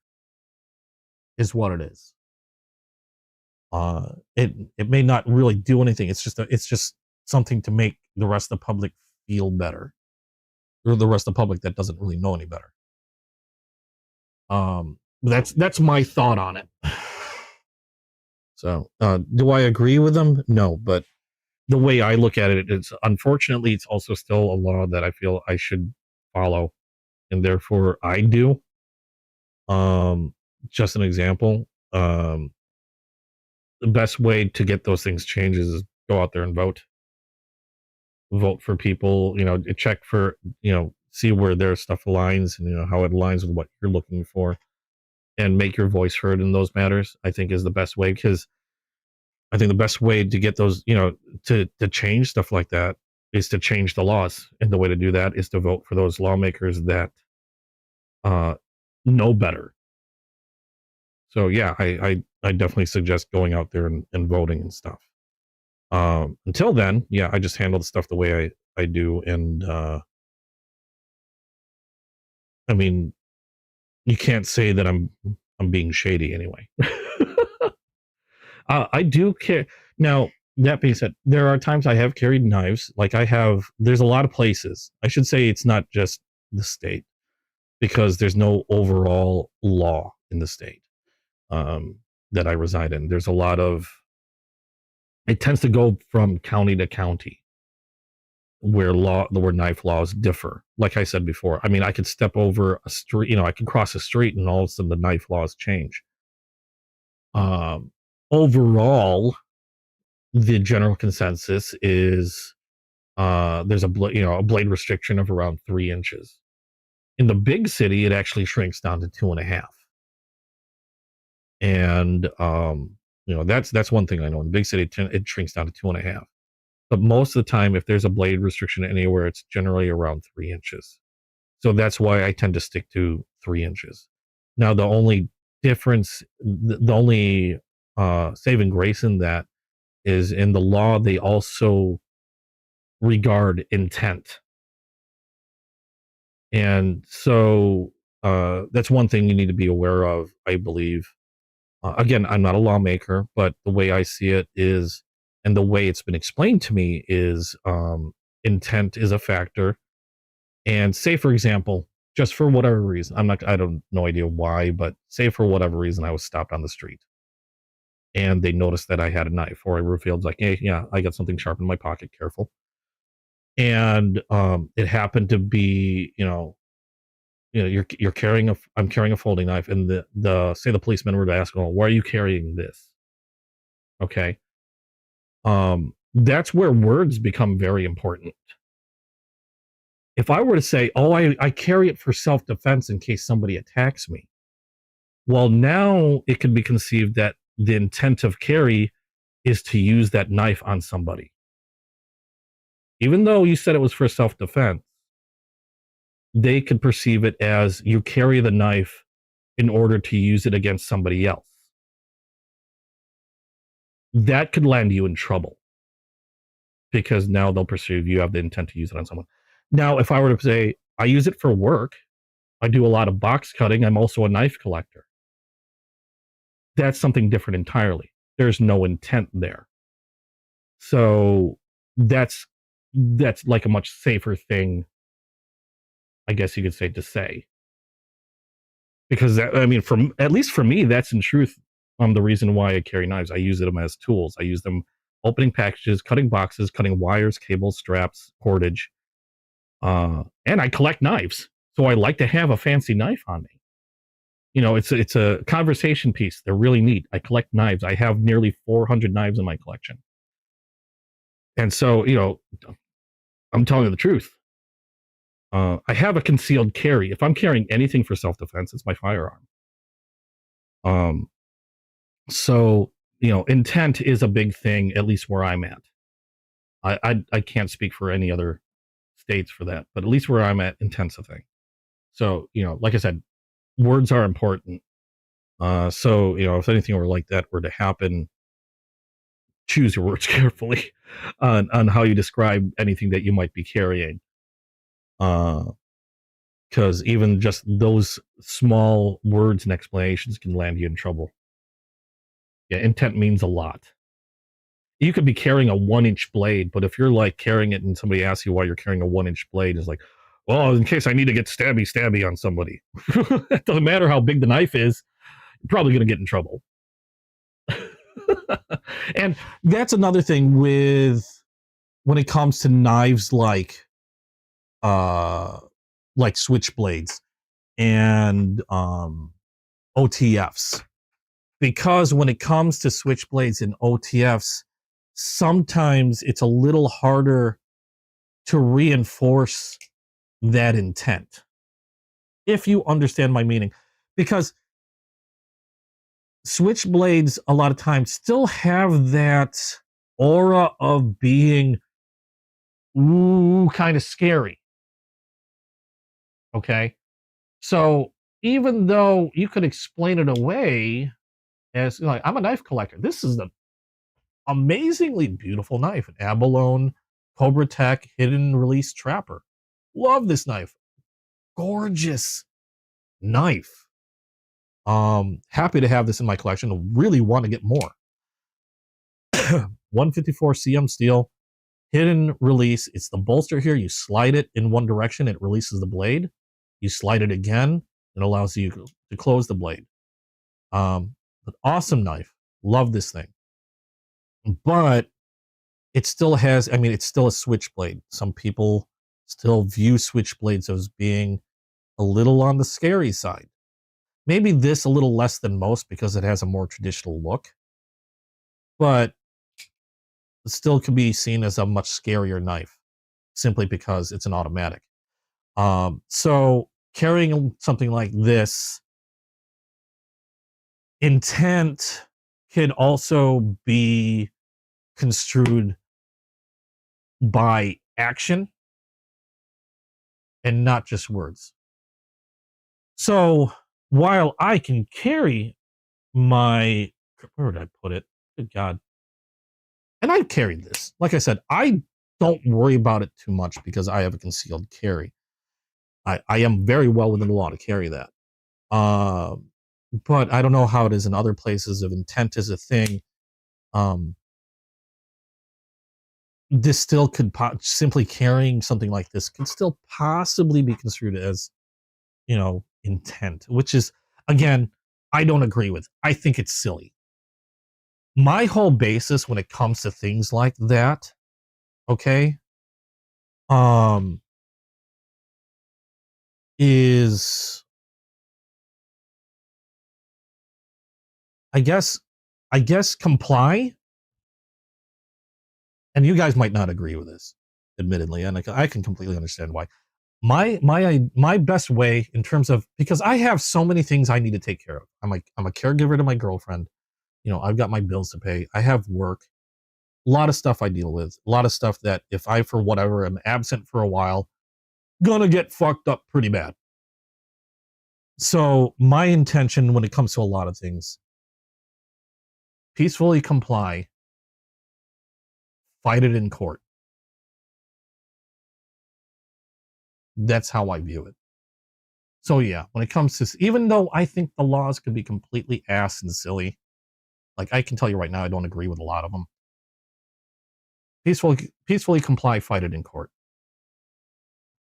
is what it is. It may not really do anything. It's just something to make the rest of the public feel better, or the rest of the public that doesn't really know any better. That's my thought on it. So, do I agree with them? No, but the way I look at it is, unfortunately, it's also still a law that I feel I should follow, and therefore I do. Just an example. The best way to get those things changed is go out there and vote. Vote for people, check for, see where their stuff aligns and, how it aligns with what you're looking for, and make your voice heard in those matters, I think is the best way. Because I think the best way to get those, to change stuff like that is to change the laws. And the way to do that is to vote for those lawmakers that know better. So yeah, I definitely suggest going out there and voting and stuff. Until then, yeah, I just handle the stuff the way I do. And I mean, you can't say that I'm being shady anyway. I do care. Now, that being said, there are times I have carried knives. Like there's a lot of places. I should say it's not just the state, because there's no overall law in the state that I reside in. There's a lot of, it tends to go from county to county where knife laws differ. Like I said before, I mean, I could step over a street, I can cross a street and all of a sudden the knife laws change. Overall, the general consensus is there's a blade restriction of around 3 inches. In the big city, it actually shrinks down to 2.5. And that's one thing I know. In the big city, it shrinks down to 2.5. But most of the time, if there's a blade restriction anywhere, it's generally around 3 inches. So that's why I tend to stick to 3 inches. Now, the only difference, the only saving grace in that is in the law, they also regard intent. And so that's one thing you need to be aware of, I believe. Again, I'm not a lawmaker, but the way I see it is, and the way it's been explained to me is, intent is a factor. And say, for example, just for whatever reason, I don't no idea why, but say for whatever reason, I was stopped on the street and they noticed that I had a knife, or I revealed like, hey, yeah, I got something sharp in my pocket, careful. And it happened to be, I'm carrying a folding knife, and say the policeman were to ask, oh, why are you carrying this? Okay. That's where words become very important. If I were to say, oh, I carry it for self-defense in case somebody attacks me, well, now it can be conceived that the intent of carry is to use that knife on somebody. Even though you said it was for self-defense, they could perceive it as you carry the knife in order to use it against somebody else. That could land you in trouble, because now they'll perceive you have the intent to use it on someone. Now, if I were to say, I use it for work, I do a lot of box cutting, I'm also a knife collector, that's something different entirely. There's no intent there. So that's like a much safer thing, I guess you could say, to say. Because at least for me, that's in truth the reason why I carry knives. I use them as tools. I use them opening packages, cutting boxes, cutting wires, cables, straps, cordage. And I collect knives. So I like to have a fancy knife on me. It's a conversation piece. They're really neat. I collect knives. I have nearly 400 knives in my collection. And so, I'm telling you the truth. I have a concealed carry. If I'm carrying anything for self-defense, it's my firearm. So, intent is a big thing, at least where I'm at. I can't speak for any other states for that, but at least where I'm at, intent's a thing. So, like I said, words are important. So, if anything like that were to happen, choose your words carefully on how you describe anything that you might be carrying. Because even just those small words and explanations can land you in trouble. Yeah, intent means a lot. You could be carrying a 1-inch blade, but if you're like carrying it and somebody asks you why you're carrying a 1-inch blade, it's like, well, in case I need to get stabby on somebody. It doesn't matter how big the knife is, you're probably going to get in trouble. And that's another thing when it comes to knives like switchblades and OTFs. Because when it comes to switchblades and OTFs, sometimes it's a little harder to reinforce that intent, if you understand my meaning. Because switchblades a lot of times still have that aura of being kind of scary. Okay? So even though you could explain it away as like, I'm a knife collector, this is the amazingly beautiful knife, an abalone Cobra Tech hidden release trapper. Love this knife. Gorgeous knife. Happy to have this in my collection. Really want to get more. 154 cm steel, hidden release. It's the bolster here. You slide it in one direction, it releases the blade. You slide it again, it allows you to close the blade. But awesome knife. Love this thing. But it still has, I mean, it's still a switchblade. Some people still view switchblades as being a little on the scary side. Maybe this a little less than most because it has a more traditional look. But it still could be seen as a much scarier knife simply because it's an automatic. So carrying something like this, intent could also be construed by action and not just words. So while I can carry my, where would I put it? Good God. And I've carried this. Like I said, I don't worry about it too much because I have a concealed carry. I am very well within the law to carry that. But I don't know how it is in other places. If intent is a thing, this still could simply carrying something like this could still possibly be construed as, you know, intent, which is, again, I don't agree with. I think it's silly. My whole basis when it comes to things like that, okay, is I guess comply. And you guys might not agree with this, admittedly, and I can completely understand why. My best way in terms of, because I have so many things I need to take care of. I'm a caregiver to my girlfriend. You know, I've got my bills to pay. I have work. A lot of stuff I deal with. A lot of stuff that if I, for whatever, am absent for a while, gonna get fucked up pretty bad. So my intention when it comes to a lot of things, peacefully comply, fight it in court. That's how I view it. So yeah, when it comes to, even though I think the laws could be completely ass and silly, like I can tell you right now, I don't agree with a lot of them. Peacefully comply, fight it in court.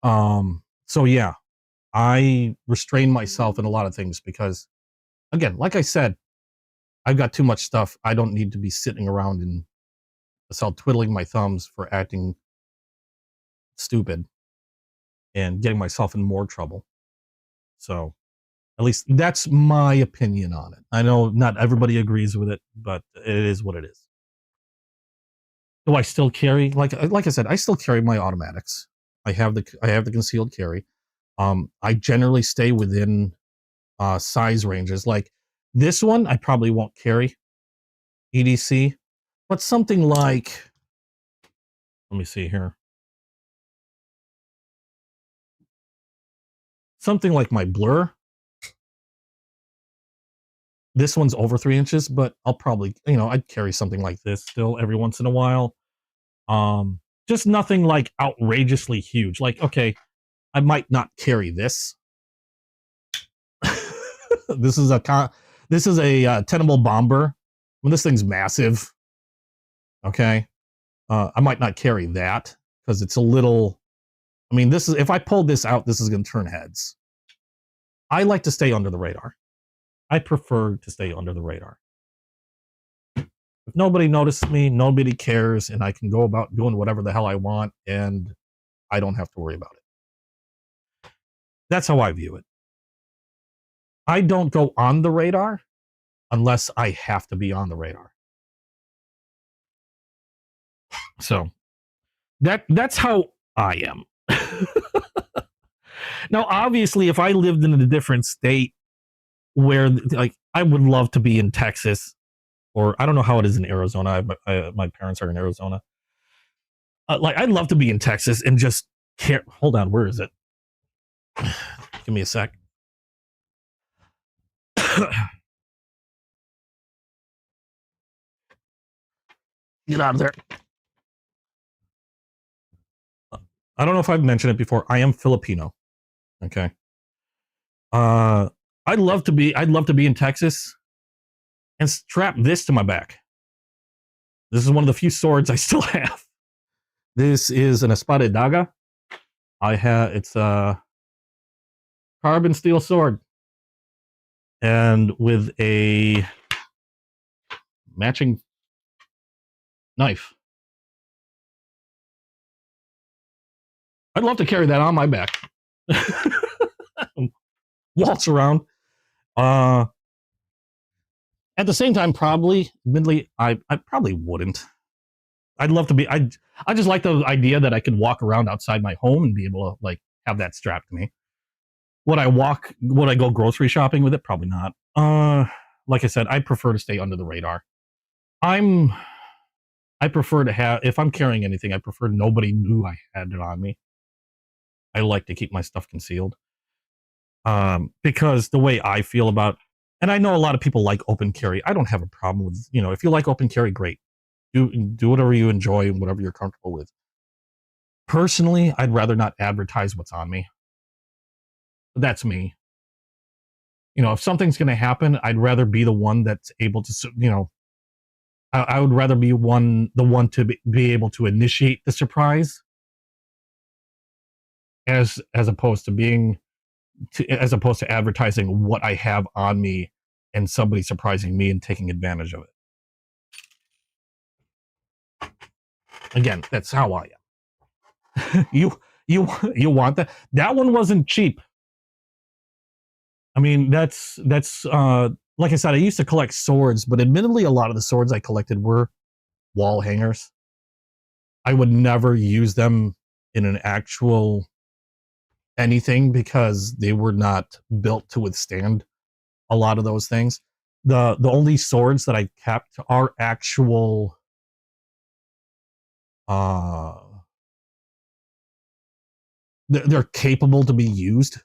So yeah, I restrain myself in a lot of things because, again, like I said, I've got too much stuff. I don't need to be sitting around and twiddling my thumbs for acting stupid and getting myself in more trouble. So at least that's my opinion on it. I know not everybody agrees with it, but it is what it is. Do I still carry, like I said, I still carry my automatics. I have the concealed carry. I generally stay within size ranges. Like this one, I probably won't carry EDC, but something like, let me see here. Something like my Blur. This one's over 3 inches, but I'll probably, you know, I'd carry something like this still every once in a while. Just nothing like outrageously huge. Like, okay, I might not carry this. This is a tenable bomber. Well, this thing's massive. Okay, I might not carry that because it's a little. I mean, this is, if I pulled this out, this is going to turn heads. I like to stay under the radar. I prefer to stay under the radar. If nobody notices me, nobody cares, and I can go about doing whatever the hell I want, and I don't have to worry about it. That's how I view it. I don't go on the radar unless I have to be on the radar. So that's how I am. Now, obviously, if I lived in a different state where, like, I would love to be in Texas, or I don't know how it is in Arizona. My parents are in Arizona. Like, I'd love to be in Texas and just care. Hold on, where is it? Give me a sec. Get out of there. I don't know if I've mentioned it before. I am Filipino. Okay. I'd love to be in Texas and strap this to my back. This is one of the few swords I still have. This is an espada daga. It's a carbon steel sword, and with a matching knife. I'd love to carry that on my back. Waltz around. At the same time, admittedly, I probably wouldn't. I'd love to be. I just like the idea that I could walk around outside my home and be able to like have that strapped to me. Would I go grocery shopping with it? Probably not. Like I said, I prefer to stay under the radar. I prefer to have, if I'm carrying anything, I prefer nobody knew I had it on me. I like to keep my stuff concealed. Because the way I feel about, and I know a lot of people like open carry. I don't have a problem with, if you like open carry, great. Do whatever you enjoy and whatever you're comfortable with. Personally, I'd rather not advertise what's on me. That's me. If something's going to happen, I'd rather be the one that's able to, I would rather be the one to be able to initiate the surprise as opposed to advertising what I have on me and somebody surprising me and taking advantage of it. Again, that's how I am. You want that? That one wasn't cheap. I mean, that's like I said, I used to collect swords, but admittedly, a lot of the swords I collected were wall hangers. I would never use them in an actual anything because they were not built to withstand a lot of those things. The only swords that I kept are actual they're capable to be used.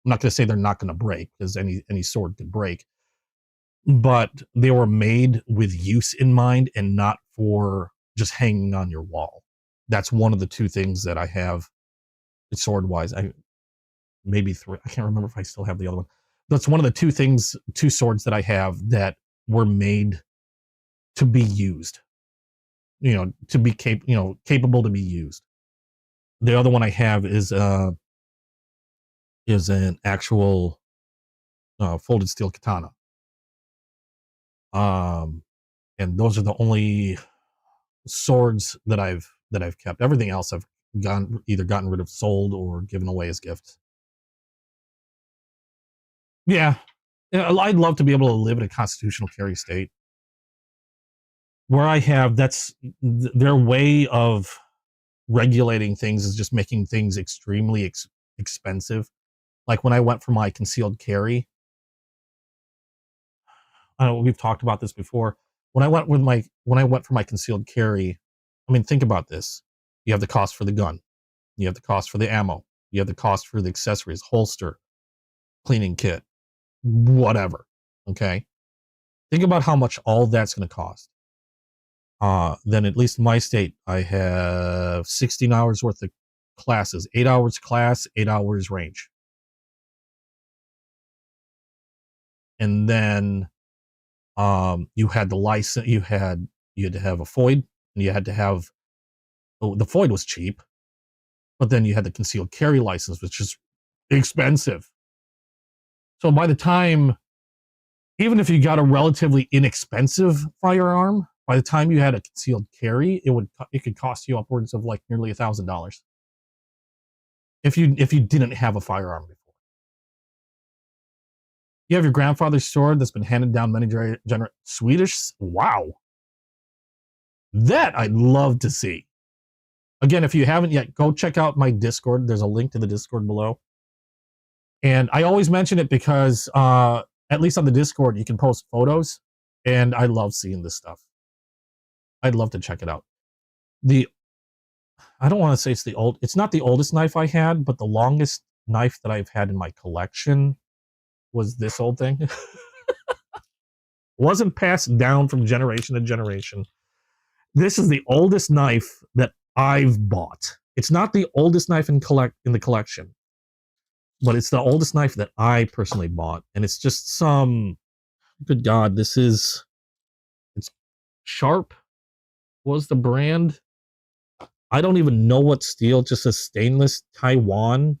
I'm not going to say they're not going to break, because any sword could break, but they were made with use in mind and not for just hanging on your wall. That's one of the two things that I have sword wise. Maybe three. I can't remember if I still have the other one. That's one of the two swords that I have that were made to be used. To be capable to be used. The other one I have is an actual folded steel katana. And those are the only swords that I've kept. Everything else I've either gotten rid of, sold, or given away as gifts. Yeah, I'd love to be able to live in a constitutional carry state where I have, that's their way of regulating things is just making things extremely expensive. Like when I went for my concealed carry, I know we've talked about this before. When I went for my concealed carry, I mean, think about this. You have the cost for the gun. You have the cost for the ammo. You have the cost for the accessories, holster, cleaning kit, whatever. Okay. Think about how much all that's going to cost. Then at least in my state, I have 16 hours worth of classes, 8 hours class, 8 hours range. And then you had the license, you had to have a FOID, and you had to have, the FOID was cheap, but then you had the concealed carry license, which is expensive. So by the time, even if you got a relatively inexpensive firearm, by the time you had a concealed carry, it could cost you upwards of like nearly $1,000 if you didn't have a firearm before. You have your grandfather's sword that's been handed down many generations. Swedish, wow, that I'd love to see. Again, if you haven't yet, go check out my Discord. There's a link to the Discord below. And I always mention it because, at least on the Discord, you can post photos, and I love seeing this stuff. I'd love to check it out. I don't want to say it's not the oldest knife I had, but the longest knife that I've had in my collection was this old thing. Wasn't passed down from generation to generation. This is the oldest knife that I've bought. It's not the oldest knife in the collection. but it's the oldest knife that I personally bought, and it's just some. Good God, it's Sharp was the brand. I don't even know what steel, just a stainless Taiwan.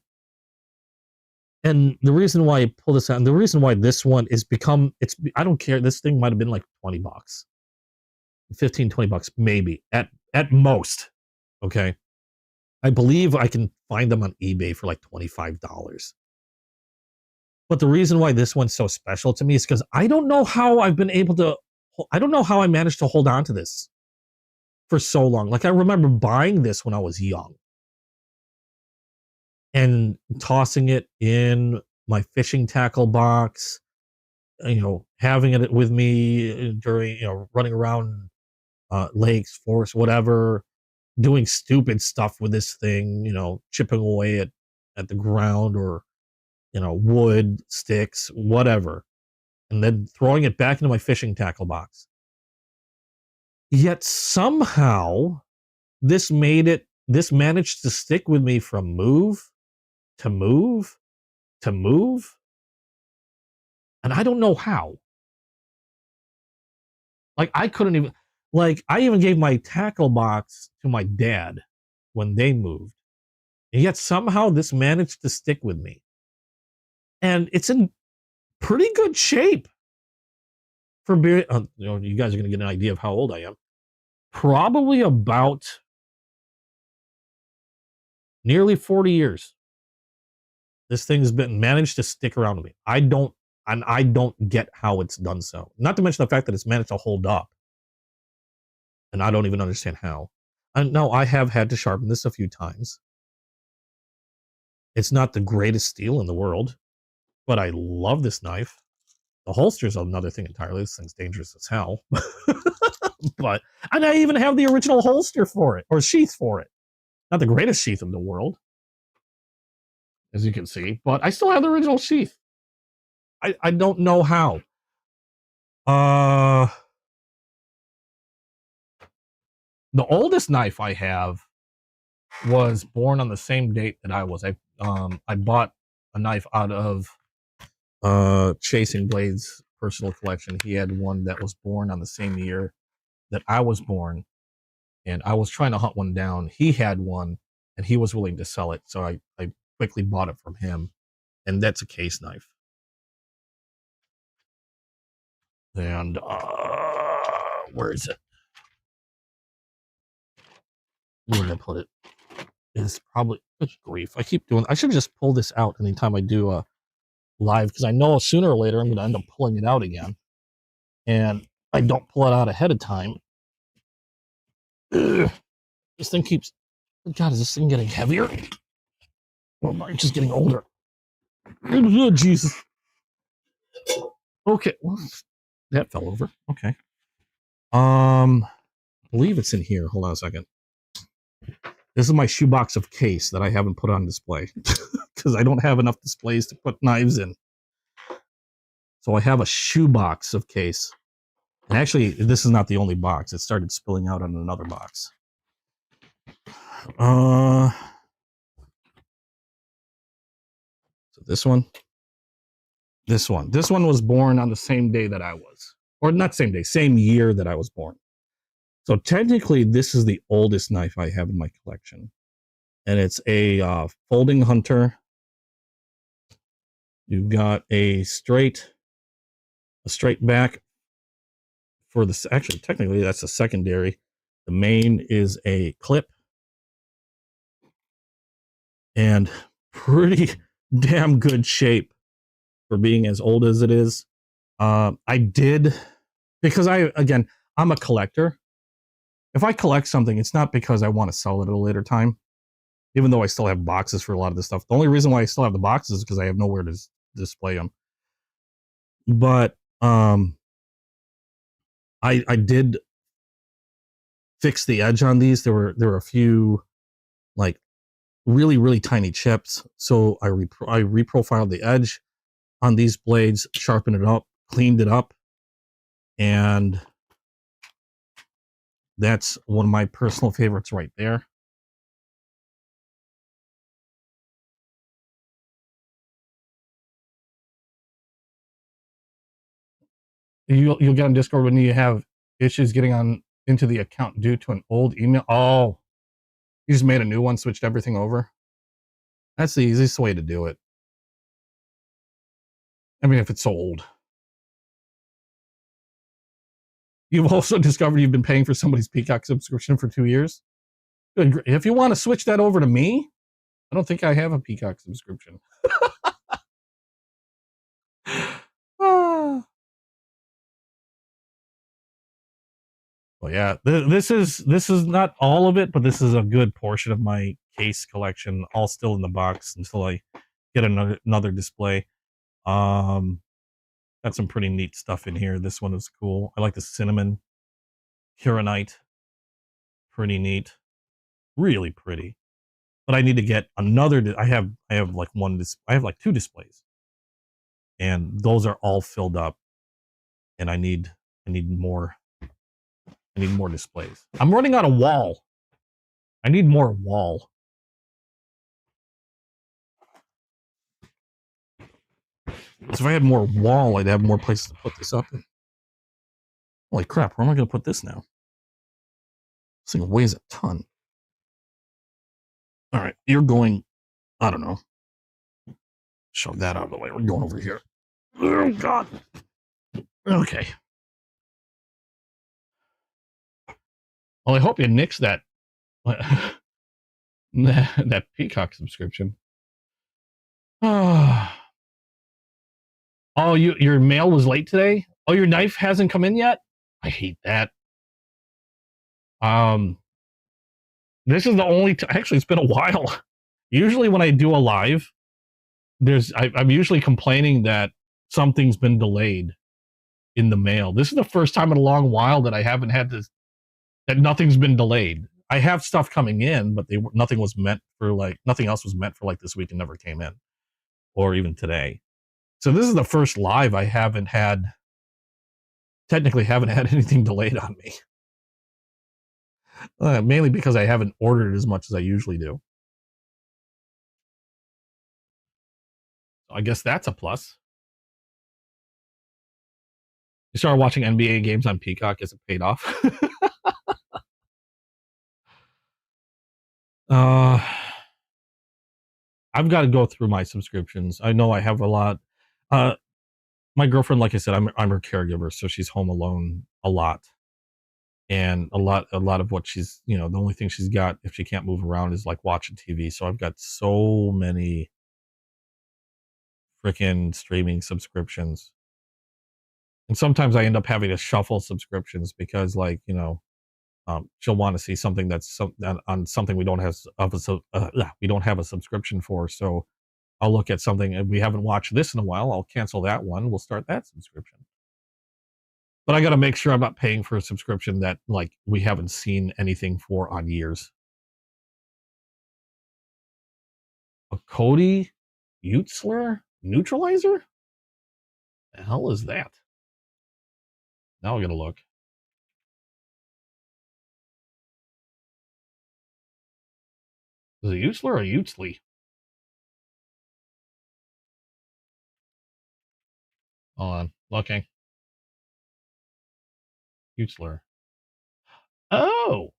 And the reason why I pull this out, and the reason why this one is I don't care. This thing might have been like $20, 15, $20, maybe at most. Okay. I believe I can find them on eBay for like $25. But the reason why this one's so special to me is because I don't know how I managed to hold on to this for so long. Like, I remember buying this when I was young and tossing it in my fishing tackle box, having it with me during, running around lakes, forests, whatever, doing stupid stuff with this thing, chipping away at the ground or, wood, sticks, whatever, and then throwing it back into my fishing tackle box. Yet somehow this managed to stick with me from move to move to move. And I don't know how. Like, I even gave my tackle box to my dad when they moved. And yet somehow this managed to stick with me. And it's in pretty good shape for being, you guys are going to get an idea of how old I am. Probably about nearly 40 years. This thing's been managed to stick around with me. I don't get how it's done so. Not to mention the fact that it's managed to hold up. And I don't even understand how. And no, I have had to sharpen this a few times. It's not the greatest steel in the world, but I love this knife. The holster's another thing entirely. This thing's dangerous as hell. And I even have the original holster for it, or sheath for it. Not the greatest sheath in the world, as you can see, but I still have the original sheath. I don't know how. The oldest knife I have was born on the same date that I was. I bought a knife out of Chasing Blade's personal collection. He had one that was born on the same year that I was born, and I was trying to hunt one down. He had one, and he was willing to sell it, so I quickly bought it from him, and that's a case knife. And where is it? Where did I put it? It's probably, good grief. I should just pull this out anytime I do a live, because I know sooner or later I'm going to end up pulling it out again. And I don't pull it out ahead of time. Ugh. This thing keeps, God, is this thing getting heavier? Or am I just getting older? Oh, Jesus. Okay, well, that fell over. Okay. I believe it's in here. Hold on a second. This is my shoebox of case that I haven't put on display because I don't have enough displays to put knives in. So I have a shoebox of case. And actually, this is not the only box. It started spilling out on another box. So this one. This one was born on the same day that I was. Or not same day, same year that I was born. So technically, this is the oldest knife I have in my collection. And it's a folding hunter. You've got a straight back for this. Actually, technically, that's a secondary. The main is a clip. And pretty damn good shape for being as old as it is. I did, because I'm a collector. If I collect something, it's not because I want to sell it at a later time, even though I still have boxes for a lot of this stuff. The only reason why I still have the boxes is because I have nowhere to display them. But I did fix the edge on these. There were a few like really, really tiny chips. So I reprofiled the edge on these blades, sharpened it up, cleaned it up, and that's one of my personal favorites right there. You'll get on Discord when you have issues getting on into the account due to an old email. Oh, you just made a new one, switched everything over. That's the easiest way to do it. I mean, if it's so old. You've also discovered you've been paying for somebody's Peacock subscription for 2 years. Good. If you want to switch that over to me, I don't think I have a Peacock subscription. Well, yeah, this is not all of it, but this is a good portion of my case collection, all still in the box until I get another display. Got some pretty neat stuff in here. This one is cool. I like the cinnamon Huronite. Pretty neat, really pretty. But I need to get another. I have like I have like 2 displays, and those are all filled up, and I need more. I need more displays. I'm running out of wall. I need more wall. So if I had more wall, I'd have more places to put this up in. Holy crap, where am I going to put this now? This thing weighs a ton. All right, you're going, I don't know. Shove that out of the way. We're going over here. Oh, God. Okay. Well, I hope you nixed that that Peacock subscription. Oh, your mail was late today? Oh, your knife hasn't come in yet? I hate that. This is the only actually, it's been a while. Usually when I do a live, I'm usually complaining that something's been delayed in the mail. This is the first time in a long while that I haven't had this, that nothing's been delayed. I have stuff coming in, but nothing else was meant for like this week and never came in, or even today. So this is the first live I technically haven't had anything delayed on me. Mainly because I haven't ordered as much as I usually do. I guess that's a plus. You started watching NBA games on Peacock. Is it paid off? I've got to go through my subscriptions. I know I have a lot. My girlfriend, like I said, I'm her caregiver, so she's home alone a lot. And a lot of what she's, the only thing she's got if she can't move around is like watching TV. So I've got so many freaking streaming subscriptions. And sometimes I end up having to shuffle subscriptions because, like, she'll want to see something that's on something we don't have a subscription for. So I'll look at something and we haven't watched this in a while. I'll cancel that one. We'll start that subscription. But I got to make sure I'm not paying for a subscription that like we haven't seen anything for on years. A Cody Utzler neutralizer? The hell is that? Now we're gonna look. Is it Utzler or Utzley? Hold on, looking. Utzler. Oh,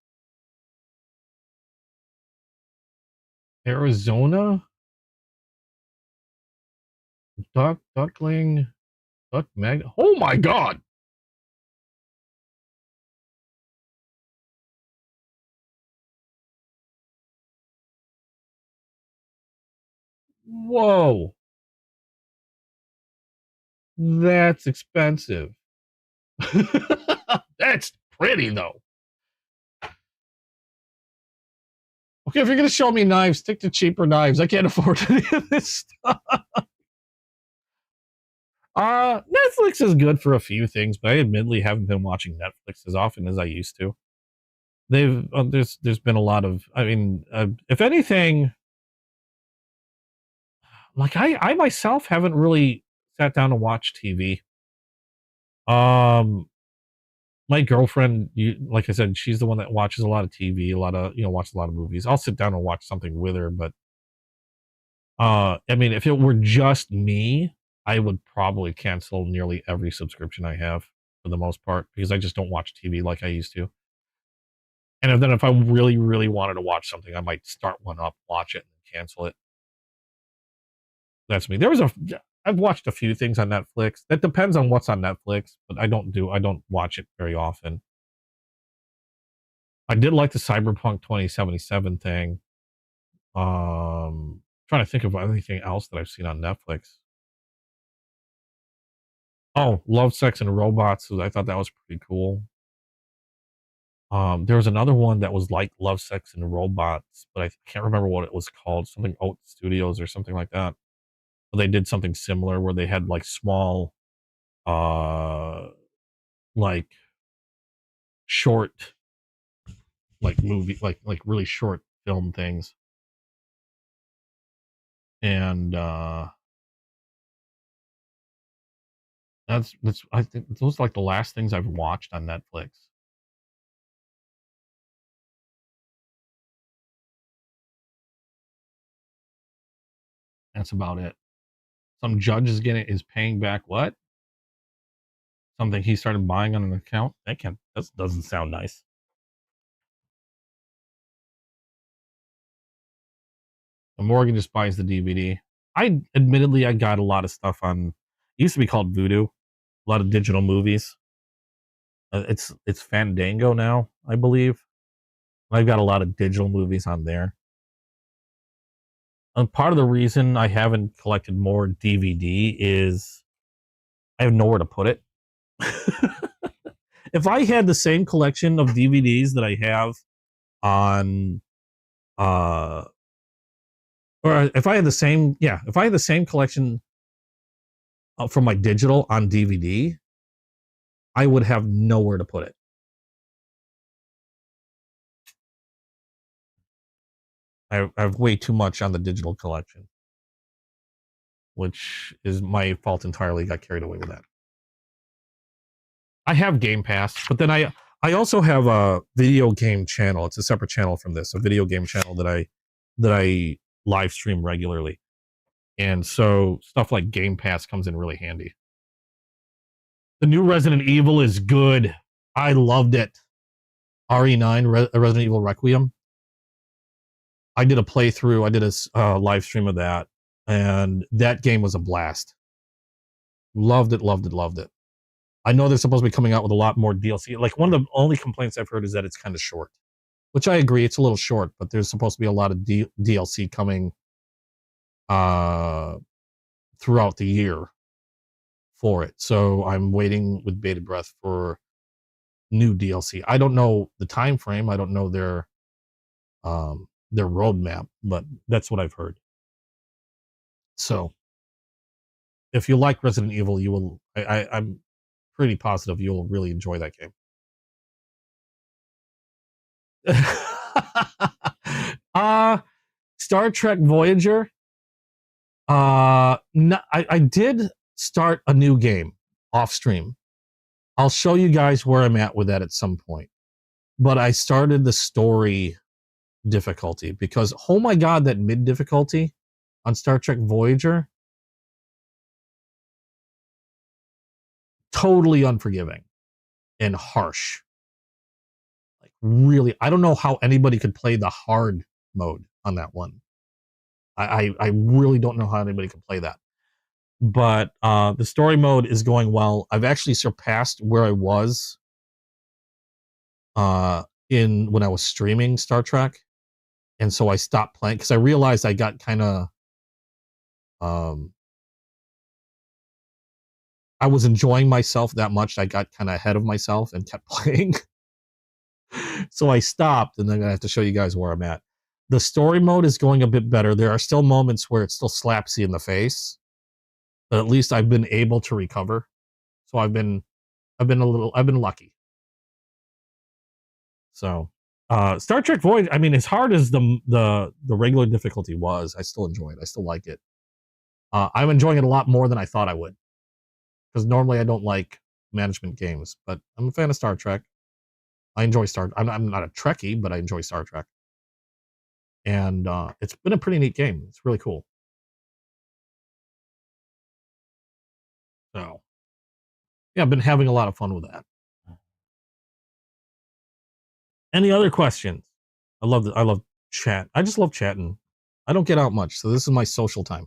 Arizona. Duckling. Duck Mag. Oh my God. Whoa. That's expensive. That's pretty though. Okay, if you're gonna show me knives, stick to cheaper knives. I can't afford any of this stuff. Netflix is good for a few things, but I admittedly haven't been watching Netflix as often as I used to. There's been a lot of, if anything, like I myself haven't really sat down to watch TV. My girlfriend, like I said, she's the one that watches a lot of TV, watches a lot of movies. I'll sit down and watch something with her, but if it were just me, I would probably cancel nearly every subscription I have. for the most part because I just don't watch TV like I used to. And then if I really, really wanted to watch something, I might start one up, watch it, and cancel it. That's me. I've watched a few things on Netflix. That depends on what's on Netflix, but I don't watch it very often. I did like the Cyberpunk 2077 thing. Trying to think of anything else that I've seen on Netflix. Oh, Love, Sex, and Robots. I thought that was pretty cool. There was another one that was like Love, Sex, and Robots, but I can't remember what it was called. Something Oat Studios or something like that. But they did something similar where they had like small, like short, like movie, like really short film things. And that's I think those are like the last things I've watched on Netflix. That's about it. Some judge is paying back what? Something he started buying on an account? That doesn't sound nice. And Morgan just buys the DVD. I got a lot of stuff on. It used to be called Voodoo. A lot of digital movies. It's Fandango now, I believe. I've got a lot of digital movies on there. And part of the reason I haven't collected more DVD is I have nowhere to put it. If I had the same collection of DVDs that I have on or if I had the same collection from my digital on DVD, I would have nowhere to put it. I have way too much on the digital collection, which is my fault entirely. Got carried away with that. I have Game Pass, but then I also have a video game channel. It's a separate channel from this, a video game channel that I live stream regularly. And so stuff like Game Pass comes in really handy. The new Resident Evil is good. I loved it. RE9, Resident Evil Requiem. I did a playthrough. I did a live stream of that. And that game was a blast. Loved it, loved it, loved it. I know they're supposed to be coming out with a lot more DLC. Like one of the only complaints I've heard is that it's kind of short, which I agree. It's a little short, but there's supposed to be a lot of DLC coming throughout the year for it. So I'm waiting with bated breath for new DLC. I don't know the time frame. I don't know their roadmap, but that's what I've heard. So if you like Resident Evil, you will. I'm pretty positive you'll really enjoy that game. Star Trek Voyager. No, I did start a new game off stream. I'll show you guys where I'm at with that at some point. But I started the story difficulty because, oh my god, that mid difficulty on Star Trek Voyager, totally unforgiving and harsh. Like really, I don't know how anybody could play the hard mode on that one. I really don't know how anybody could play that. But the story mode is going well. I've actually surpassed where I was in when I was streaming Star Trek, and so I stopped playing because I realized I got kind of I was enjoying myself that much. I got kind of ahead of myself and kept playing. So I stopped, and then I have to show you guys where I'm at. The story mode is going a bit better. There are still moments where it still slaps you in the face, but at least I've been able to recover. So I've been lucky. So Star Trek Void, I mean, as hard as the regular difficulty was, I still enjoy it. I still like it. I'm enjoying it a lot more than I thought I would. Because normally I don't like management games, but I'm a fan of Star Trek. I enjoy I'm not a Trekkie, but I enjoy Star Trek. And it's been a pretty neat game. It's really cool. So, yeah, I've been having a lot of fun with that. Any other questions? I love chat. I just love chatting. I don't get out much, so this is my social time.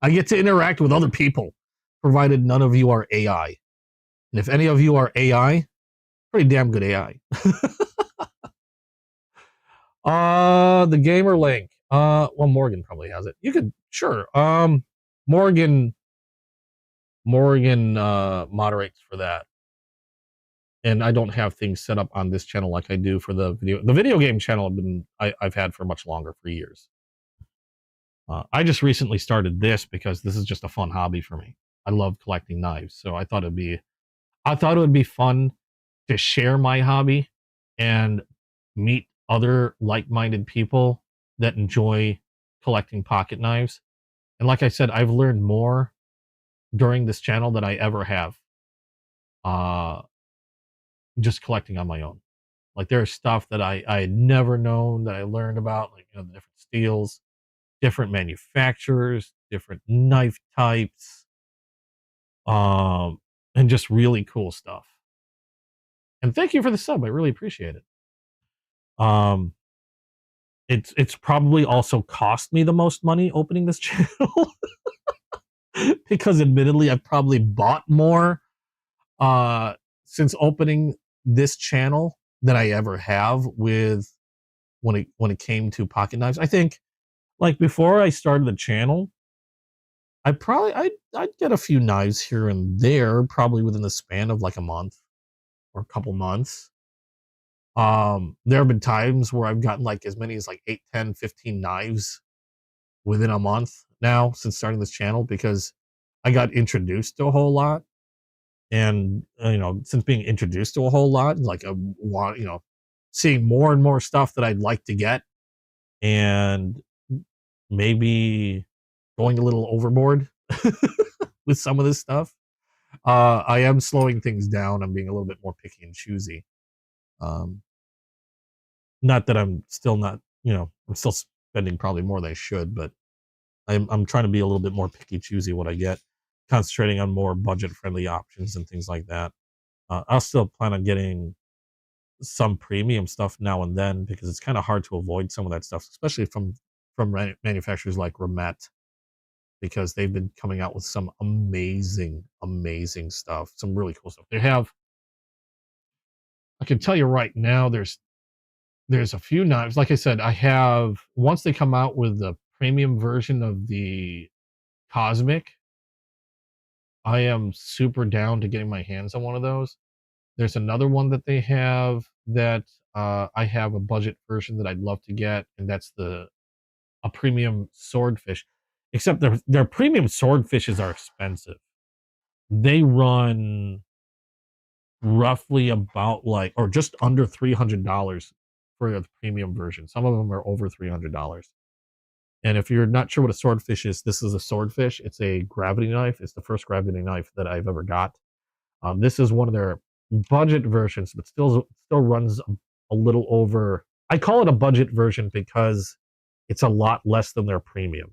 I get to interact with other people, provided none of you are AI. And if any of you are AI, pretty damn good AI. The gamer link. Well, Morgan probably has it. You could sure. Morgan moderates for that. And I don't have things set up on this channel like I do for the video game channel. I've had for much longer, for years. I just recently started this because this is just a fun hobby for me. I love collecting knives, so I thought it would be fun to share my hobby and meet other like-minded people that enjoy collecting pocket knives. And like I said, I've learned more during this channel than I ever have. Just collecting on my own. Like there's stuff that I had never known that I learned about, like the different steels, different manufacturers, different knife types, and just really cool stuff. And thank you for the sub. I really appreciate it. It's probably also cost me the most money opening this channel because admittedly I've probably bought more since opening this channel than I ever have with when it came to pocket knives. I think like before I started the channel, I'd get a few knives here and there, probably within the span of like a month or a couple months. There have been times where I've gotten like as many as like 8, 10, 15 knives within a month now since starting this channel because I got introduced to a whole lot. And since being introduced to a whole lot, like I want, seeing more and more stuff that I'd like to get, and maybe going a little overboard with some of this stuff. I am slowing things down. I'm being a little bit more picky and choosy. Not that I'm still not, I'm still spending probably more than I should, but I'm trying to be a little bit more picky, choosy what I get, concentrating on more budget friendly options and things like that. I'll still plan on getting some premium stuff now and then because it's kind of hard to avoid some of that stuff, especially from manufacturers like Remet, because they've been coming out with some amazing stuff, some really cool stuff. I can tell you right now, there's a few knives. Like I said, I have, once they come out with the premium version of the Cosmic, I am super down to getting my hands on one of those. There's another one that they have that I have a budget version that I'd love to get, and that's a premium swordfish. Except their premium swordfishes are expensive. They run roughly about like, or just under $300 for the premium version. Some of them are over $300. And if you're not sure what a swordfish is, this is a swordfish. It's a gravity knife. It's the first gravity knife that I've ever got. This is one of their budget versions, but still runs a little over. I call it a budget version because it's a lot less than their premium.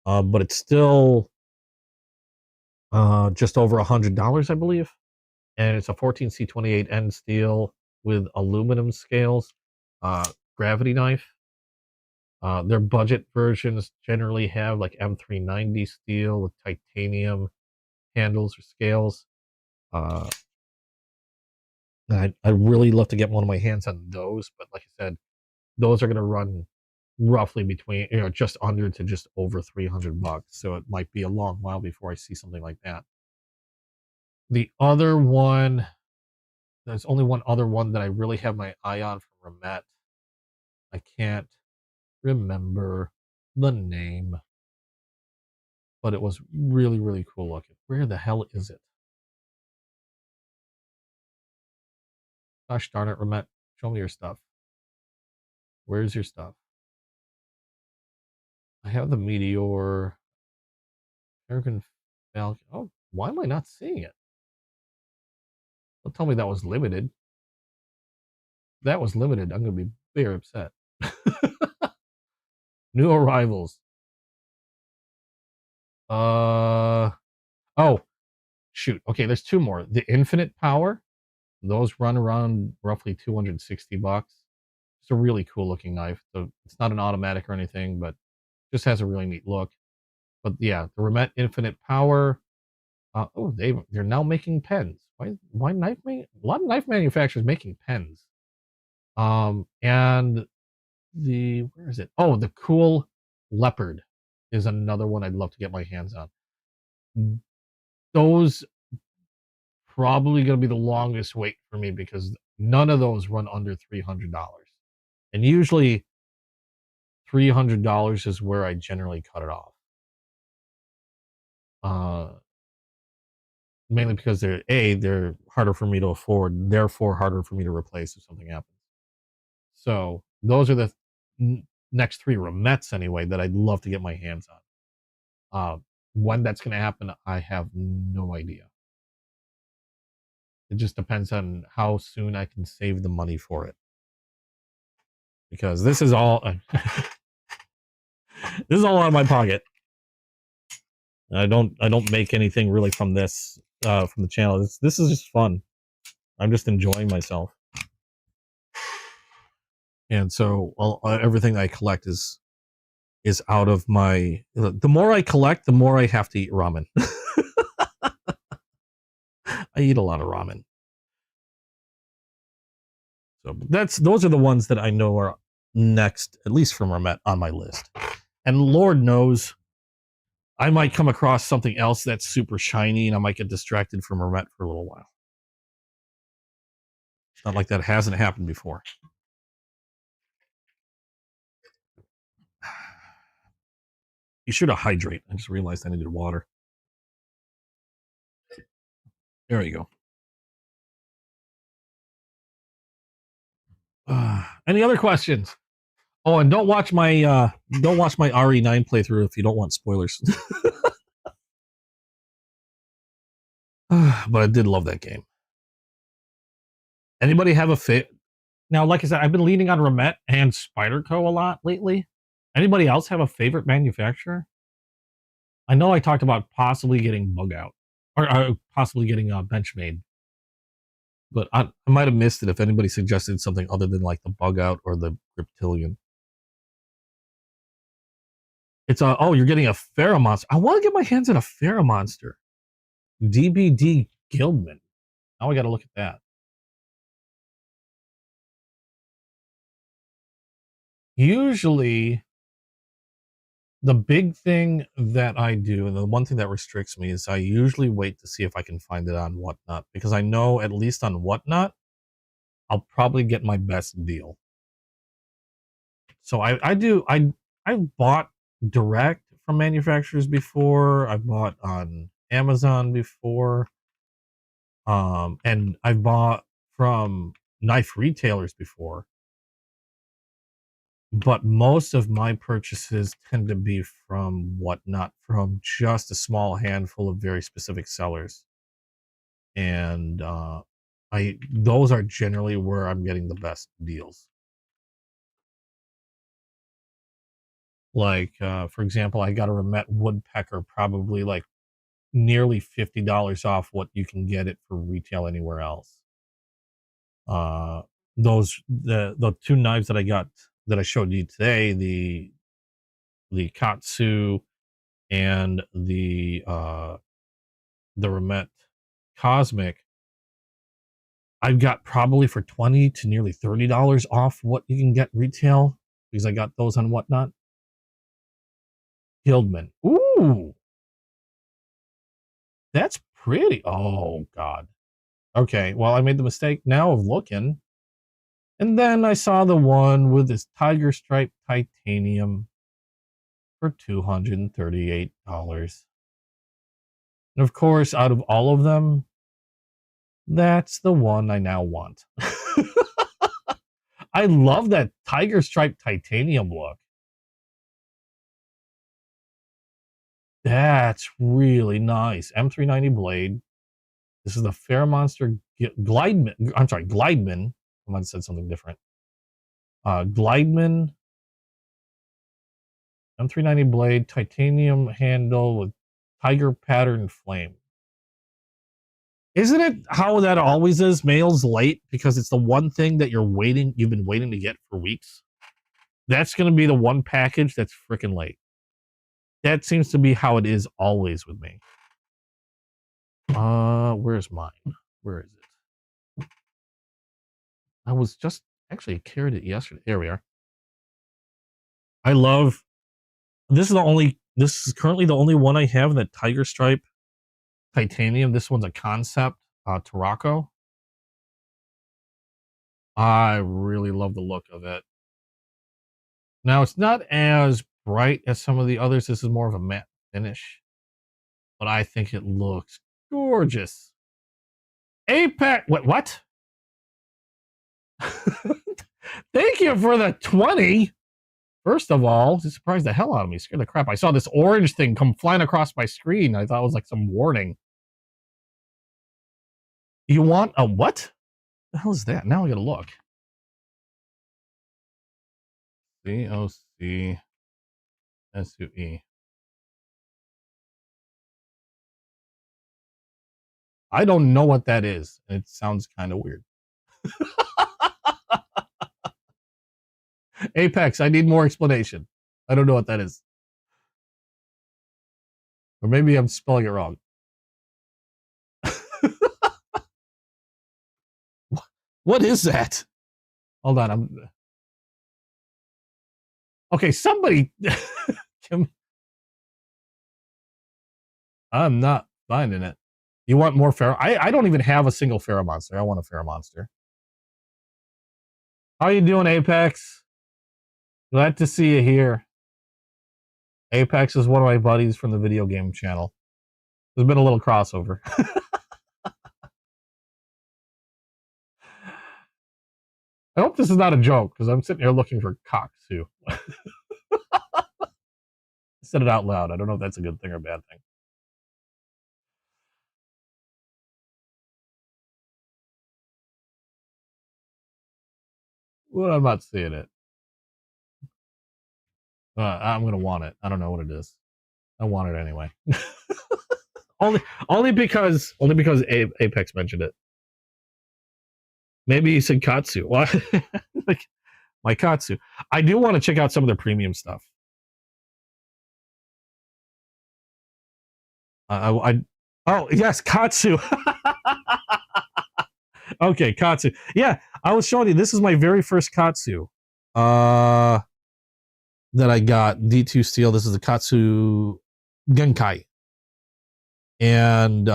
But it's still just over $100, I believe. And it's a 14C28 end steel with aluminum scales, gravity knife. Their budget versions generally have like M390 steel with titanium handles or scales. I'd really love to get one of my hands on those, but like I said, those are going to run roughly between, just under to just over $300. So it might be a long while before I see something like that. The other one, there's only one other one that I really have my eye on from Remet. I can't remember the name, but it was really cool looking. Where the hell is it? Gosh darn it, Remet, show me your stuff. Where's your stuff? I have the Meteor, American Falcon. Oh, why am I not seeing it? Don't tell me that was limited. If that was limited, I'm going to be very upset. New arrivals. Oh, shoot. Okay, there's two more. The Infinite Power. Those run around roughly $260. It's a really cool looking knife. So it's not an automatic or anything, but just has a really neat look. But yeah, the Remet Infinite Power. They're now making pens. Why knife a lot of knife manufacturers making pens. And where is it? Oh, the Cool Leopard is another one I'd love to get my hands on. Those probably going to be the longest wait for me because none of those run under $300. And usually $300 is where I generally cut it off. Mainly because they're harder for me to afford, therefore harder for me to replace if something happens. So those are the next three Remets anyway that I'd love to get my hands on. When that's going to happen, I have no idea. It just depends on how soon I can save the money for it. Because this is all this is all out of my pocket. I don't make anything really from this from the channel. This is just fun. I'm just enjoying myself. And so everything I collect is out of my. The more I collect, the more I have to eat ramen. I eat a lot of ramen. So those are the ones that I know are next, at least from Remet, on my list. And Lord knows, I might come across something else that's super shiny, and I might get distracted from Remet for a little while. It's not like that hasn't happened before. You should hydrate. I just realized I needed water. There you go. Any other questions? Oh, and don't watch my RE9 playthrough if you don't want spoilers. But I did love that game. Anybody have a fit? Now, like I said, I've been leaning on Remet and Spyderco a lot lately. Anybody else have a favorite manufacturer? I know I talked about possibly getting Bug Out, or possibly getting Benchmade, but I might have missed it if anybody suggested something other than like the Bug Out or the Reptilian. It's you're getting a Pheromonster. I want to get my hands on a Pheromonster. DBD Guildman. Now I got to look at that. Usually, the big thing that I do, and the one thing that restricts me, is I usually wait to see if I can find it on Whatnot, because I know at least on Whatnot, I'll probably get my best deal. So I've bought direct from manufacturers before. I've bought on Amazon before. And I've bought from knife retailers before. But most of my purchases tend to be from Whatnot, from just a small handful of very specific sellers. And those are generally where I'm getting the best deals. Like, for example, I got a Remet Woodpecker probably like nearly $50 off what you can get it for retail anywhere else. The two knives that I got that I showed you today, the Katsu and the Remet Cosmic, I've got probably for $20 to nearly $30 off what you can get retail, because I got those on Whatnot. Guildman. Ooh. That's pretty. Oh, God. Okay, well, I made the mistake now of looking. And then I saw the one with this tiger stripe titanium for $238. And of course, out of all of them, that's the one I now want. I love that tiger stripe titanium look. That's really nice. M390 blade. This is the Pheromonster Glideman. I'm sorry, Glideman. I might have said something different. Glideman. M390 blade, titanium handle with tiger pattern flame. Isn't it how that always is? Mail's late because it's the one thing that you've been waiting to get for weeks. That's going to be the one package that's freaking late. That seems to be how it is always with me. Where's mine? Where is it? I was just actually carried it yesterday. Here we are. I love this is currently the only one I have in that tiger stripe titanium. This one's a concept Tarako. I really love the look of it. Now it's not as bright as some of the others. This is more of a matte finish, but I think it looks gorgeous. Apex, what? Thank you for the 20. First of all, it surprised the hell out of me. Scared the crap. I saw this orange thing come flying across my screen. I thought it was like some warning. You want a what? The hell is that? Now I gotta look. COCSUE. I don't know what that is. It sounds kind of weird. Apex, I need more explanation. I don't know what that is. Or maybe I'm spelling it wrong. What is that? Hold on. Okay, somebody. I'm not finding it. You want more Pharaoh? I don't even have a single Pharaoh monster. I want a Pharaoh monster. How you doing, Apex? Glad to see you here. Apex is one of my buddies from the video game channel. There's been a little crossover. I hope this is not a joke, because I'm sitting here looking for Cocksu. I said it out loud. I don't know if that's a good thing or a bad thing. Well, I'm not seeing it. I'm going to want it. I don't know what it is. I want it anyway. only because Apex mentioned it. Maybe he said Katsu. What? Like, my Katsu. I do want to check out some of their premium stuff. Oh yes, Katsu. Okay, Katsu. Yeah, I was showing you. This is my very first Katsu. That I got D2 Steel. This is the Katsu Genkai. And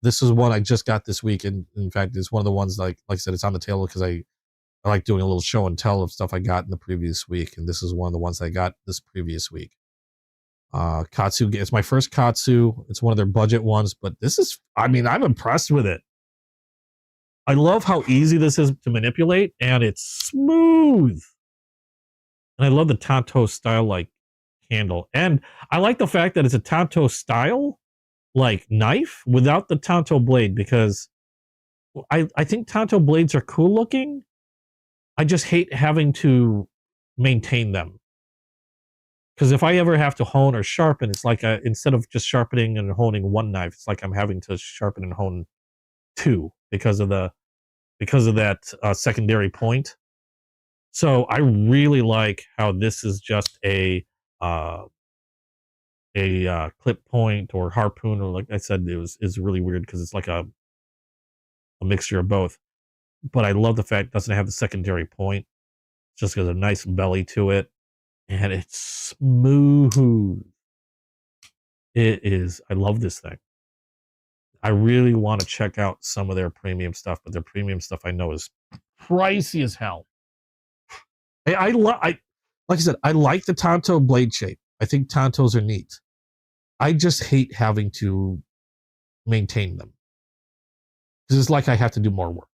this is one I just got this week. And in fact, it's one of the ones like I said, it's on the table because I like doing a little show and tell of stuff I got in the previous week. And this is one of the ones I got this previous week. Katsu, it's my first Katsu. It's one of their budget ones, but this is, I mean, I'm impressed with it. I love how easy this is to manipulate, and it's smooth. And I love the Tanto style like handle. And I like the fact that it's a Tanto style like knife without the Tanto blade, because I think Tanto blades are cool looking. I just hate having to maintain them. Because if I ever have to hone or sharpen, it's like instead of just sharpening and honing one knife, it's like I'm having to sharpen and hone two because of that secondary point. So I really like how this is just a clip point or harpoon, or like I said, is really weird because it's like a mixture of both. But I love the fact it doesn't have the secondary point. It's just got a nice belly to it, and it's smooth. It is. I love this thing. I really want to check out some of their premium stuff, but their premium stuff I know is pricey as hell. Like I said, I like the Tanto blade shape. I think Tantos are neat. I just hate having to maintain them. Because it's like I have to do more work.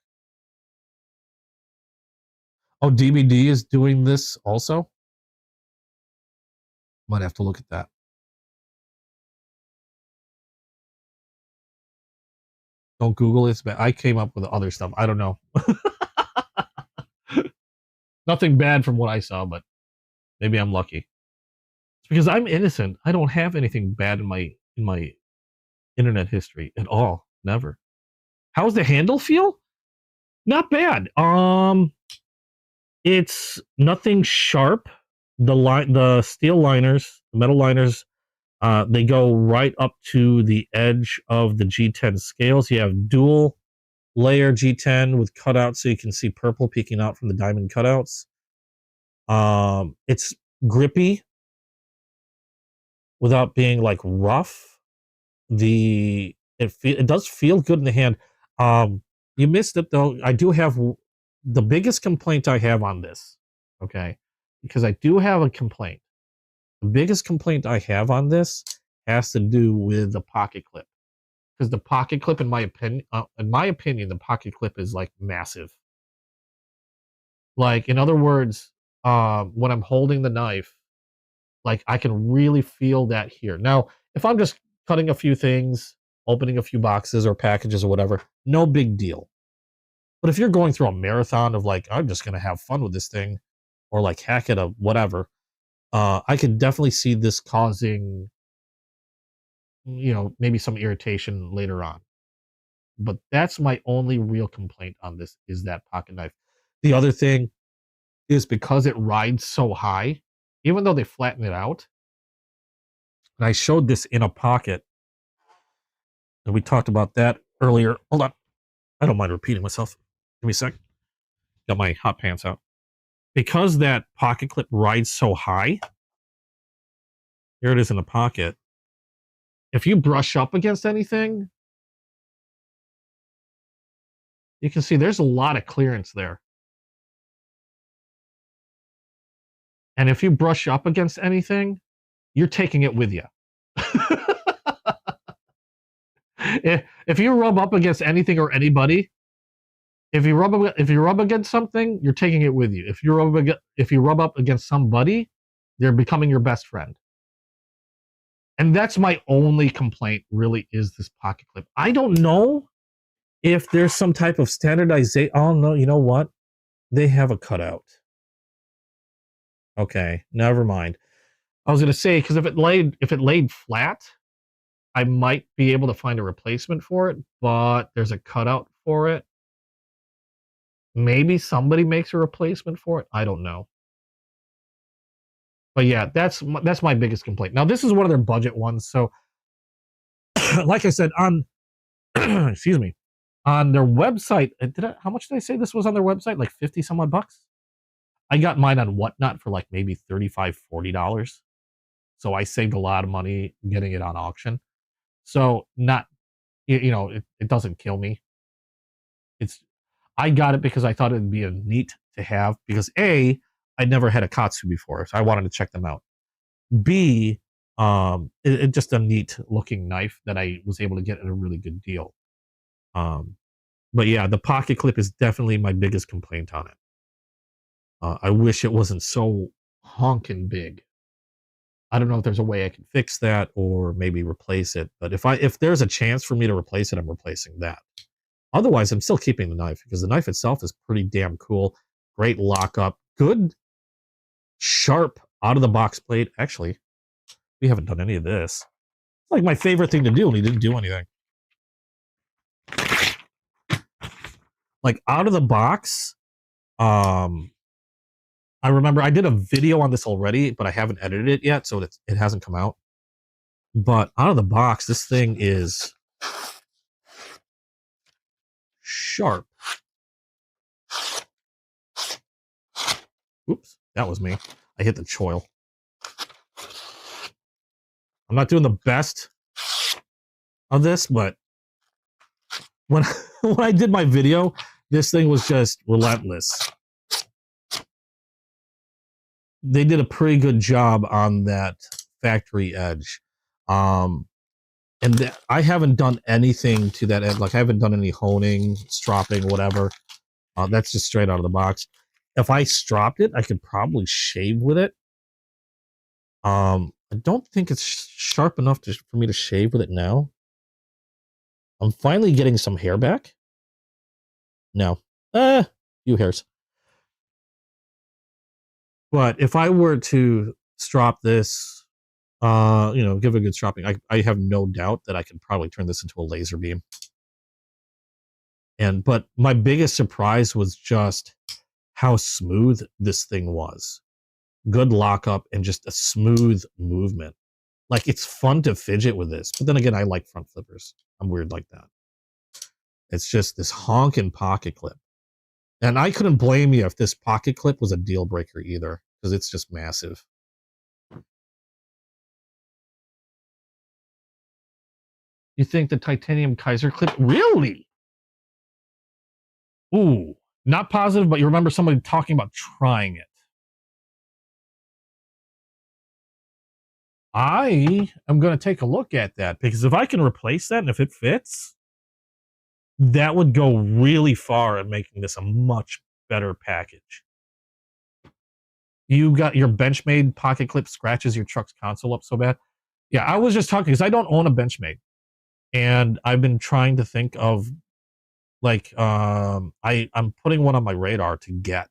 Oh, DBD is doing this also? Might have to look at that. Don't Google it. I came up with other stuff. I don't know. Nothing bad from what I saw, but maybe I'm lucky. It's because I'm innocent. I don't have anything bad in my internet history at all. Never. How's the handle feel? Not bad. It's nothing sharp. The steel liners, the metal liners, they go right up to the edge of the G10 scales. You have dual layer G10 with cutouts, so you can see purple peeking out from the diamond cutouts. It's grippy without being like rough. It does feel good in the hand. You missed it though. I do have the biggest complaint I have on this. Okay, because I do have a complaint. The biggest complaint I have on this has to do with the pocket clip, because the pocket clip, in my opinion, the pocket clip is like massive. Like, in other words, when I'm holding the knife, like I can really feel that here. Now, if I'm just cutting a few things, opening a few boxes or packages or whatever, no big deal. But if you're going through a marathon of like, I'm just gonna have fun with this thing, or like hack it up, whatever, I could definitely see this causing, maybe some irritation later on. But that's my only real complaint on this, is that pocket knife. The other thing is, because it rides so high, even though they flatten it out, and I showed this in a pocket, and we talked about that earlier. Hold on. I don't mind repeating myself. Give me a sec. Got my hot pants out. Because that pocket clip rides so high, here it is in the pocket. If you brush up against anything, you can see there's a lot of clearance there. And if you brush up against anything, you're taking it with you. If you rub up against anything or anybody, if you rub against something, you're taking it with you. If you rub up against somebody, they're becoming your best friend. And that's my only complaint, really, is this pocket clip. I don't know if there's some type of standardization. Oh no, you know what? They have a cutout. Okay, never mind. I was gonna say, because if it laid flat, I might be able to find a replacement for it, but there's a cutout for it. Maybe somebody makes a replacement for it. I don't know. But yeah, that's my biggest complaint. Now, this is one of their budget ones, so like I said, on excuse me, on their website, how much did I say this was on their website? Like 50 some odd bucks? I got mine on Whatnot for like maybe $35, $40. So I saved a lot of money getting it on auction. So it doesn't kill me. I got it because I thought it'd be a neat to have, because A, I'd never had a Katsu before, so I wanted to check them out. B, it's just a neat looking knife that I was able to get at a really good deal. But yeah, the pocket clip is definitely my biggest complaint on it. I wish it wasn't so honking big. I don't know if there's a way I can fix that or maybe replace it. But if there's a chance for me to replace it, I'm replacing that. Otherwise, I'm still keeping the knife, because the knife itself is pretty damn cool. Great lockup. Good, sharp, out-of-the-box blade. Actually, we haven't done any of this. It's like my favorite thing to do, and he didn't do anything. Like, out of the box, I remember I did a video on this already, but I haven't edited it yet, so it hasn't come out. But out of the box, this thing is sharp. Oops, that was me. I hit the choil. I'm not doing the best of this, but when I did my video, this thing was just relentless. They did a pretty good job on that factory edge. And I haven't done anything to that end. Like, I haven't done any honing, stropping, whatever. That's just straight out of the box. If I stropped it, I could probably shave with it. I don't think it's sharp enough for me to shave with it now. I'm finally getting some hair back. No. Few hairs. But if I were to strop this, give it a good stropping, I have no doubt that I could probably turn this into a laser beam. But my biggest surprise was just how smooth this thing was. Good lockup and just a smooth movement. Like, it's fun to fidget with this, but then again, I like front flippers. I'm weird like that. It's just this honking pocket clip. And I couldn't blame you if this pocket clip was a deal breaker either, because it's just massive. You think the titanium Kaiser clip? Really? Ooh, not positive, but you remember somebody talking about trying it. I am going to take a look at that, because if I can replace that and if it fits, that would go really far in making this a much better package. You got your Benchmade pocket clip scratches your truck's console up so bad. Yeah, I was just talking because I don't own a Benchmade, and I've been trying to think of like I'm putting one on my radar to get.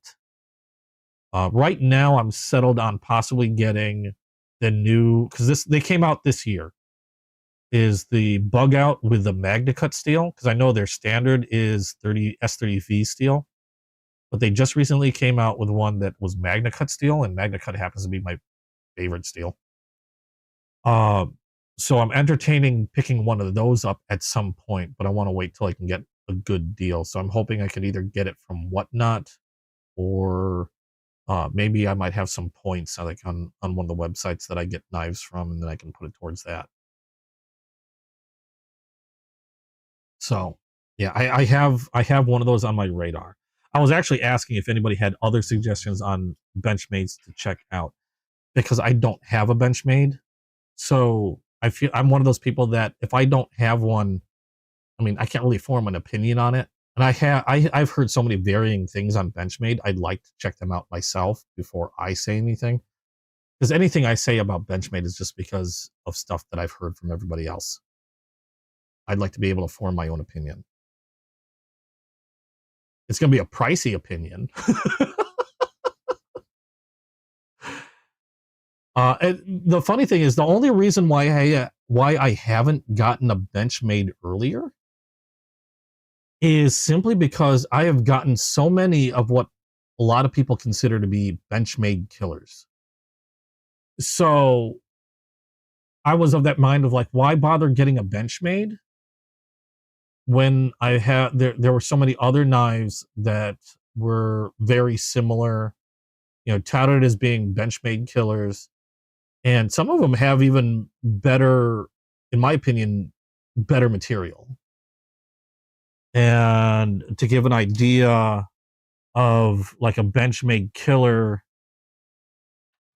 Right now, I'm settled on possibly getting the new, because they came out this year, is the bug out with the MagnaCut steel, because I know their standard is S30V steel, but they just recently came out with one that was MagnaCut steel, and MagnaCut happens to be my favorite steel. So I'm entertaining picking one of those up at some point, but I want to wait till I can get a good deal. So I'm hoping I could either get it from Whatnot, or maybe I might have some points like on one of the websites that I get knives from, and then I can put it towards that. So yeah, I have one of those on my radar. I was actually asking if anybody had other suggestions on Benchmades to check out, because I don't have a Benchmade. So I feel I'm one of those people that if I don't have one, I mean, I can't really form an opinion on it. And I've heard so many varying things on Benchmade. I'd like to check them out myself before I say anything, because anything I say about Benchmade is just because of stuff that I've heard from everybody else. I'd like to be able to form my own opinion. It's going to be a pricey opinion. And the funny thing is, the only reason why I haven't gotten a Benchmade earlier is simply because I have gotten so many of what a lot of people consider to be Benchmade killers. So I was of that mind of like, why bother getting a Benchmade when I had there were so many other knives that were very similar, touted as being Benchmade killers, and some of them have even better, in my opinion, better material. And to give an idea of like a Benchmade killer,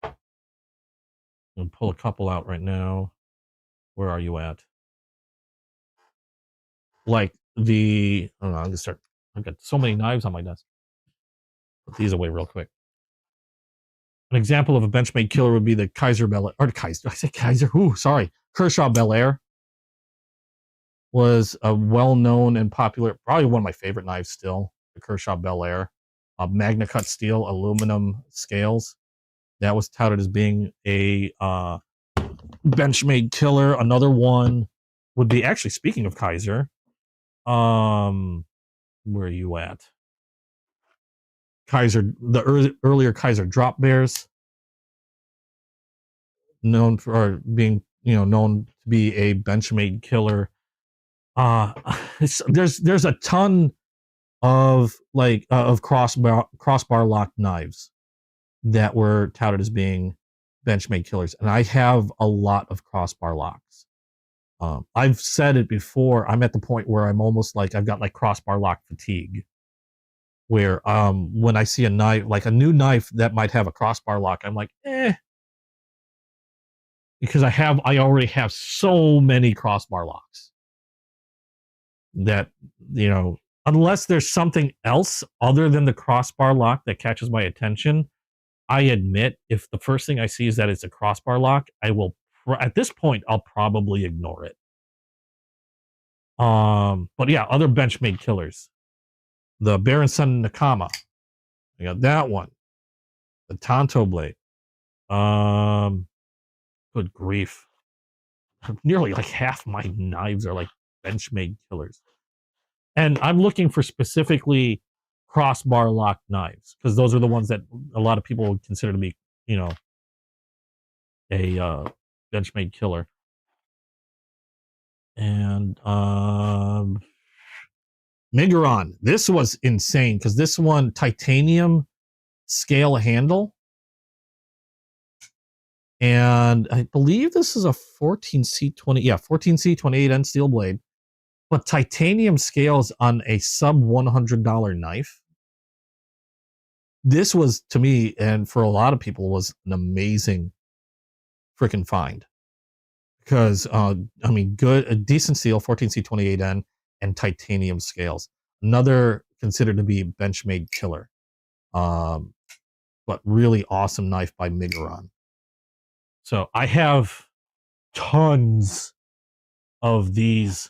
I'll pull a couple out right now. Where are you at? Like I don't know, I'm gonna start. I've got so many knives on my desk. Put these away real quick. An example of a Benchmade killer would be the Kershaw Bel Air. Was a well-known and popular, probably one of my favorite knives still, the Kershaw Bel Air. MagnaCut steel, aluminum scales. That was touted as being a Benchmade killer. Another one would be, actually, speaking of Kaiser, where are you at? Kaiser, the earlier Kaiser drop bears, known for being, known to be a Benchmade killer. There's a ton of of crossbar lock knives that were touted as being Benchmade killers, and I have a lot of crossbar locks. I've said it before. I'm at the point where I'm almost like I've got like crossbar lock fatigue, where when I see a knife, like a new knife that might have a crossbar lock, I'm like, because I already have so many crossbar locks that, unless there's something else other than the crossbar lock that catches my attention, I admit if the first thing I see is that it's a crossbar lock, I will, at this point, I'll probably ignore it. But yeah, other Benchmade killers. The Baron Son Nakama. I got that one. The Tonto blade. Good grief. Nearly like half my knives are like Benchmade killers. And I'm looking for specifically crossbar lock knives because those are the ones that a lot of people would consider to be, you know, a Benchmade killer. And Miguron, this was insane because this one titanium scale handle, and I believe this is a 14C20, yeah, 14C 28N steel blade, but titanium scales on a sub $100 knife. This was, to me, and for a lot of people, was an amazing freaking find because I mean, a decent steel, 14C28N, and titanium scales. Another considered to be Benchmade killer, but really awesome knife by Miguron. So I have tons of these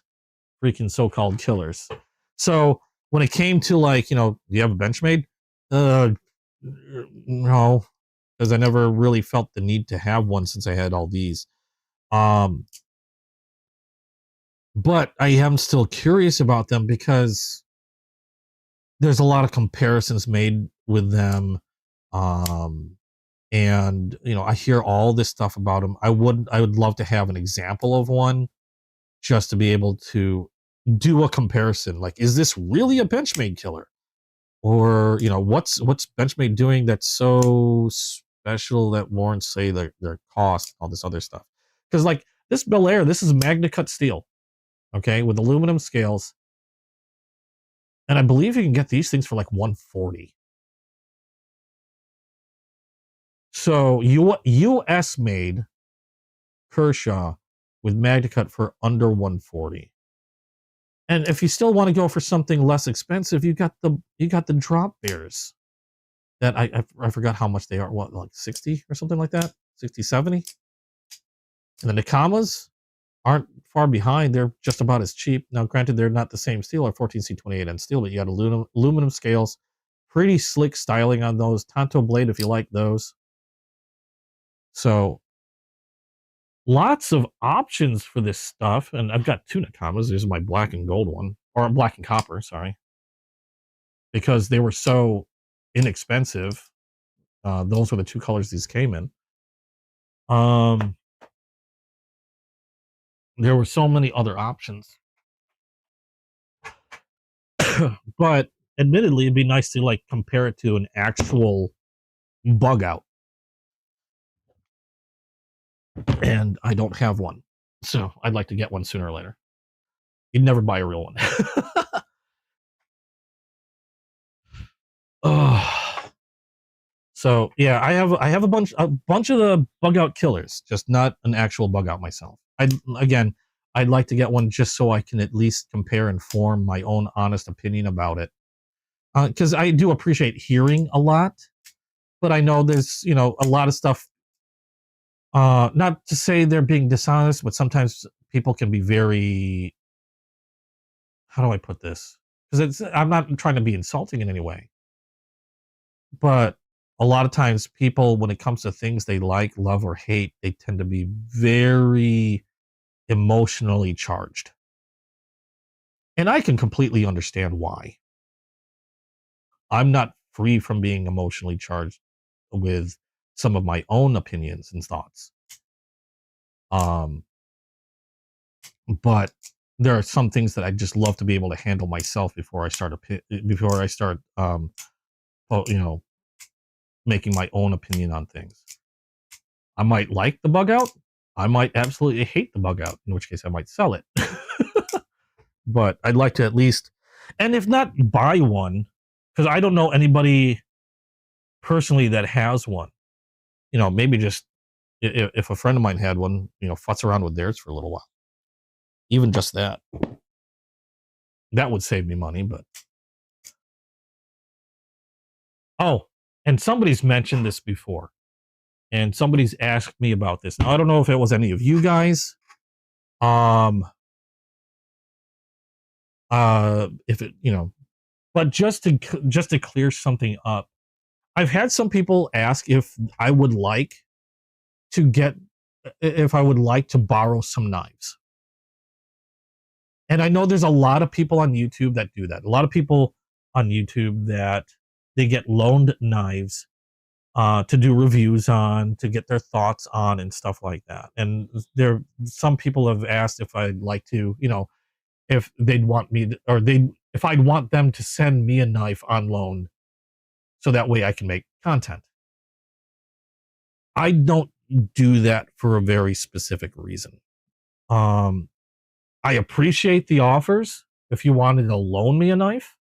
freaking so-called killers. So when it came to, like, you know, do you have a Benchmade? No, because I never really felt the need to have one since I had all these. But I am still curious about them because there's a lot of comparisons made with them. And you know, I hear all this stuff about them. I would love to have an example of one just to be able to do a comparison. Like, is this really a Benchmade killer? Or, you know, what's Benchmade doing that's so special that warrants, say, their cost, all this other stuff? Because, like, this Bel Air, this is Magna Cut steel, okay, with aluminum scales, and I believe you can get these things for like $140. So US made Kershaw with Magna Cut for under $140. And if you still want to go for something less expensive, you got the drop bears that I forgot how much they are. What, like 60 or something like that? 60, 70? And the Nakamas aren't far behind. They're just about as cheap. Now, granted, they're not the same steel, or 14C28N steel, but you got aluminum scales. Pretty slick styling on those. Tanto blade if you like those. So lots of options for this stuff. And I've got two Nakamas. There's my black and gold one, or black and copper, sorry. Because they were so inexpensive. Those were the two colors these came in. There were so many other options. But admittedly, it'd be nice to, like, compare it to an actual bug out. And I don't have one. So I'd like to get one sooner or later. You'd never buy a real one. So yeah, I have a bunch of the bug out killers, just not an actual bug out myself. I'd like to get one just so I can at least compare and form my own honest opinion about it. Because I do appreciate hearing a lot, but I know there's, you know, a lot of stuff. Not to say they're being dishonest, but sometimes people can be very, how do I put this? Because I'm not trying to be insulting in any way, but a lot of times people, when it comes to things they like, love, or hate, they tend to be very emotionally charged. And I can completely understand why. I'm not free from being emotionally charged with some of my own opinions and thoughts. But there are some things that I just love to be able to handle myself before I start you know, making my own opinion on things. I might like the bug out. I might absolutely hate the bug out, in which case I might sell it. But I'd like to at least, and if not buy one, because I don't know anybody personally that has one. You know, maybe just if a friend of mine had one, you know, futz around with theirs for a little while. Even just that. That would save me money, but. Oh, and somebody's mentioned this before. And somebody's asked me about this. Now, I don't know if it was any of you guys. If it, you know, but just to clear something up, I've had some people ask if I would like to borrow some knives. And I know there's a lot of people on YouTube that do that. A lot of people on YouTube that they get loaned knives to do reviews on, to get their thoughts on, and stuff like that. And some people have asked if I'd like to, if they'd want me to, if I'd want them to send me a knife on loan, so that way I can make content. I don't do that for a very specific reason. I appreciate the offers if you wanted to loan me a knife,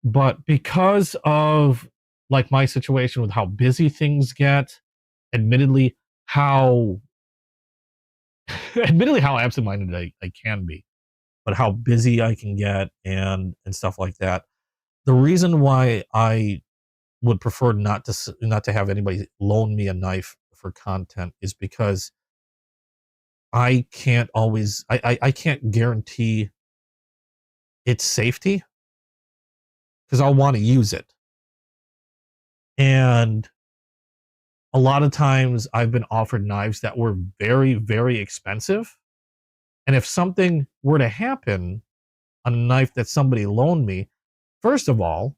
but because of like my situation with how busy things get, admittedly how absent-minded I can be, but how busy I can get and stuff like that. The reason why I would prefer not to have anybody loan me a knife for content is because I can't always I can't guarantee its safety, because I'll want to use it. And a lot of times I've been offered knives that were very, very expensive. And if something were to happen on a knife that somebody loaned me, first of all,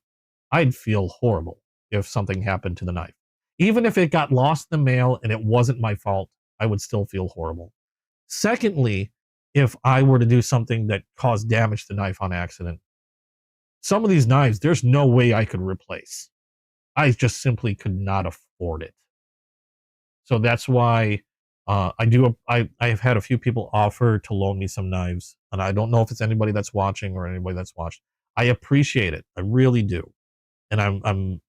I'd feel horrible if something happened to the knife. Even if it got lost in the mail and it wasn't my fault, I would still feel horrible. Secondly, if I were to do something that caused damage to the knife on accident, some of these knives, there's no way I could replace. I just simply could not afford it. So that's why I've had a few people offer to loan me some knives, and I don't know if it's anybody that's watching or anybody that's watched. I appreciate it. I really do. And I'm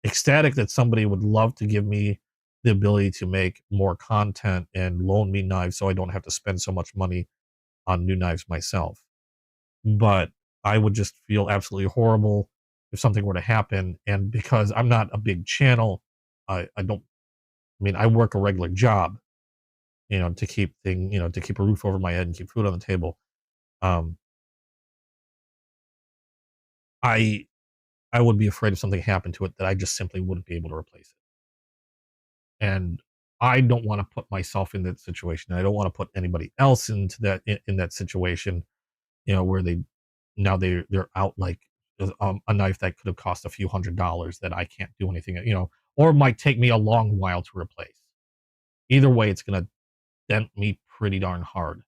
ecstatic that somebody would love to give me the ability to make more content and loan me knives so I don't have to spend so much money on new knives myself. But I would just feel absolutely horrible if something were to happen. And because I'm not a big channel, I work a regular job, to keep to keep a roof over my head and keep food on the table. I would be afraid if something happened to it that I just simply wouldn't be able to replace it. And I don't want to put myself in that situation. I don't want to put anybody else into that in that situation, where they're out like a knife that could have cost a few $100s that I can't do anything, or it might take me a long while to replace. Either way, it's going to dent me pretty darn hard.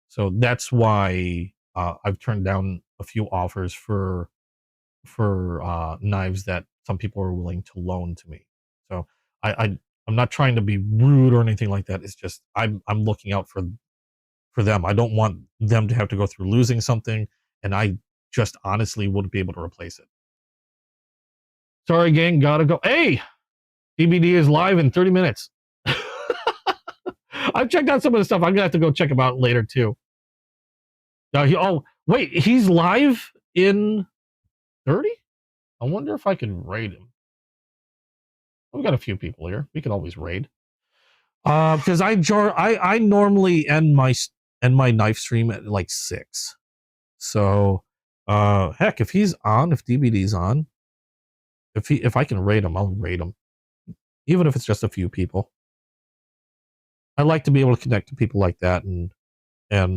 So that's why I've turned down a few offers for knives that some people are willing to loan to me. So I'm not trying to be rude or anything like that. It's just I'm looking out for them. I don't want them to have to go through losing something, and I just honestly wouldn't be able to replace it. Sorry, gang, gotta go. Hey, DVD is live in 30 minutes. I've checked out some of the stuff. I'm gonna have to go check him out later too. Wait, he's live in 30? I wonder if I can raid him. We've got a few people here. We can always raid. Because I normally end my knife stream at like 6. So heck, if he's on, if DBD's on, if I can raid him, I'll raid him. Even if it's just a few people. I like to be able to connect to people like that, and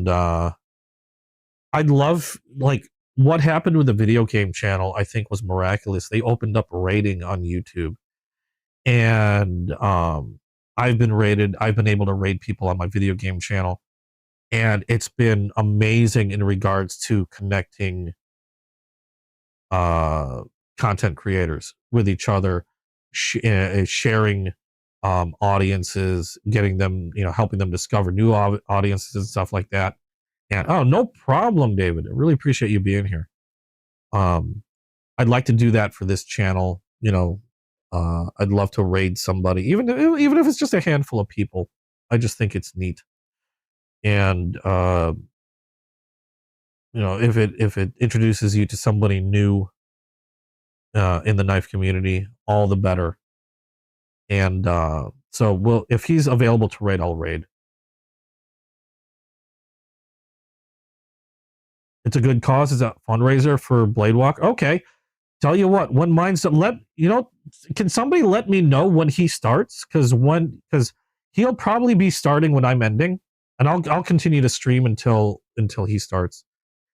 I'd love, like, what happened with the video game channel, I think was miraculous. They opened up raiding on YouTube, and I've been able to raid people on my video game channel, and it's been amazing in regards to connecting content creators with each other, sharing audiences, getting them, helping them discover new audiences and stuff like that. And no problem, David. I really appreciate you being here. I'd like to do that for this channel. I'd love to raid somebody, even if it's just a handful of people. I just think it's neat. And if it introduces you to somebody new in the knife community, all the better. And so if he's available to raid, I'll raid. It's a good cause. It's a fundraiser for Blade Walk. Okay. Tell you what, when mine's can somebody let me know when he starts? Because he'll probably be starting when I'm ending, and I'll continue to stream until until he starts.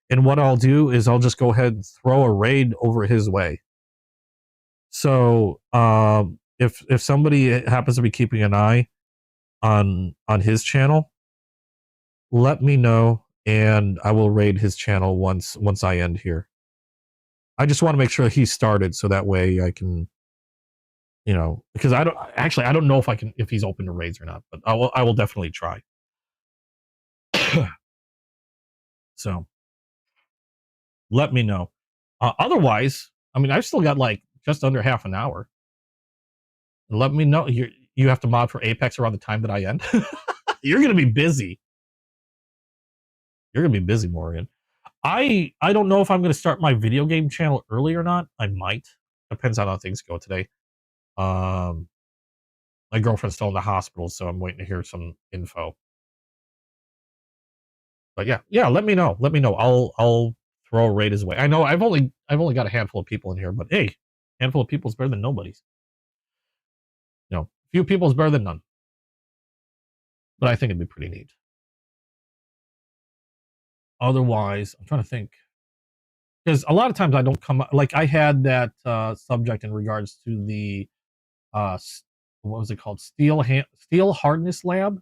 And what I'll do is I'll just go ahead and throw a raid over his way. So if somebody happens to be keeping an eye on his channel, let me know, and I will raid his channel once I end here. I just want to make sure he's started, so that way I can, because I don't know if he's open to raids or not, but I will definitely try. So let me know. Otherwise, I mean, I've still got like just under half an hour. Let me know. You have to mod for Apex around the time that I end. You're gonna be busy. You're gonna be busy, Morgan. I don't know if I'm gonna start my video game channel early or not. I might. Depends on how things go today. My girlfriend's still in the hospital, so I'm waiting to hear some info. But yeah. Let me know. I'll throw a raid his way. I know I've only got a handful of people in here, but hey, handful of people is better than nobody's. Few people is better than none. But I think it'd be pretty neat. Otherwise, I'm trying to think, because a lot of times I don't come, like I had that subject in regards to the what was it called, steel hardness lab.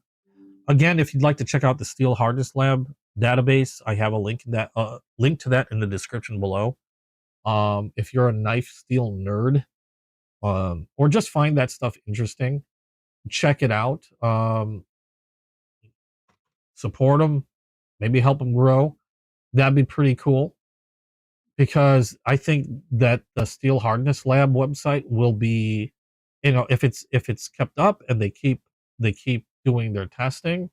Again, if you'd like to check out the steel hardness lab database, I have a link to that in the description below. If you're a knife steel nerd, or just find that stuff interesting, check it out. Support them, maybe help them grow. That'd be pretty cool, because I think that the Steel Hardness Lab website will be, if it's kept up and they keep doing their testing,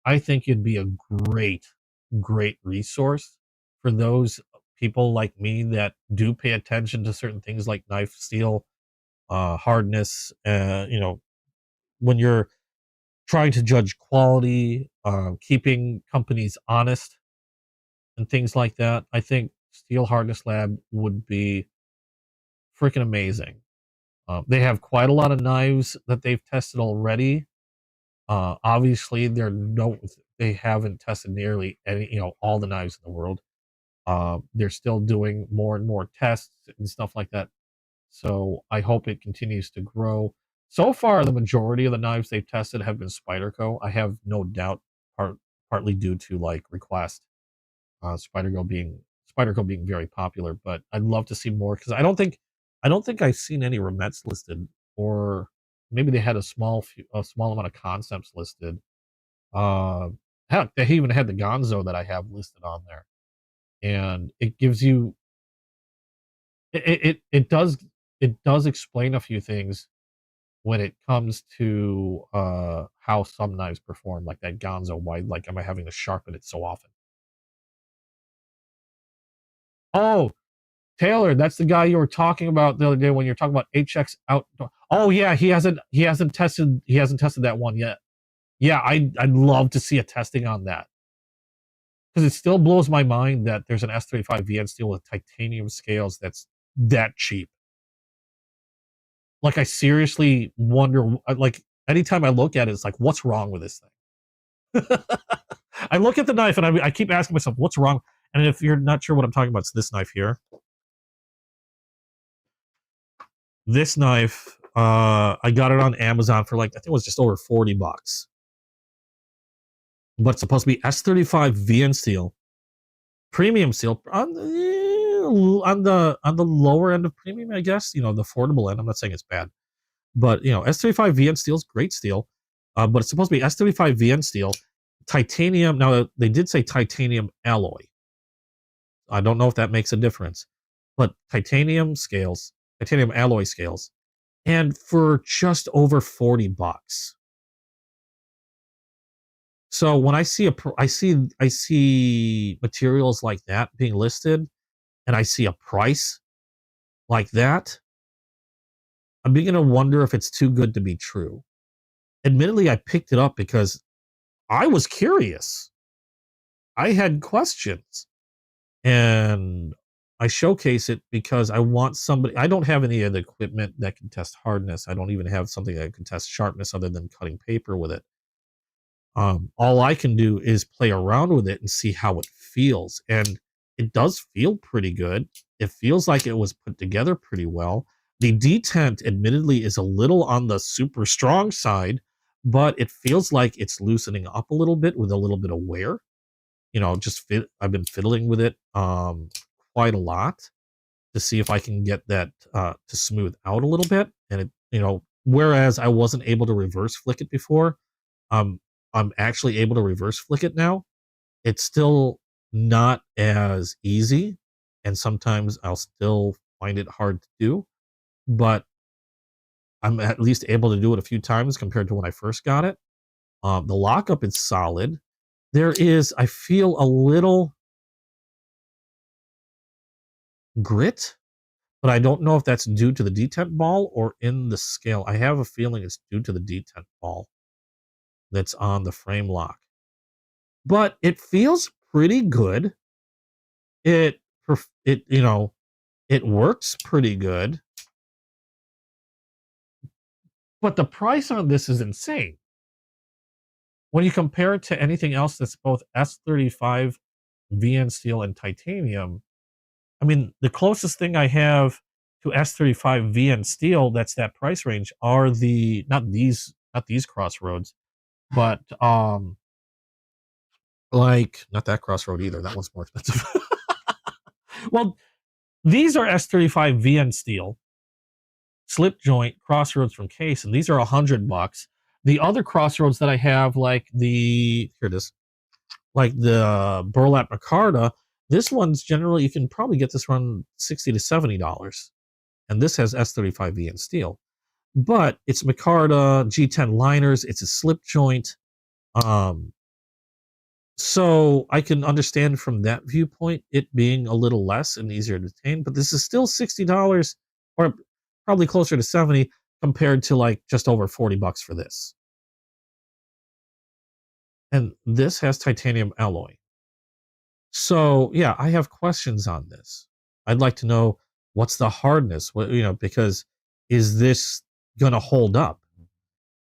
I think it'd be a great resource for those people like me that do pay attention to certain things like knife steel hardness. When you're trying to judge quality, keeping companies honest and things like that, I think Steel Hardness Lab would be freaking amazing. They have quite a lot of knives that they've tested already. Obviously, they haven't tested nearly any, all the knives in the world. They're still doing more and more tests and stuff like that. So I hope it continues to grow. So far, the majority of the knives they've tested have been Spyderco. I have no doubt, partly due to like request, Spyderco being very popular. But I'd love to see more, because I don't think I've seen any Remets listed, or maybe they had a small amount of concepts listed. Heck, they even had the Gonzo that I have listed on there, and it gives you it does explain a few things when it comes to how some knives perform, like that Gonzo. Why, like, am I having to sharpen it so often? Oh, Taylor, that's the guy you were talking about the other day when you're talking about HX Outdoor. Oh yeah, he hasn't tested that one yet. Yeah, I'd love to see a testing on that, because it still blows my mind that there's an S35 VN steel with titanium scales that's that cheap. Like, I seriously wonder, like, anytime I look at it, it's like, what's wrong with this thing? I look at the knife and I keep asking myself, what's wrong? And if you're not sure what I'm talking about, it's this knife here. This knife, I got it on Amazon for like, I think it was just over $40. But it's supposed to be S35 VN steel, premium steel, on the lower end of premium, I guess. The affordable end. I'm not saying it's bad, but S35 VN steel is great steel, but it's supposed to be S35 VN steel, titanium. Now they did say titanium alloy. I don't know if that makes a difference, but titanium alloy scales, and for just over $40. So when I see I see materials like that being listed, and I see a price like that, I'm beginning to wonder if it's too good to be true. Admittedly, I picked it up because I was curious. I had questions, and I showcase it because I want somebody. I don't have any of the equipment that can test hardness. I don't even have something that can test sharpness other than cutting paper with it. All I can do is play around with it and see how it feels. And it does feel pretty good. It feels like it was put together pretty well. The detent, admittedly, is a little on the super strong side, but it feels like it's loosening up a little bit with a little bit of wear. I've been fiddling with it quite a lot to see if I can get that to smooth out a little bit. And whereas I wasn't able to reverse flick it before, um, I'm actually able to reverse flick it now. It's still not as easy, and sometimes I'll still find it hard to do, but I'm at least able to do it a few times compared to when I first got it. The lockup is solid. I feel a little grit, but I don't know if that's due to the detent ball or in the scale. I have a feeling it's due to the detent ball that's on the frame lock. But it feels pretty good. It it works pretty good. But the price on this is insane. When you compare it to anything else that's both S35 VN steel and titanium, I mean, the closest thing I have to S35 VN steel that's that price range are not these crossroads, but like not that crossroad either. That one's more expensive. Well, these are S35 VN steel, slip joint crossroads from Case, and these are $100. The other crossroads that I have, like here it is, like the burlap micarta, this one's generally, you can probably get this one $60 to $70, and this has S35 VN steel, but it's micarta G10 liners. It's a slip joint. So I can understand from that viewpoint it being a little less and easier to attain, but this is still $60 or probably closer to 70 compared to like just over $40 for this. And this has titanium alloy. So yeah, I have questions on this. I'd like to know what's the hardness, because is this going to hold up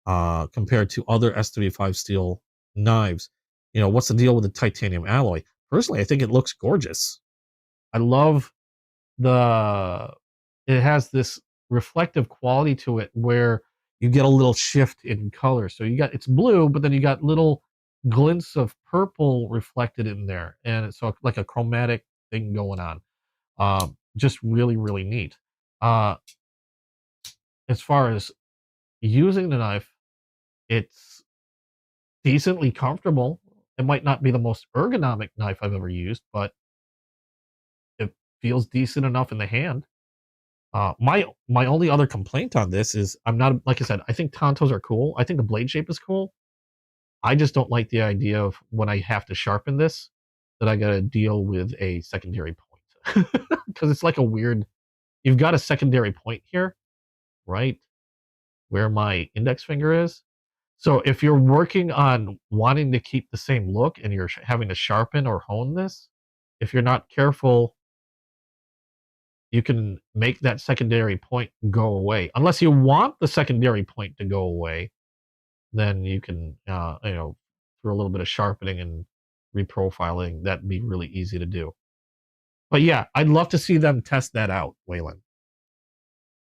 compared to other S35 steel knives? What's the deal with the titanium alloy? Personally, I think it looks gorgeous. I love it has this reflective quality to it where you get a little shift in color. So it's blue, but then you got little glints of purple reflected in there. And it's so like a chromatic thing going on. Just really, really neat. As far as using the knife, it's decently comfortable. It might not be the most ergonomic knife I've ever used, but it feels decent enough in the hand. My only other complaint on this is I'm not, like I said, I think Tontos are cool. I think the blade shape is cool. I just don't like the idea of when I have to sharpen this that I got to deal with a secondary point because it's like you've got a secondary point here, right where my index finger is. So if you're working on wanting to keep the same look and you're having to sharpen or hone this, if you're not careful, you can make that secondary point go away. Unless you want the secondary point to go away, then you can, through a little bit of sharpening and reprofiling, that'd be really easy to do. But yeah, I'd love to see them test that out, Waylon.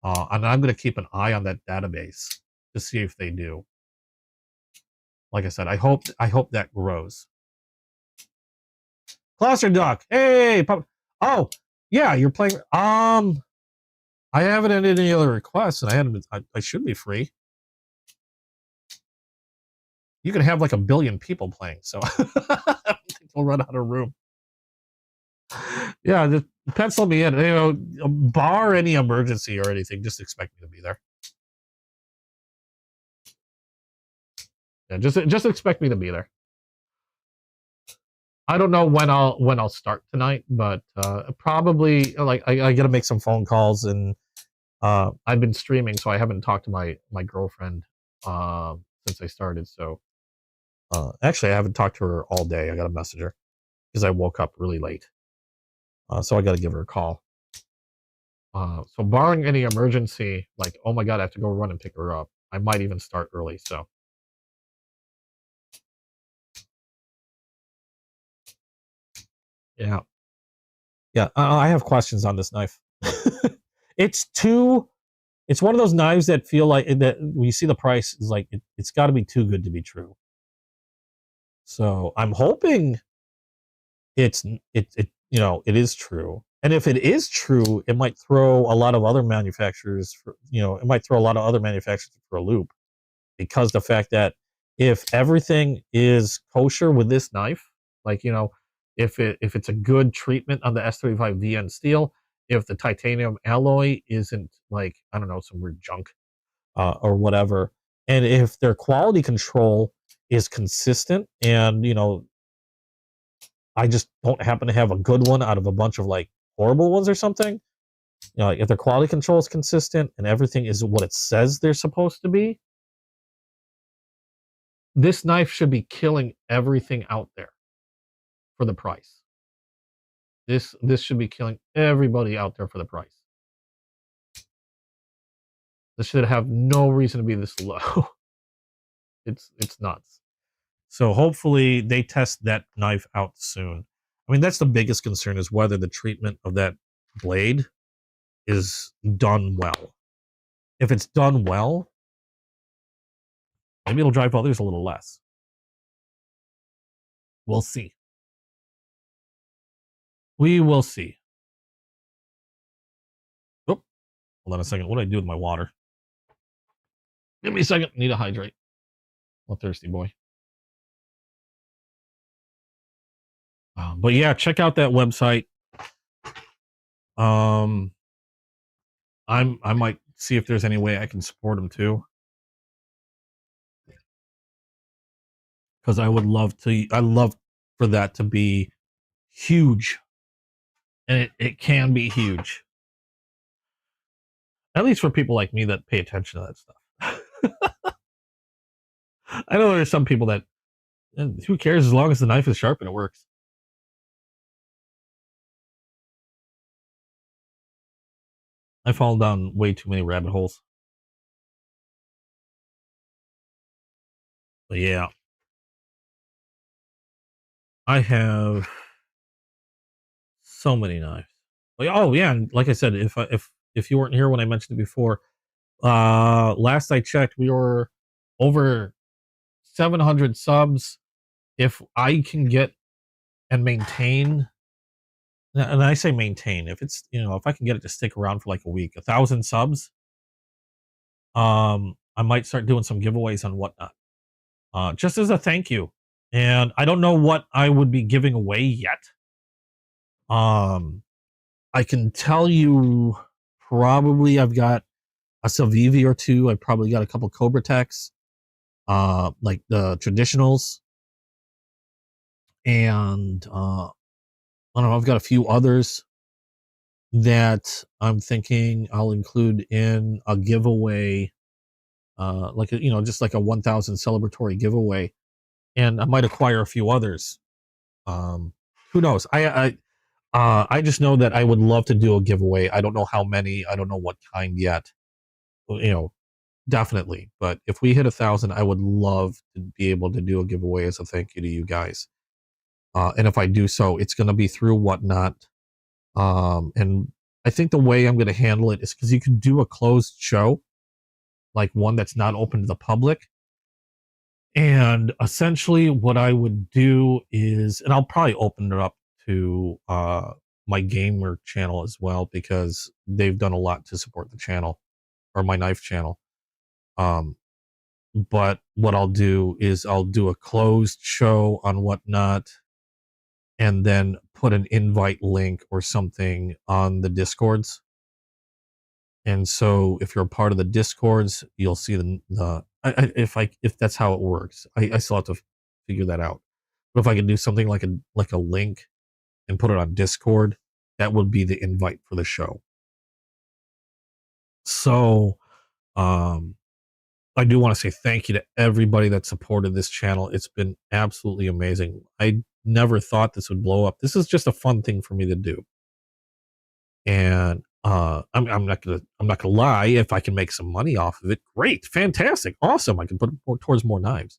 And I'm going to keep an eye on that database to see if they do. Like I said, I hope that grows. Cluster Duck, hey, oh yeah, you're playing. I haven't had any other requests, and I should be free. You can have like 1 billion people playing, so I don't think they'll run out of room. Yeah, just pencil me in. Bar any emergency or anything, just expect me to be there. Yeah, just expect me to be there. I don't know when I'll start tonight, but probably like I got to make some phone calls, and I've been streaming, so I haven't talked to my girlfriend since I started. So actually, I haven't talked to her all day. I got to message her because I woke up really late, so I got to give her a call. So barring any emergency, like oh my god, I have to go run and pick her up. I might even start early. So Yeah. Yeah. I have questions on this knife. It's one of those knives that feel like that when you see the price is like, it's got to be too good to be true. So I'm hoping it is true. And if it is true, it might throw a lot of other manufacturers for a loop, because the fact that if everything is kosher with this knife, like, if it's a good treatment on the S35 VN steel, if the titanium alloy isn't like, I don't know, some weird junk, or whatever, and if their quality control is consistent, and I just don't happen to have a good one out of a bunch of like horrible ones or something, like if their quality control is consistent and everything is what it says they're supposed to be, this knife should be killing everything out there for the price. This should be killing everybody out there for the price. This should have no reason to be this low. It's nuts. So hopefully they test that knife out soon. I mean, that's the biggest concern, is whether the treatment of that blade is done well. If it's done well, maybe it'll drive others a little less. We'll see. We will see. Oh, hold on a second. What do I do with my water? Give me a second. I need to hydrate. I'm a thirsty boy. But yeah, check out that website. I might see if there's any way I can support them too, because I would love to. I love for that to be huge, and it can be huge. At least for people like me that pay attention to that stuff. I know there's some people that, who cares, as long as the knife is sharp and it works. I've fallen down way too many rabbit holes. But yeah, I have so many knives. Oh yeah, and like I said, if you weren't here when I mentioned it before, last I checked, we were over 700 subs. If I can get and maintain, and I say maintain, if it's, if I can get it to stick around for like a week, 1,000 subs, I might start doing some giveaways on whatnot, just as a thank you. And I don't know what I would be giving away yet. I can tell you, probably I've got a Civivi or two. I probably got a couple Cobra Techs, like the traditionals, and I don't know, I've got a few others that I'm thinking I'll include in a giveaway, like just like a 1,000 celebratory giveaway, and I might acquire a few others. Who knows? I just know that I would love to do a giveaway. I don't know how many. I don't know what kind yet. Definitely. But if we hit 1,000, I would love to be able to do a giveaway as a thank you to you guys. And if I do so, it's going to be through Whatnot. And I think the way I'm going to handle it is because you can do a closed show, like one that's not open to the public. And essentially what I would do is, and I'll probably open it up to my gamer channel as well, because they've done a lot to support the channel, or my knife channel. But what I'll do is I'll do a closed show on Whatnot, and then put an invite link or something on the Discords. And so if you're a part of the Discords, you'll see if that's how it works. I still have to figure that out. But if I can do something like a link and put it on Discord, that would be the invite for the show. So I do want to say thank you to everybody that supported this channel. It's been absolutely amazing. I never thought this would blow up. This is just a fun thing for me to do. And I'm not gonna lie, if I can make some money off of it, great, fantastic, awesome. I can put it towards more knives.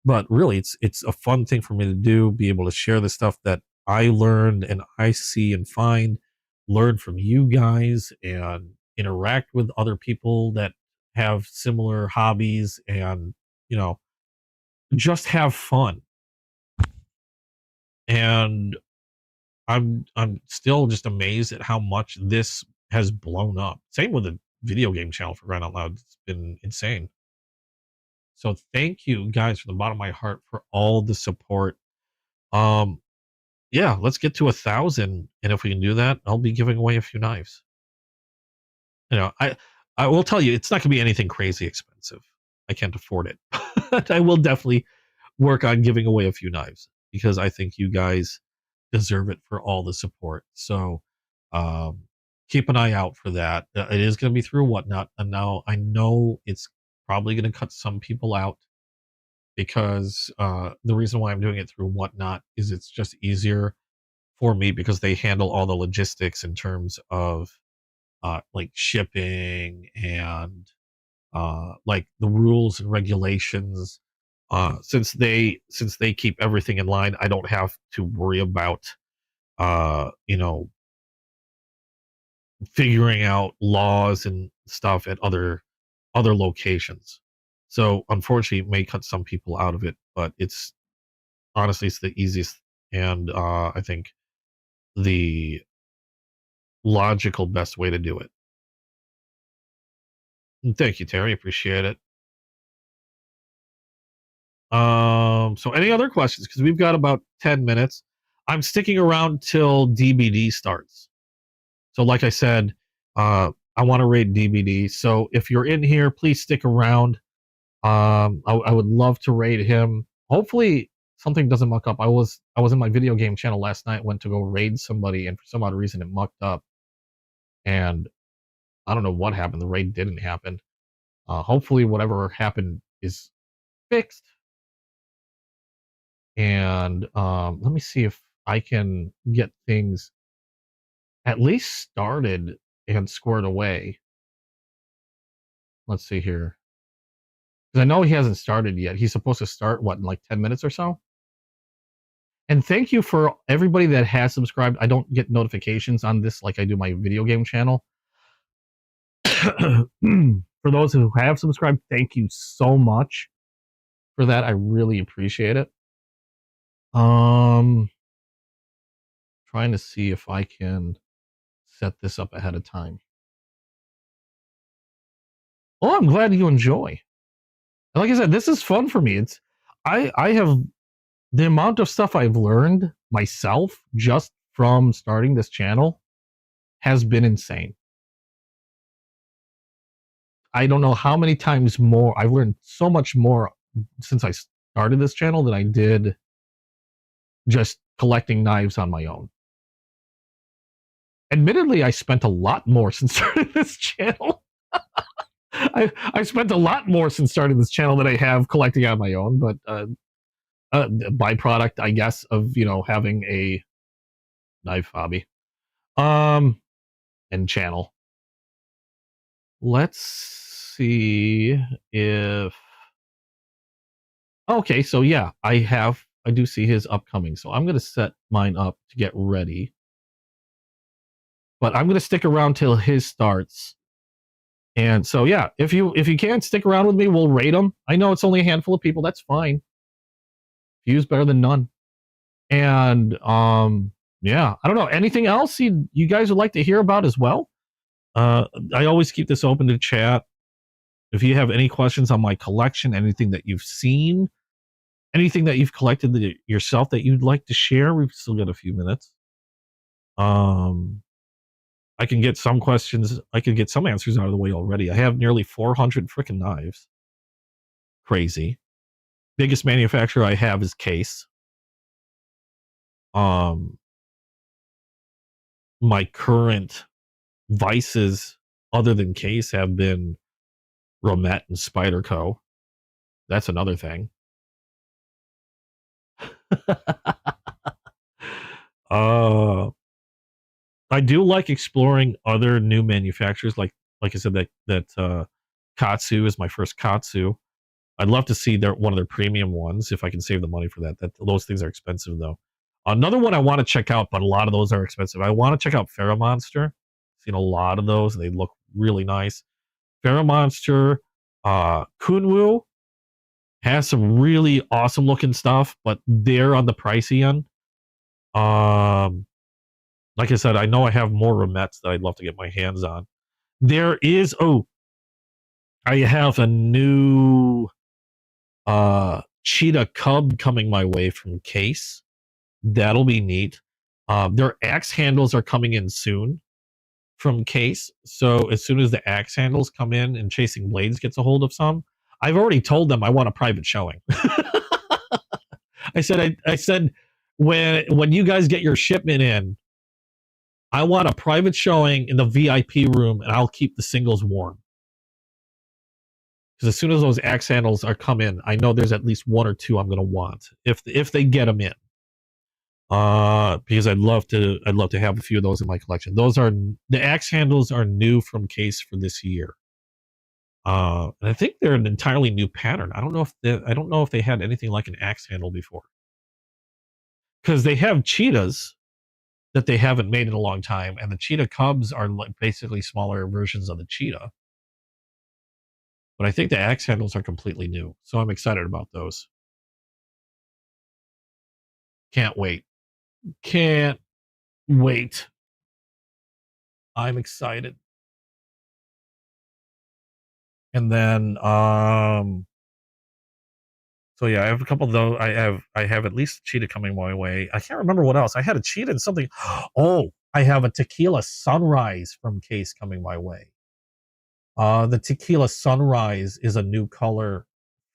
But really, it's a fun thing for me to do, be able to share the stuff that I learn and I see and find, learn from you guys and interact with other people that have similar hobbies and, you know, just have fun. And I'm still just amazed at how much this has blown up. Same with the video game channel, for crying out loud. It's been insane. So thank you guys from the bottom of my heart for all the support. Um, yeah, let's get to 1,000, and if we can do that, I'll be giving away a few knives. You know, I will tell you, it's not gonna be anything crazy expensive. I can't afford it. But I will definitely work on giving away a few knives because I think you guys deserve it for all the support. So um, keep an eye out for that. It is going to be through Whatnot, and now I know it's probably going to cut some people out because the reason why I'm doing it through Whatnot is it's just easier for me because they handle all the logistics in terms of like shipping and like the rules and regulations. Since they keep everything in line, I don't have to worry about you know, figuring out laws and stuff at other locations. So unfortunately, it may cut some people out of it, but it's honestly it's the easiest and I think the logical best way to do it. And thank you, Terry. Appreciate it. So any other questions? Because we've got about 10 minutes. I'm sticking around till DBD starts. So like I said, I want to raid DBD. So if you're in here, please stick around. I would love to raid him. Hopefully something doesn't muck up. I was in my video game channel last night, went to go raid somebody, and for some odd reason it mucked up. And I don't know what happened. The raid didn't happen. Hopefully whatever happened is fixed. And let me see if I can get things at least started and squared away. Let's see here. Because I know he hasn't started yet. He's supposed to start, what, in like 10 minutes or so? And thank you for everybody that has subscribed. I don't get notifications on this like I do my video game channel. For those who have subscribed, thank you so much for that. I really appreciate it. Trying to see if I can set this up ahead of time. Oh, I'm glad you enjoy. Like I said, this is fun for me. It's I have the amount of stuff I've learned myself just from starting this channel has been insane. I don't know how many times more I've learned so much more since I started this channel than I did just collecting knives on my own. Admittedly, I spent a lot more since starting this channel. I spent a lot more since starting this channel than I have collecting on my own, but byproduct, I guess, of having a knife hobby, and channel. Let's see if. Okay, so yeah, I do see his upcoming, so I'm gonna set mine up to get ready. But I'm gonna stick around till his starts. And so yeah, if you can stick around with me, we'll rate them. I know it's only a handful of people. That's fine. Few's better than none. And yeah, I don't know. Anything else you guys would like to hear about as well? I always keep this open to chat. If you have any questions on my collection, anything that you've seen, anything that you've collected yourself that you'd like to share, we've still got a few minutes. I can get some questions. I can get some answers out of the way already. I have nearly 400 freaking knives. Crazy. Biggest manufacturer I have is Case. My current vices other than Case have been Romette and Spyderco. That's another thing. I do like exploring other new manufacturers. Like I said, that Katsu is my first Katsu. I'd love to see one of their premium ones if I can save the money for that. Those things are expensive though. Another one I want to check out, but a lot of those are expensive. I want to check out Monster. Seen a lot of those. They look really nice. Monster, Kunwu has some really awesome looking stuff, but they're on the pricey end. Like I said, I know I have more Remettes that I'd love to get my hands on. There is, I have a new cheetah cub coming my way from Case. That'll be neat. Their axe handles are coming in soon from Case. So as soon as the axe handles come in and Chasing Blades gets a hold of some, I've already told them I want a private showing. I said when you guys get your shipment in, I want a private showing in the VIP room, and I'll keep the singles warm. Because as soon as those axe handles are come in, I know there's at least one or two I'm going to want if they get them in. Because I'd love to have a few of those in my collection. The axe handles are new from Case for this year. And I think they're an entirely new pattern. I don't know if they had anything like an axe handle before. Because they have cheetahs that they haven't made in a long time, and the cheetah cubs are like basically smaller versions of the cheetah. But I think the axe handles are completely new, so I'm excited about those. Can't wait. I'm excited. And then so yeah, I have a couple of those. I have at least a cheetah coming my way. I can't remember what else. I had a cheetah and something. Oh, I have a Tequila Sunrise from Case coming my way. The Tequila Sunrise is a new color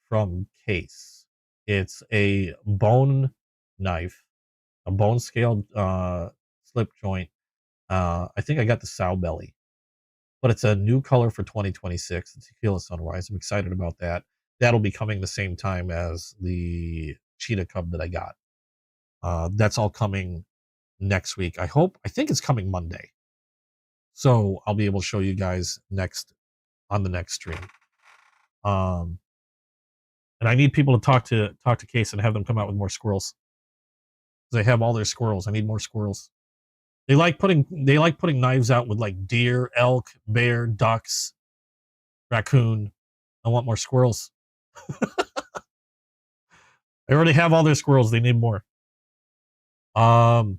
from Case. It's a bone knife, a bone scaled slip joint. I think I got the sow belly, but it's a new color for 2026. The Tequila Sunrise. I'm excited about that. That'll be coming the same time as the cheetah cub that I got. That's all coming next week. I think it's coming Monday. So I'll be able to show you guys on the next stream. And I need people to talk to Case and have them come out with more squirrels. They have all their squirrels. I need more squirrels. They like putting knives out with like deer, elk, bear, ducks, raccoon. I want more squirrels. I already have all their squirrels. They need more. I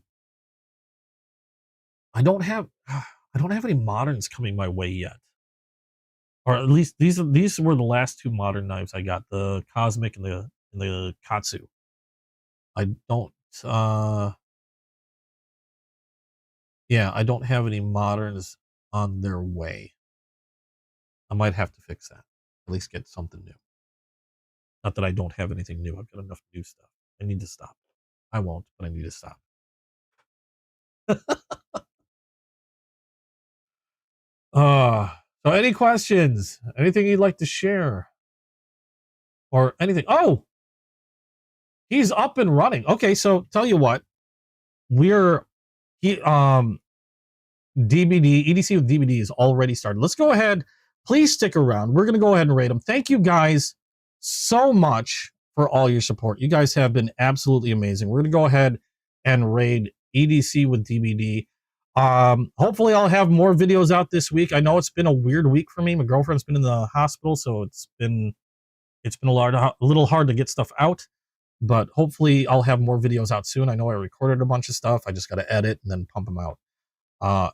don't have any moderns coming my way yet. Or at least these were the last two modern knives I got, the Cosmic and the Katsu. I don't I don't have any moderns on their way. I might have to fix that. At least get something new. Not that I don't have anything new. I've got enough new stuff. I need to stop. I won't, but I need to stop. So any questions? Anything you'd like to share? Or anything? Oh! He's up and running. Okay, so tell you what. DBD, EDC with DBD is already started. Let's go ahead. Please stick around. We're going to go ahead and rate them. Thank you guys so much for all your support. You guys have been absolutely amazing. We're going to go ahead and raid EDC with DBD. Hopefully I'll have more videos out this week. I know it's been a weird week for me. My girlfriend's been in the hospital, so it's been a little hard to get stuff out, but hopefully I'll have more videos out soon. I know I recorded a bunch of stuff. I just got to edit and then pump them out.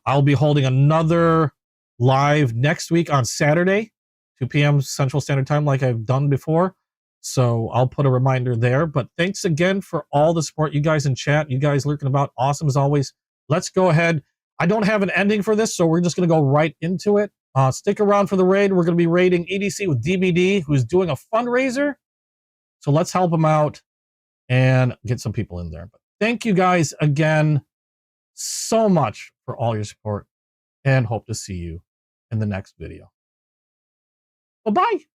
I'll be holding another live next week on Saturday, 2 p.m. Central Standard Time, like I've done before. So I'll put a reminder there. But thanks again for all the support. You guys in chat, you guys lurking about, awesome as always. Let's go ahead. I don't have an ending for this, so we're just going to go right into it. Stick around for the raid. We're going to be raiding EDC with DBD, who's doing a fundraiser. So let's help him out and get some people in there. But thank you guys again so much for all your support, and hope to see you in the next video. Bye-bye.